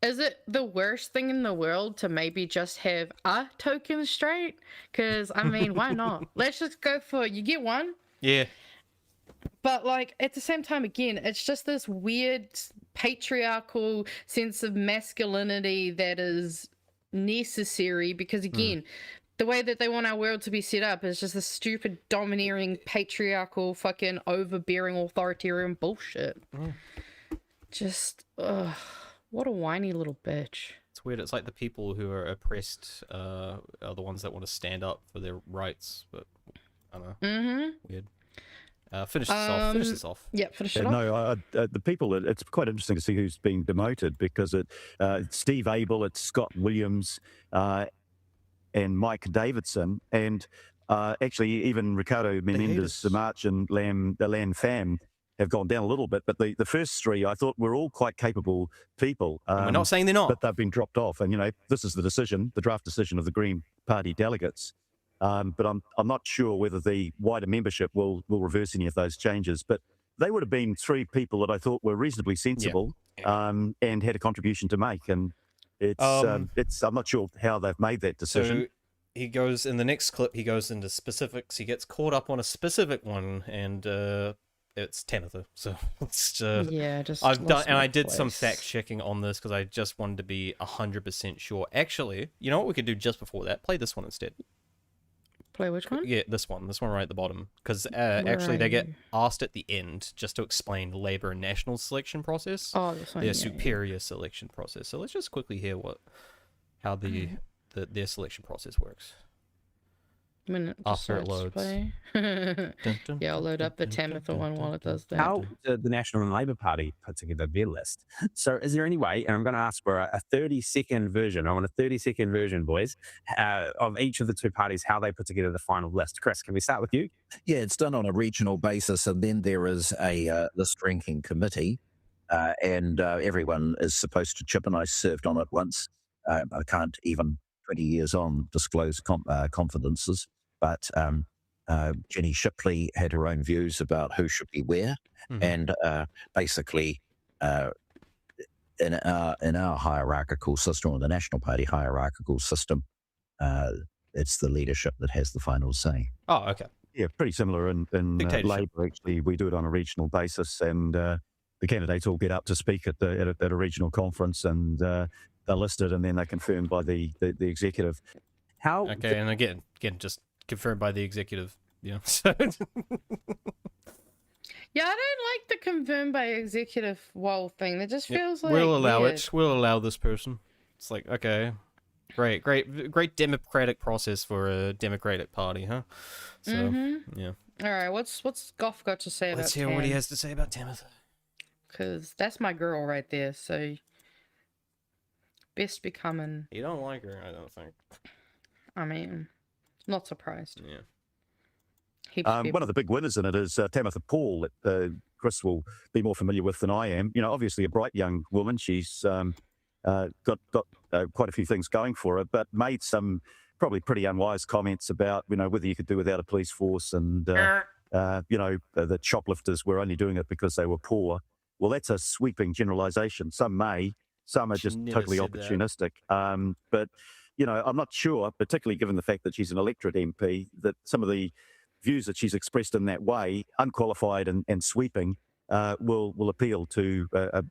is it the worst thing in the world to maybe just have a token straight? Because I mean, why not? Let's just go for you get one. Yeah. But like at the same time, again, it's just this weird patriarchal sense of masculinity that is necessary because again, the way that they want our world to be set up is just this stupid domineering patriarchal fucking overbearing authoritarian bullshit. Just what a whiny little bitch. It's weird. It's like the people who are oppressed are the ones that want to stand up for their rights, but I don't know. Mm-hmm. Weird. Finish this off. Yeah, finish it off. No, the people, it's quite interesting to see who's been demoted because it's Steve Abel, it's Scott Williams, and Mike Davidson, and actually even Ricardo Menendez, Samarch and the Lam Pham have gone down a little bit, but the first 3 I thought were all quite capable people. We're not saying they're not. But they've been dropped off, and this is the draft decision of the Green Party delegates. But I'm not sure whether the wider membership will reverse any of those changes. But they would have been 3 people that I thought were reasonably sensible and had a contribution to make. And I'm not sure how they've made that decision. So he goes in the next clip. He goes into specifics. He gets caught up on a specific one, and it's Tamitha. So it's just I did some fact checking on this because I just wanted to be 100% sure. Actually, you know what we could do just before that? Play this one instead. Play which one? Yeah, this one right at the bottom. Because actually they get asked at the end just to explain the Labour and National selection process. Oh, this one. Their superior selection process. So let's just quickly hear how their selection process works. After it loads. Yeah, I'll load up the Tamitha one while it does that. How did the National and Labour Party put together their list? So is there any way, and I'm going to ask for a 30-second version, I want a 30-second version, boys, of each of the 2 parties, how they put together the final list. Chris, can we start with you? Yeah, it's done on a regional basis, and then there is a list ranking committee, and everyone is supposed to chip in. I served on it once. I can't even, 20 years on, disclose confidences. But Jenny Shipley had her own views about who should be where, and basically, in our hierarchical system, or the National Party hierarchical system, it's the leadership that has the final say. Oh, okay. Yeah, pretty similar in Labour. Actually, we do it on a regional basis, and the candidates all get up to speak at a regional conference, and they're listed, and then they're confirmed by the executive. How? Okay, and again, just confirmed by the executive. Yeah. Yeah, I don't like the confirmed by executive wall thing. That just feels like we'll allow weird. it. We'll allow this person. It's like, okay, great democratic process for a democratic party, huh? So yeah. All right, what's Govt got to say about? Let's hear what he has to say about Tamitha. Because that's my girl right there. So best becoming. You don't like her, I don't think. I mean, not surprised. Yeah. One of the big winners in it is Tamitha Paul, that Chris will be more familiar with than I am. Obviously a bright young woman. She's got quite a few things going for her, but made some probably pretty unwise comments about, whether you could do without a police force and, the shoplifters were only doing it because they were poor. Well, that's a sweeping generalization. Some may, some are just totally opportunistic. But, I'm not sure, particularly given the fact that she's an electorate MP, that some of the views that she's expressed in that way, unqualified and sweeping, will appeal to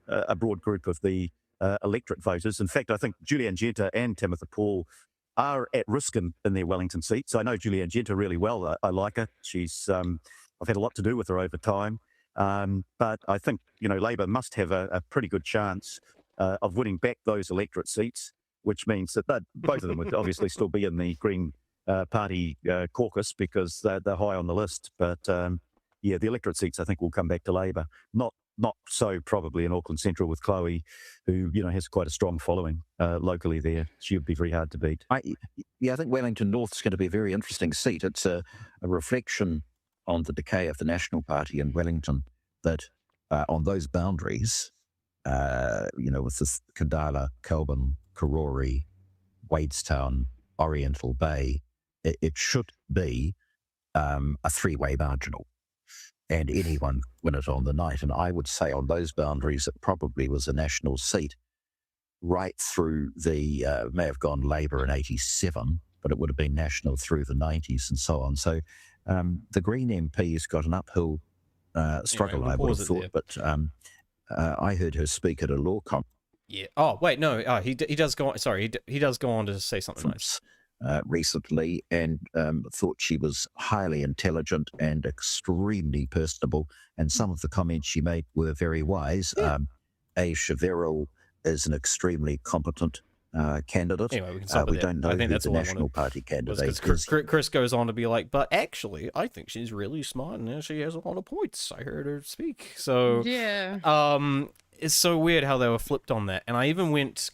a broad group of the electorate voters. In fact, I think Julie Magenta and Timothy Paul are at risk in their Wellington seats. I know Julie Magenta really well. I like her. She's I've had a lot to do with her over time. But I think, Labor must have a pretty good chance of winning back those electorate seats, which means that both of them would obviously still be in the Green Party caucus because they're high on the list. But the electorate seats I think will come back to Labor. Not so probably in Auckland Central with Chloe, who has quite a strong following locally there. She would be very hard to beat. I think Wellington North's going to be a very interesting seat. It's a reflection on the decay of the National Party in Wellington that on those boundaries, with this Kandala, Kelburn, Karori, Wadestown, Oriental Bay, it should be a three-way marginal. And anyone win it on the night. And I would say on those boundaries, it probably was a national seat right through the, may have gone Labor in 87, but it would have been national through the 90s and so on. So the Green MP has got an uphill struggle, I would have thought. But I heard her speak at a law conference. Yeah. Oh, wait, no. He does go on. Sorry, he does go on to say something nice. Recently, and thought she was highly intelligent and extremely personable, and some of the comments she made were very wise. Aisha Verrill is an extremely competent candidate. Anyway, we can stop we don't know who the National Party candidate is. Chris goes on to be like, but actually, I think she's really smart and she has a lot of points. I heard her speak. So yeah. It's so weird how they were flipped on that. And I even went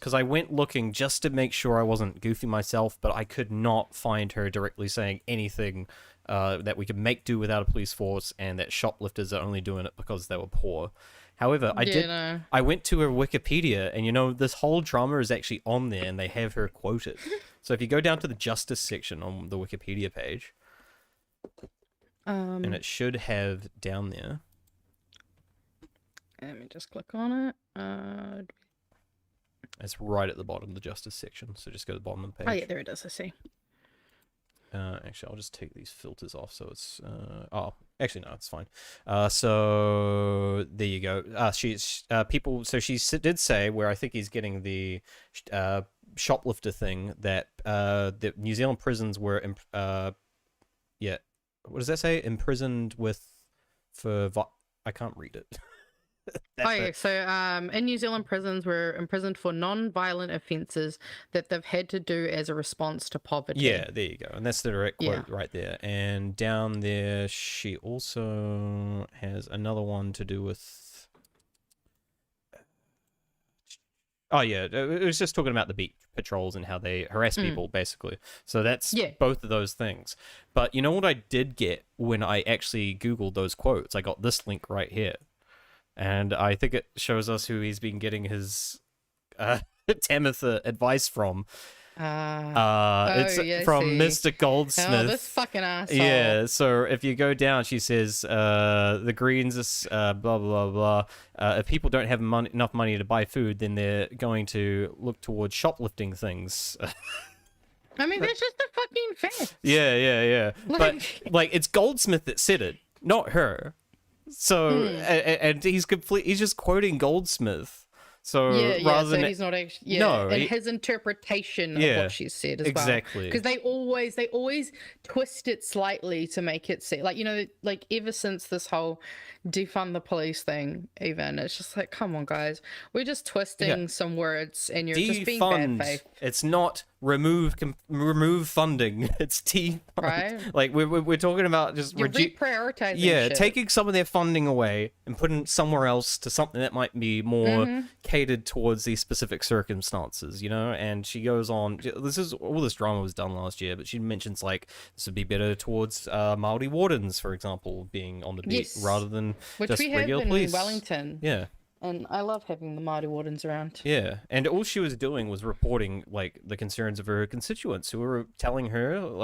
looking just to make sure I wasn't goofy myself, but I could not find her directly saying anything that we could make do without a police force and that shoplifters are only doing it because they were poor. However, I went to her Wikipedia and, this whole drama is actually on there and they have her quoted. So if you go down to the justice section on the Wikipedia page, and it should have down there. Let me just click on it. It's right at the bottom of the justice section. So just go to the bottom of the page. Oh, yeah, there it is. I see. Actually, I'll just take these filters off. So it's... actually, no, it's fine. So there you go. She's people... So she did say, where I think he's getting the shoplifter thing, that the New Zealand prisons were... what does that say? Imprisoned for... I can't read it. So in New Zealand prisons we're imprisoned for non-violent offences that they've had to do as a response to poverty. Yeah, there you go. And that's the direct quote right there. And down there she also has another one to do with... Oh yeah, it was just talking about the beat patrols and how they harass people, basically. So that's both of those things. But you know what I did get when I actually Googled those quotes? I got this link right here. And I think it shows us who he's been getting his Tamitha advice from. It's from Mr. Goldsmith. Oh, this fucking asshole. Yeah, so if you go down, she says, the Greens is blah, blah, blah. If people don't have enough money to buy food, then they're going to look towards shoplifting things. I mean, that's just a fucking fact. Yeah. But, it's Goldsmith that said it, not her. So and he's just quoting Goldsmith. So rather than he's not actually his interpretation of what she said as well. Exactly. Because they always twist it slightly to make it seem like ever since this whole defund the police thing, even it's just like, come on guys, we're just twisting some words and you're just being bad faith. It's not remove funding. It's defund. Right. Like we're talking about just reprioritizing. Yeah, shit. taking some of their funding away and putting it somewhere else to something that might be more catered towards these specific circumstances, And she goes on. All this drama was done last year, but she mentions this would be better towards Māori wardens, for example, being on the beat rather than just we have regular in police. Wellington. Yeah. And I love having the Māori wardens around. Yeah, and all she was doing was reporting the concerns of her constituents who were telling her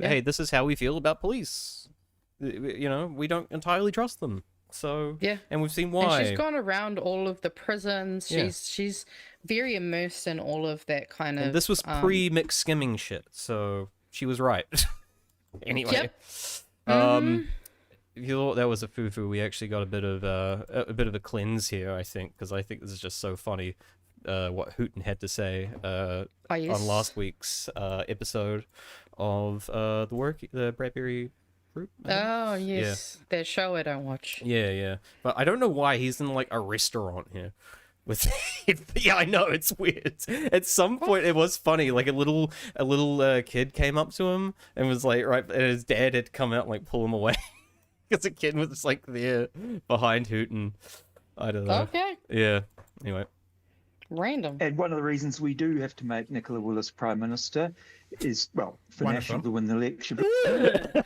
hey, this is how we feel about police. We don't entirely trust them. So and we've seen why. And she's gone around all of the prisons. She's very immersed in all of that kind of. And this was pre-mixed skimming shit, so she was right. Anyway. If you thought that was a foo-foo, we actually got a bit of a cleanse here, I think, because I think this is just so funny. What Hooten had to say on last week's episode of the Bradbury Group. Oh yes, that show I don't watch. Yeah, but I don't know why he's in like a restaurant here. With yeah, I know it's weird. At some point, it was funny. Like a little kid came up to him and was like, right, and his dad had come out and like pull him away because the kid was just like there behind Hooten. I don't know. Okay. Yeah. Anyway. Random. And one of the reasons we do have to make Nicola Willis Prime Minister is, well, for National to win the election. That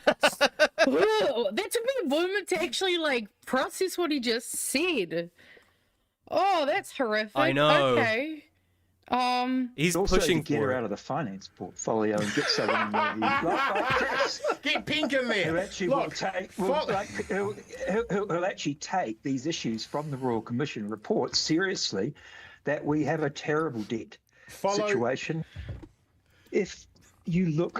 took me a moment to actually like process what he just said. Oh, that's horrific. I know. Okay. He's also pushing to get her out of the finance portfolio and get someone like Chris. Keep pinking me. Who actually will actually take these issues from the Royal Commission report seriously. That we have a terrible debt situation. If you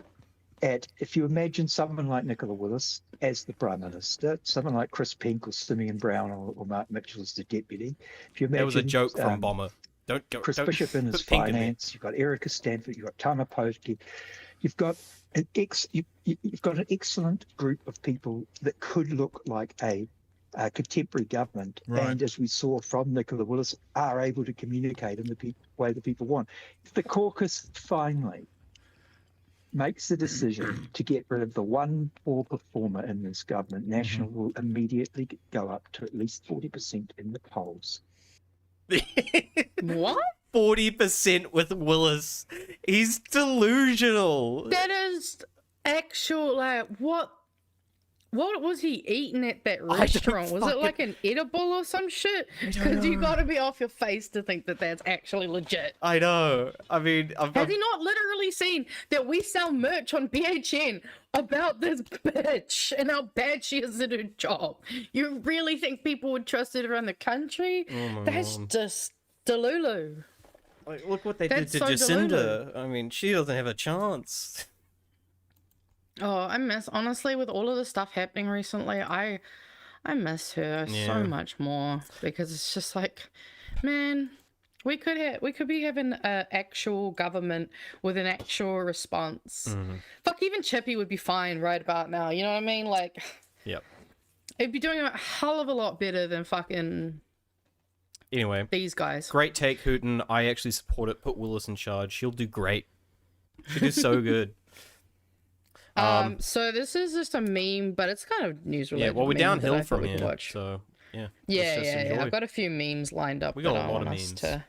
imagine someone like Nicola Willis as the Prime Minister, someone like Chris Pink or Simeon Brown or Mark Mitchell as the Deputy. If you imagine, that was a joke from Bomber. Chris Bishop in his Pink finance. You've got Erica Stanford. You've got Tama Potke. You've got you've got an excellent group of people that could look like a contemporary government, and as we saw from Nicola Willis, are able to communicate in the way that people want. If the caucus finally makes the decision to get rid of the one poor performer in this government, National will immediately go up to at least 40% in the polls. What? 40% with Willis. He's delusional. That is actual, like, what was he eating at that restaurant? Was it like an edible or some shit? Because you got to be off your face to think that that's actually legit. I know. I mean, has he not literally seen that we sell merch on BHN about this bitch and how bad she is at her job? You really think people would trust it around the country? That's just delulu. Like, look what they did to Jacinda. I mean, she doesn't have a chance. Oh, I miss, honestly, with all of the stuff happening recently, I miss her so much more, because it's just like, man, we could be having an actual government with an actual response. Fuck, even Chippy would be fine right about now, you know what I mean? Like, yep, it'd be doing a hell of a lot better than fucking anyway these guys. Great take, Hooten. I actually support it. Put Willis in charge. She'll do great. She'll do so good. So this is just a meme, but it's kind of news related. Yeah, well, we're downhill from here, so yeah. Yeah. I've got a few memes lined up. We got that a lot I of want memes us to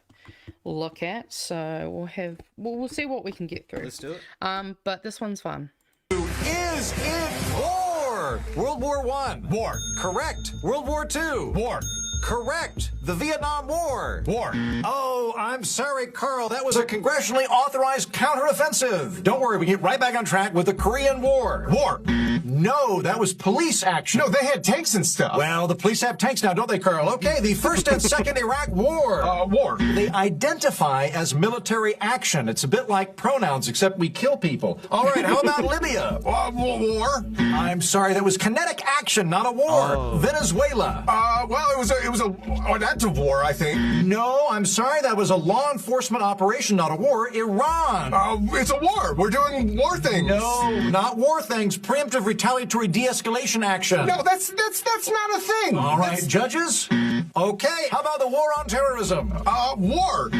look at. So we'll see what we can get through. Let's do it. But this one's fun. Is it war? World War I. War. Correct. World War II. War. Correct. The Vietnam War. War. Oh, I'm sorry, Carl. That was a congressionally authorized counteroffensive. Don't worry, we get right back on track with the Korean War. War. No, that was police action. No, they had tanks and stuff. Well, the police have tanks now, don't they, Carl? Okay, the First and Second Iraq War. War. They identify as military action. It's a bit like pronouns, except we kill people. All right, how about Libya? War. I'm sorry, that was kinetic action, not a war. Venezuela. Well, that's a war, I think. No, I'm sorry, that was a law enforcement operation, not a war. Iran. It's a war. We're doing war things. No, not war things. Preemptive retaliatory de-escalation action. No, that's not a thing. All right, judges. Okay, how about the war on terrorism? War.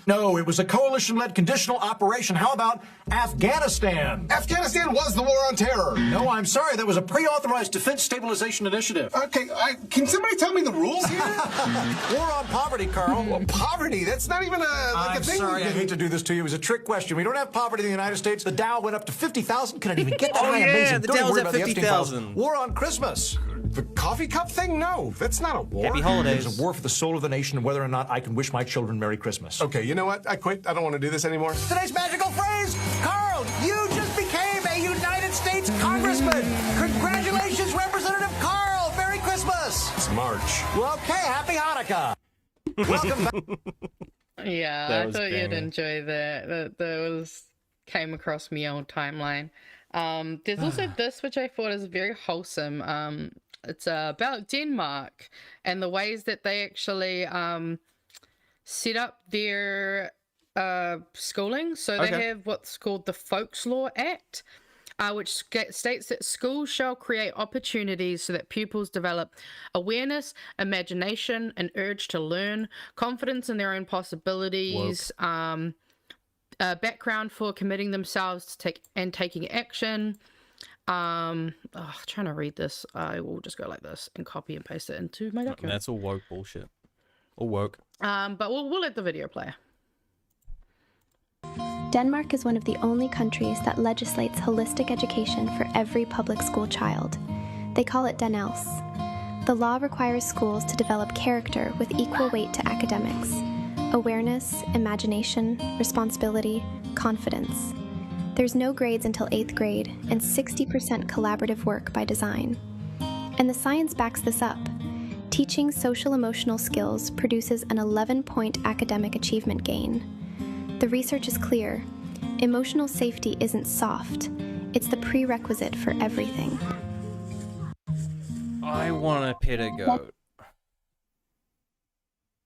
No, it was a coalition-led conditional operation. How about Afghanistan? Afghanistan was the war on terror. No, I'm sorry, that was a pre-authorized defense stabilization initiative. Okay, can somebody tell me the rules here? War on poverty, Carl. Well, poverty? That's not even a thing. I'm sorry, I hate to do this to you. It was a trick question. We don't have poverty in the United States. The Dow went up to 50,000. Couldn't even get that high. Amazing. The Don't Dow's worry at about the 50,000. War on Christmas. The coffee cup thing? No, that's not a war. Happy holidays. It's a war for the soul of the nation and whether or not I can wish my children Merry Christmas. Okay, you know what? I quit. I don't want to do this anymore. Today's magical phrase, Carl, you just became a United States Congressman. Congratulations, Representative Carl. Merry Christmas. It's March. Well, okay, happy Hanukkah. Welcome back. Yeah, I thought you'd enjoy that. That came across me on timeline. There's also this, which I thought is very wholesome. It's about Denmark and the ways that they actually set up their schooling. So they have what's called the Folkslaw Act, which states that schools shall create opportunities so that pupils develop awareness, imagination, an urge to learn, confidence in their own possibilities, background for committing themselves to taking action. Trying to read this, I will just go like this and copy and paste it into my document. That's all woke bullshit. All woke. But we'll let the video play. Denmark is one of the only countries that legislates holistic education for every public school child. They call it Den Els. The law requires schools to develop character with equal weight to academics. Awareness, imagination, responsibility, confidence. There's no grades until 8th grade and 60% collaborative work by design. And the science backs this up. Teaching social-emotional skills produces an 11-point academic achievement gain. The research is clear. Emotional safety isn't soft. It's the prerequisite for everything. I want to pet a goat.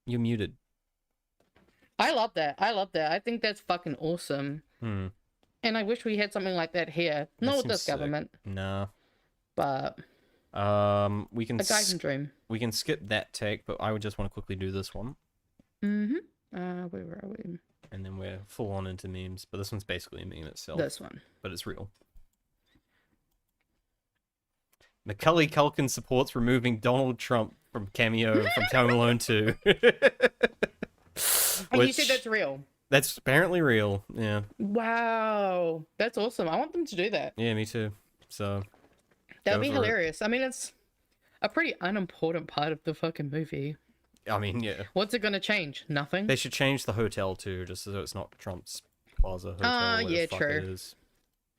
You're muted. I love that. I think that's fucking awesome. And I wish we had something like that here. Not with this government. No. But we can a guy can dream. We can skip that take, but I would just want to quickly do this one. Where are we? And then we're full on into memes, but this one's basically a meme itself. This one. But it's real. Macaulay Culkin supports removing Donald Trump from cameo from Home Alone 2. And you said that's real? That's apparently real, yeah. Wow. That's awesome. I want them to do that. Yeah, me too. So that'd be hilarious. I mean, it's a pretty unimportant part of the fucking movie. I mean, yeah. What's it gonna change? Nothing. They should change the hotel too, just so it's not Trump's Plaza Hotel. Yeah, true. It is.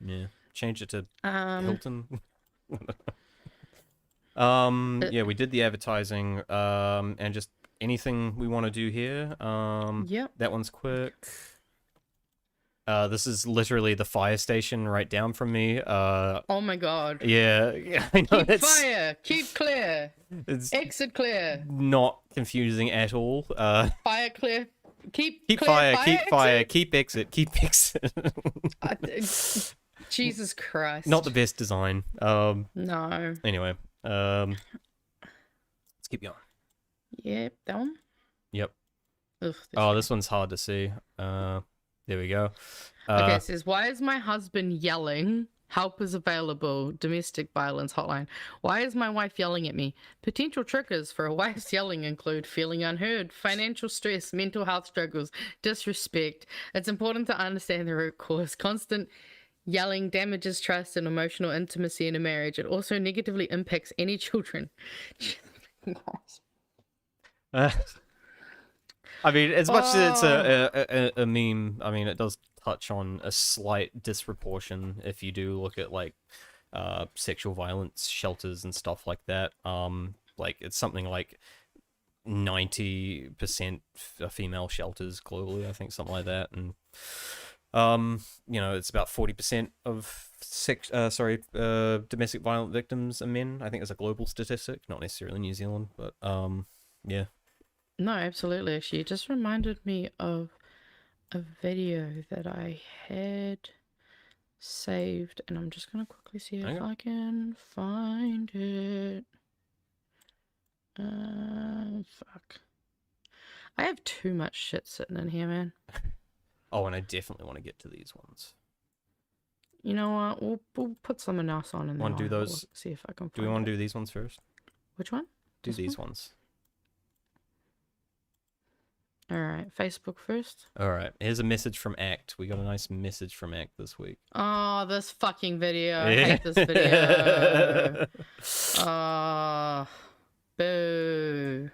Yeah, change it to Hilton. Yeah, we did the advertising. And just anything we want to do here. Yep. That one's quick. This is literally the fire station right down from me. Oh my god. Yeah, I know. Keep fire. Keep clear. Exit clear. Not confusing at all. Fire clear. Keep clear, fire. Keep exit. fire. Keep exit. Keep exit. Jesus Christ. Not the best design. No. Anyway, let's keep going. Yep, that one. Yep. Ugh, this one's hard to see. There we go. Okay, it says, why is my husband yelling? Help is available. Domestic violence hotline. Why is my wife yelling at me? Potential triggers for a wife's yelling include feeling unheard, financial stress, mental health struggles, disrespect. It's important to understand the root cause. Constant yelling damages trust and emotional intimacy in a marriage. It also negatively impacts any children. I mean, as much as it's a meme, I mean, it does touch on a slight disproportion if you do look at, like, sexual violence shelters and stuff like that. Like, it's something like 90% female shelters globally, I think, something like that. And, you know, it's about 40% of domestic violent victims are men. I think it's a global statistic, not necessarily New Zealand, but, yeah. No, absolutely. Actually, it just reminded me of a video that I had saved, and I'm just gonna quickly see if I can find it. Fuck. I have too much shit sitting in here, man. Oh, and I definitely want to get to these ones. You know what? We'll put someone else on and Want to then do I'll those? see if I can find Do we want it. to do these ones first? Which one? Do This these one? ones. Alright, Facebook first. Alright, here's a message from ACT. We got a nice message from ACT this week. Oh, this fucking video. I hate this video. Boo.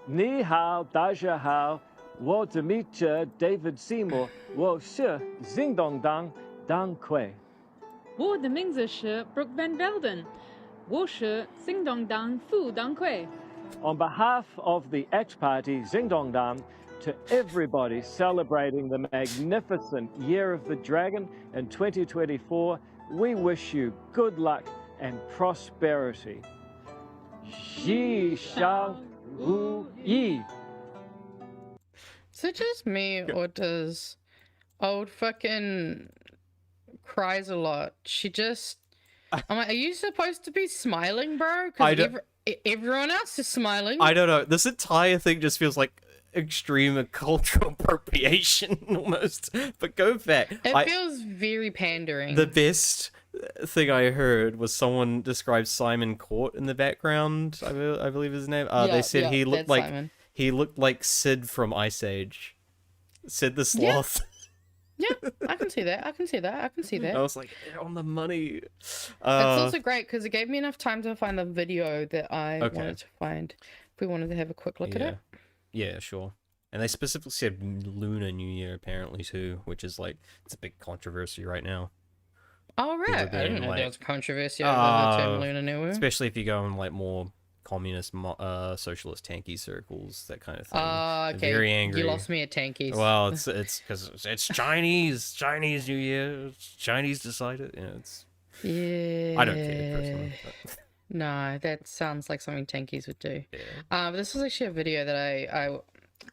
你好，大家好，我的名字 David Seymour，我是新东党党魁。我的名字是 Brooke Van Velden，我是新东党副党魁。 On behalf of the ACT Party Xingdongdang, to everybody celebrating the magnificent Year of the Dragon in 2024, we wish you good luck and prosperity. Xi Shang Wu Yi. Is it just me, or does old fucking cries a lot? She just... I'm like, are you supposed to be smiling, bro? Because everyone else is smiling. I don't know. This entire thing just feels like extreme cultural appropriation almost. But go back. It feels very pandering. The best thing I heard was someone described Simon Court in the background. I believe his name. They said he looked like Simon. He looked like Sid from Ice Age. Sid the Sloth. Yeah, I can see that. I can see that. I can see that. I was like, on the money. It's also great because it gave me enough time to find the video that I wanted to find. If we wanted to have a quick look at it. Yeah, sure. And they specifically said Lunar New Year apparently too, which is like, it's a big controversy right now. Oh, right. I didn't know there was controversy over the term Lunar New Year. Especially if you go in like more communist, socialist tanky circles, that kind of thing. Okay. Very angry. You lost me at tankies. Well, it's because it's Chinese New Year. Chinese decided. You know, it's. Yeah. I don't care personally. But. No, that sounds like something tankies would do. Yeah. This was actually a video that I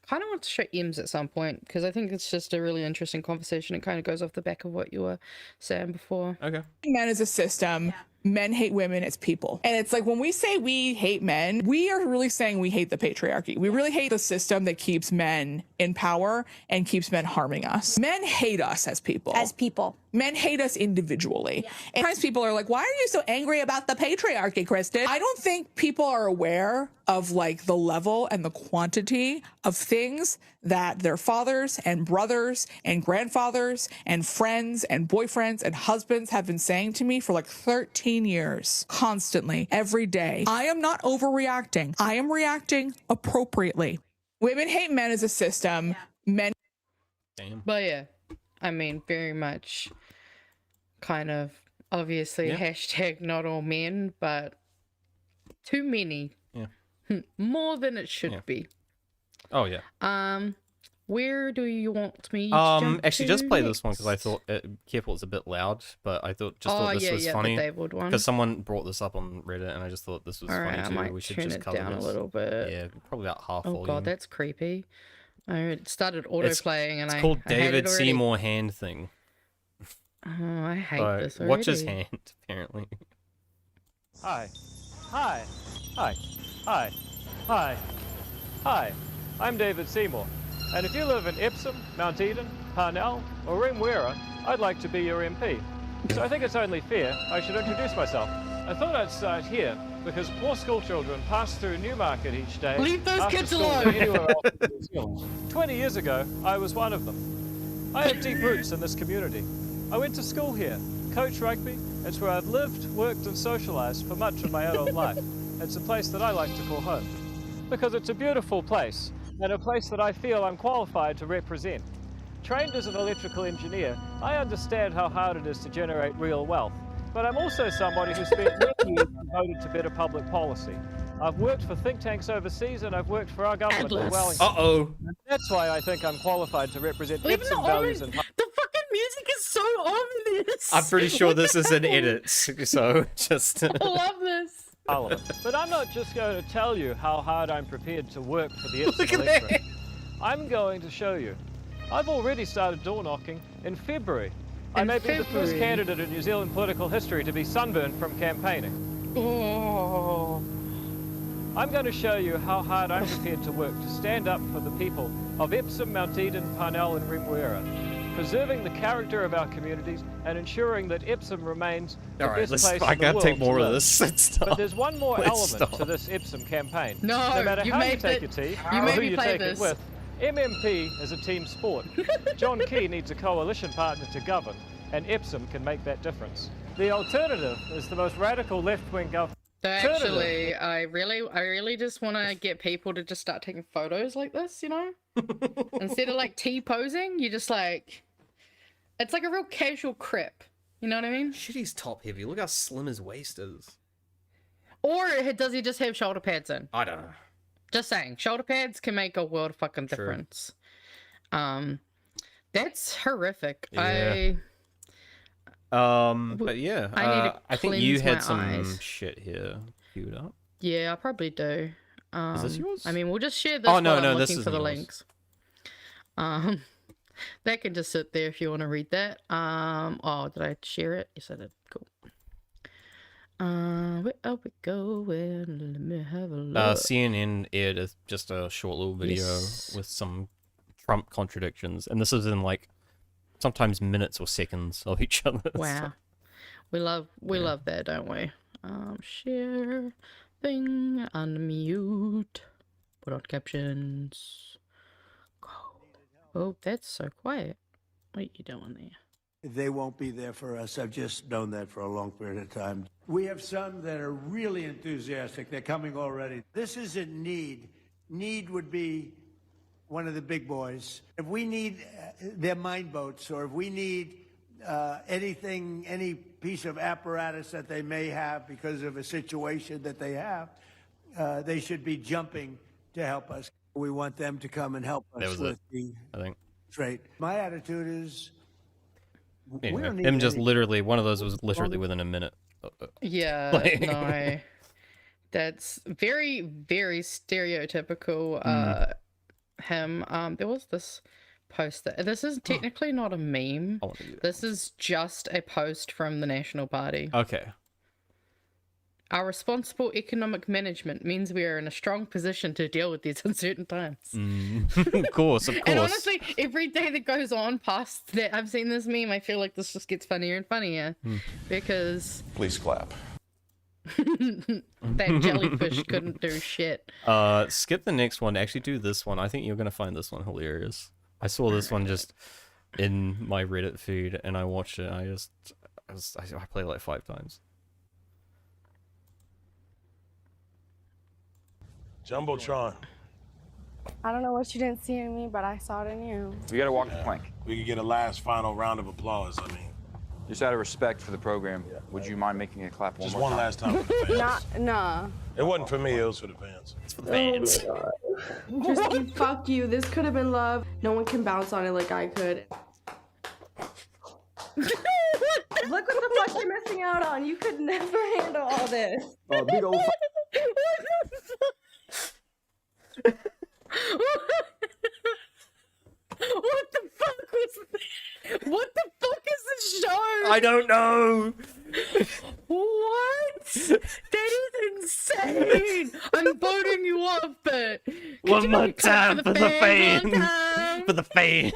kind of want to show Ems at some point because I think it's just a really interesting conversation. It kind of goes off the back of what you were saying before. Okay. Men as a system. Men hate women as people. And it's like when we say we hate men, we are really saying we hate the patriarchy. We really hate the system that keeps men in power and keeps men harming us. Men hate us as people. As people. Men hate us individually. Yeah. And sometimes people are like, why are you so angry about the patriarchy, Kristen? I don't think people are aware of like the level and the quantity of things that their fathers and brothers and grandfathers and friends and boyfriends and husbands have been saying to me for like 13 years, constantly, every day. I am not overreacting. I am reacting appropriately. Women hate men as a system. Men. Damn. But yeah, I mean, very much kind of obviously hashtag not all men, but too many. Yeah. More than it should be. Oh yeah. Where do you want me to jump actually to just play next? this one because I thought careful, it's a bit loud, but I thought this was the funny David one. because someone brought this up on Reddit and I just thought this was All right, funny I too. might We should turn just it cover down this. a little bit. Yeah, probably about half Oh volume. god, that's creepy. I started auto-playing and it's I called I hate it David already. Seymour hand thing. Oh, I hate So, this already. watch his hand, apparently. Hi. Hi. Hi. Hi. Hi. Hi. I'm David Seymour. And if you live in Epsom, Mount Eden, Parnell, or Remuera, I'd like to be your MP. So I think it's only fair I should introduce myself. I thought I'd start here because poor school children pass through Newmarket each day. Leave those after kids school alone. to anywhere else in New Zealand. 20 years ago, I was one of them. I have deep roots in this community. I went to school here, coached rugby. It's where I've lived, worked and socialised for much of my adult life. It's a place that I like to call home. Because it's a beautiful place, and a place that I feel I'm qualified to represent. Trained as an electrical engineer, I understand how hard it is to generate real wealth. But I'm also somebody who spent many years devoted to better public policy. I've worked for think tanks overseas and I've worked for our government in Wellington. Uh-oh. That's why I think I'm qualified to represent Even Epsom the values orange- and The fucking music is so ominous. I'm pretty sure What this the is an hell? edit, so just... I love this. Parliament. But I'm not just going to tell you how hard I'm prepared to work for the Epsom Look at electorate. that. I'm going to show you. I've already started door knocking in February. I may be the first February. candidate in New Zealand political history to be sunburned from campaigning. Oh. I'm going to show you how hard I'm prepared to work to stand up for the people of Epsom, Mount Eden, Parnell and Remuera, preserving the character of our communities and ensuring that Epsom remains the All right, best let's. place I in the gotta world take to more of live. this. Let's stop. But there's one more Let's element to stop. this Epsom campaign. No, No matter you how you made take it- your tea you or made who me you play take this. it with, MMP is a team sport. John Key needs a coalition partner to govern, and Epsom can make that difference. The alternative is the most radical left-wing government. Actually, I really just want to get people to just start taking photos like this, you know? Instead of like T-posing, you just like... It's like a real casual crip. You know what I mean? Shit, he's top heavy. Look how slim his waist is. Or does he just have shoulder pads in? I don't know. Just saying, shoulder pads can make a world of fucking True. difference. That's horrific. Yeah. But yeah, I need to I think you cleanse had my some eyes. shit here queued up. Yeah, I probably do. Is this yours? I mean, we'll just share this Oh, no, while no, I'm this looking for isn't the yours. links. That can just sit there if you want to read that. Oh, did I share it? Yes, I did. Cool. Where are we going? Let me have a look. CNN aired just a short little video with some Trump contradictions, and this is in like sometimes minutes or seconds of each other. Wow. We love that, don't we? Share thing, unmute, put on captions. Go. Oh, that's so quiet. What are you doing there? They won't be there for us. I've just known that for a long period of time. We have some that are really enthusiastic. They're coming already. This isn't need. Need would be one of the big boys. If we need their mine boats, or if we need anything, any piece of apparatus that they may have because of a situation that they have, they should be jumping to help us. We want them to come and help us with the trade. My attitude is, Anyway, we don't need him just any- literally, one of those was literally within a minute. Yeah, Like- no. That's very, very stereotypical him. There was this post that this is technically not a meme. This is just a post from the National Party. Okay. Our responsible economic management means we are in a strong position to deal with these uncertain times. Of course, of course. And honestly, every day that goes on past that I've seen this meme, I feel like this just gets funnier and funnier. Because Please clap. that jellyfish couldn't do shit. Skip the next one. Actually, do this one. I think you're gonna find this one hilarious. I saw this one just in my Reddit feed, and I watched it. I played it like 5 times. Jumbotron. I don't know what you didn't see in me, but I saw it in you. We gotta walk the plank. We could get a last final round of applause. I mean, Just out of respect for the program, would you mind making a clap just more one time? last time for the fans. Nah. It wasn't for me, it was for the fans. It's for the fans. Just fuck you. This could have been love. No one can bounce on it like I could. Look what the fuck you're missing out on. You could never handle all this. Big old. What the fuck was that? What the fuck is this show? I don't know. What? That is insane. I'm voting you off, but One more time for the fans. One time. For the fans.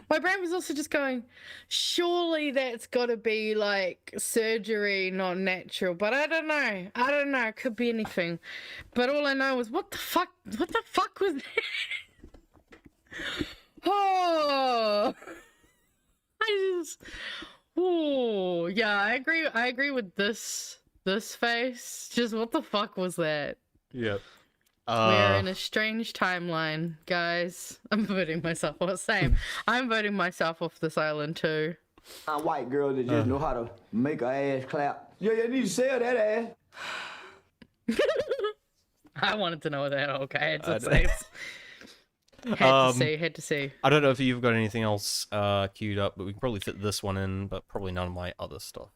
My brain was also just going, surely that's got to be like surgery, not natural. But I don't know. I don't know. It could be anything. But all I know is, what the fuck? What the fuck was that? Oh, I just. Oh, yeah. I agree. I agree with this face. Just what the fuck was that? Yep. We're in a strange timeline, guys. I'm voting myself off. Same. I'm voting myself off this island too. A white girl that just know how to make her ass clap. Yeah, you need to sell that ass. I wanted to know that. Okay, it's I a don't- Had to see. I don't know if you've got anything else queued up, but we can probably fit this one in, but probably none of my other stuff.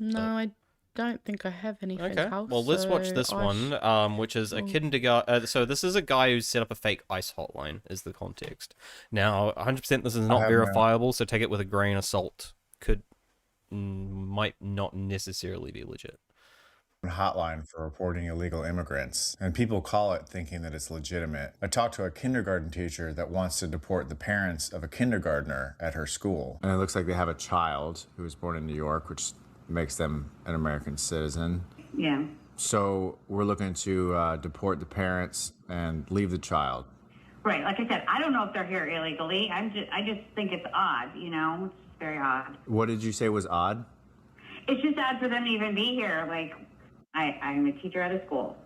No, I don't think I have anything Okay, else. well, let's watch so this I one, which is a kindergarten. So this is a guy who set up a fake ICE hotline, is the context. Now, 100% this is not have verifiable, so take it with a grain of salt. Might not necessarily be legit. Hotline for reporting illegal immigrants, and people call it thinking that it's legitimate. I talked to a kindergarten teacher that wants to deport the parents of a kindergartner at her school, and it looks like they have a child who was born in New York, which makes them an American citizen. Yeah. So we're looking to deport the parents and leave the child. Right. Like I said, I don't know if they're here illegally. I just think it's odd, you know? It's very odd. What did you say was odd? It's just odd for them to even be here. Like, I'm a teacher at a school.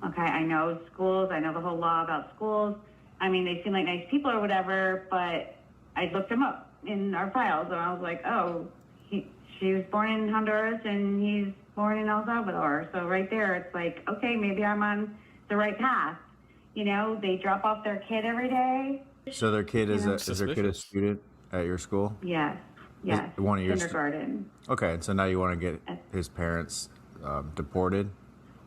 Okay, I know schools. I know the whole law about schools. I mean, they seem like nice people or whatever, but I looked them up in our files, and I was like, oh, she was born in Honduras, and he's born in El Salvador. So right there, it's like, okay, maybe I'm on the right path. You know, they drop off their kid every day. So their kid is Yeah. is their kid a student at your school? Yes. Yes. Is one of your kindergarten. Okay, so now you want to get his parents deported?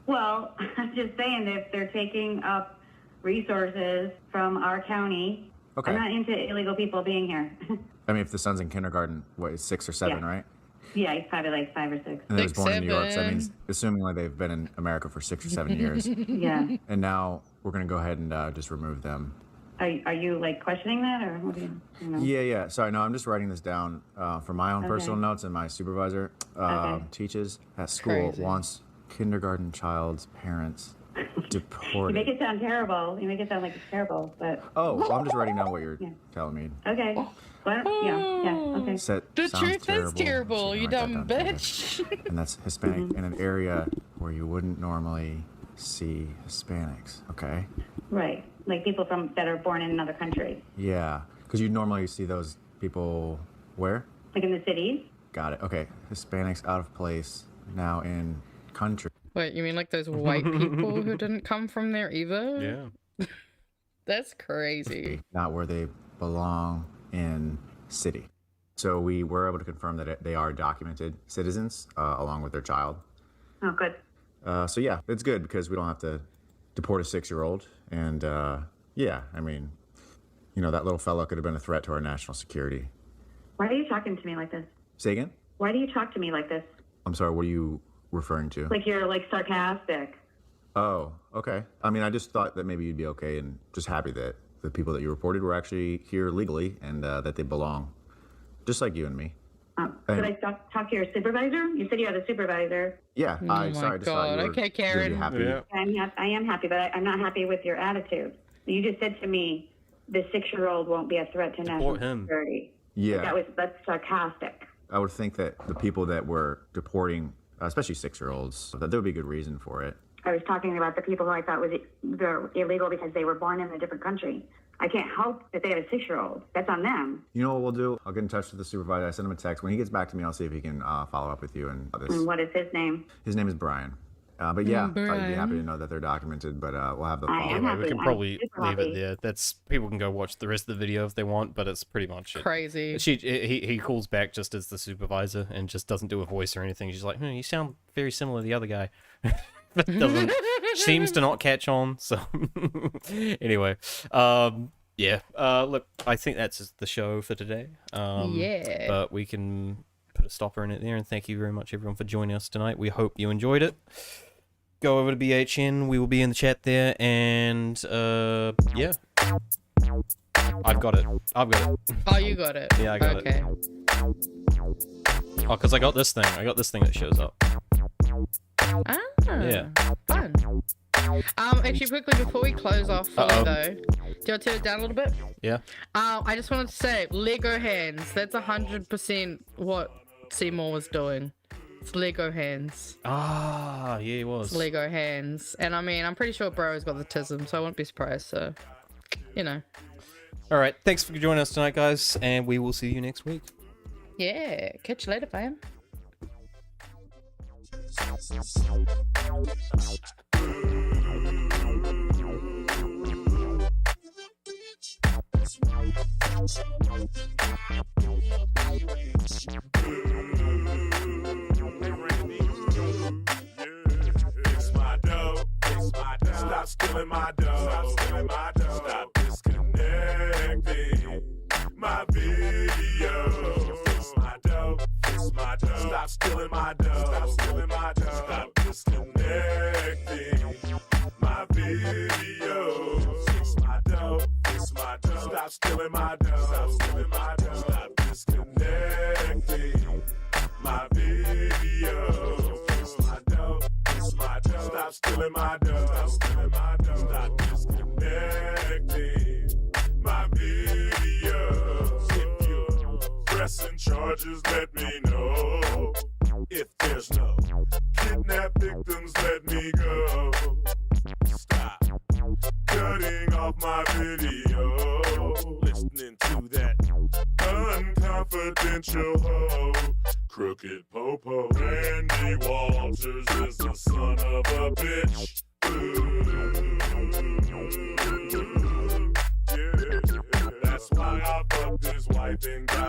Well, I'm just saying that if they're taking up resources from our county, Okay. I'm not into illegal people being here. I mean, if the son's in kindergarten, what, is 6 or 7, Yeah. right? Yeah, he's probably like 5 or 6. And they was born in New York, so that means assuming like they've been in America for 6 or 7 years. Yeah. And now we're gonna go ahead and just remove them. Are you like questioning that, or what do you know? Yeah. Sorry, no, I'm just writing this down for my own Okay. personal notes, and my supervisor Okay. teaches at school Crazy. wants kindergarten child's parents You deported. make it sound terrible. You make it sound like it's terrible, but Oh, well, I'm just writing down what you're Yeah. telling me. okay. Well, yeah, okay. The Sounds truth is terrible, you dumb bitch. And that's Hispanic in an area where you wouldn't normally see Hispanics, okay? Right, like people that are born in another country, Yeah, because you normally see those people where? like in the cities. Got it. Okay, Hispanics out of place, now in country. Wait, you mean like those white people who didn't come from there either? Yeah. That's crazy. Not where they belong in city. So we were able to confirm that they are documented citizens along with their child. Oh, good. So yeah, it's good because we don't have to deport a 6-year-old. And yeah, I mean, you know, that little fellow could have been a threat to our national security. Why are you talking to me like this? Say again? Why do you talk to me like this? I'm sorry, what are you referring to? Like you're like sarcastic. Oh, okay. I mean, I just thought that maybe you'd be okay and just happy that the people that you reported were actually here legally and that they belong, just like you and me. Could I talk to your supervisor? You said you had a supervisor. Yeah, Oh I my sorry, I just thought you God. were Okay, gonna be Karen. happy. Yeah. I am happy, but I'm not happy with your attitude. You just said to me, the 6-year-old won't be a threat to national Deport him. security. Yeah. That's sarcastic. I would think that the people that were deporting, especially 6-year-olds, that there would be a good reason for it. I was talking about the people who I thought they're illegal because they were born in a different country. I can't help that they have a 6-year-old. That's on them. You know what we'll do? I'll get in touch with the supervisor. I send him a text. When he gets back to me, I'll see if he can follow up with you and this. And what is his name? His name is Brian. But yeah, I'd be Brian. happy to know that they're documented. But we'll have the I follow am up. happy. We can I'm probably super leave happy. it there. That's people can go watch the rest of the video if they want, but it's pretty much it. Crazy. He calls back just as the supervisor and just doesn't do a voice or anything. She's like, you sound very similar to the other guy. Doesn't seems to not catch on. So anyway, yeah. Look, I think that's the show for today. Yeah. But we can put a stopper in it there, and thank you very much everyone for joining us tonight. We hope you enjoyed it. Go over to BHN. We will be in the chat there, and yeah. I've got it. Oh, you got it. Yeah, I got okay. Oh, because I got this thing. I got this thing that shows up. Ah, Yeah. Fun. Actually, quickly before we close off fully Uh-oh. though, do you want to turn it down a little bit? Yeah. I just wanted to say, Lego hands. That's 100% what Seymour was doing. It's Lego hands. Ah, yeah, it was. It's Lego hands. And I mean, I'm pretty sure Bro's got the tism, so I wouldn't be surprised. So, you know. All right. Thanks for joining us tonight, guys, and we will see you next week. Yeah. Catch you later, fam. Fix my dough. Stop stealing my dough. Stop disconnecting my video. Fix my dough. Stop stealing my dough. Stop disconnecting my video. Fix my dough. Stop stealing my dough. Stop disconnecting my video. Fix my dough. Stop stealing my dough. Stop disconnecting my video. If you're pressing charges, let me know. If there's no kidnap victims, let me go. Stop cutting off my video. Listening to that unconfidential hoe. Crooked Popo. Randy Walters is the son of a bitch. Ooh. wiping got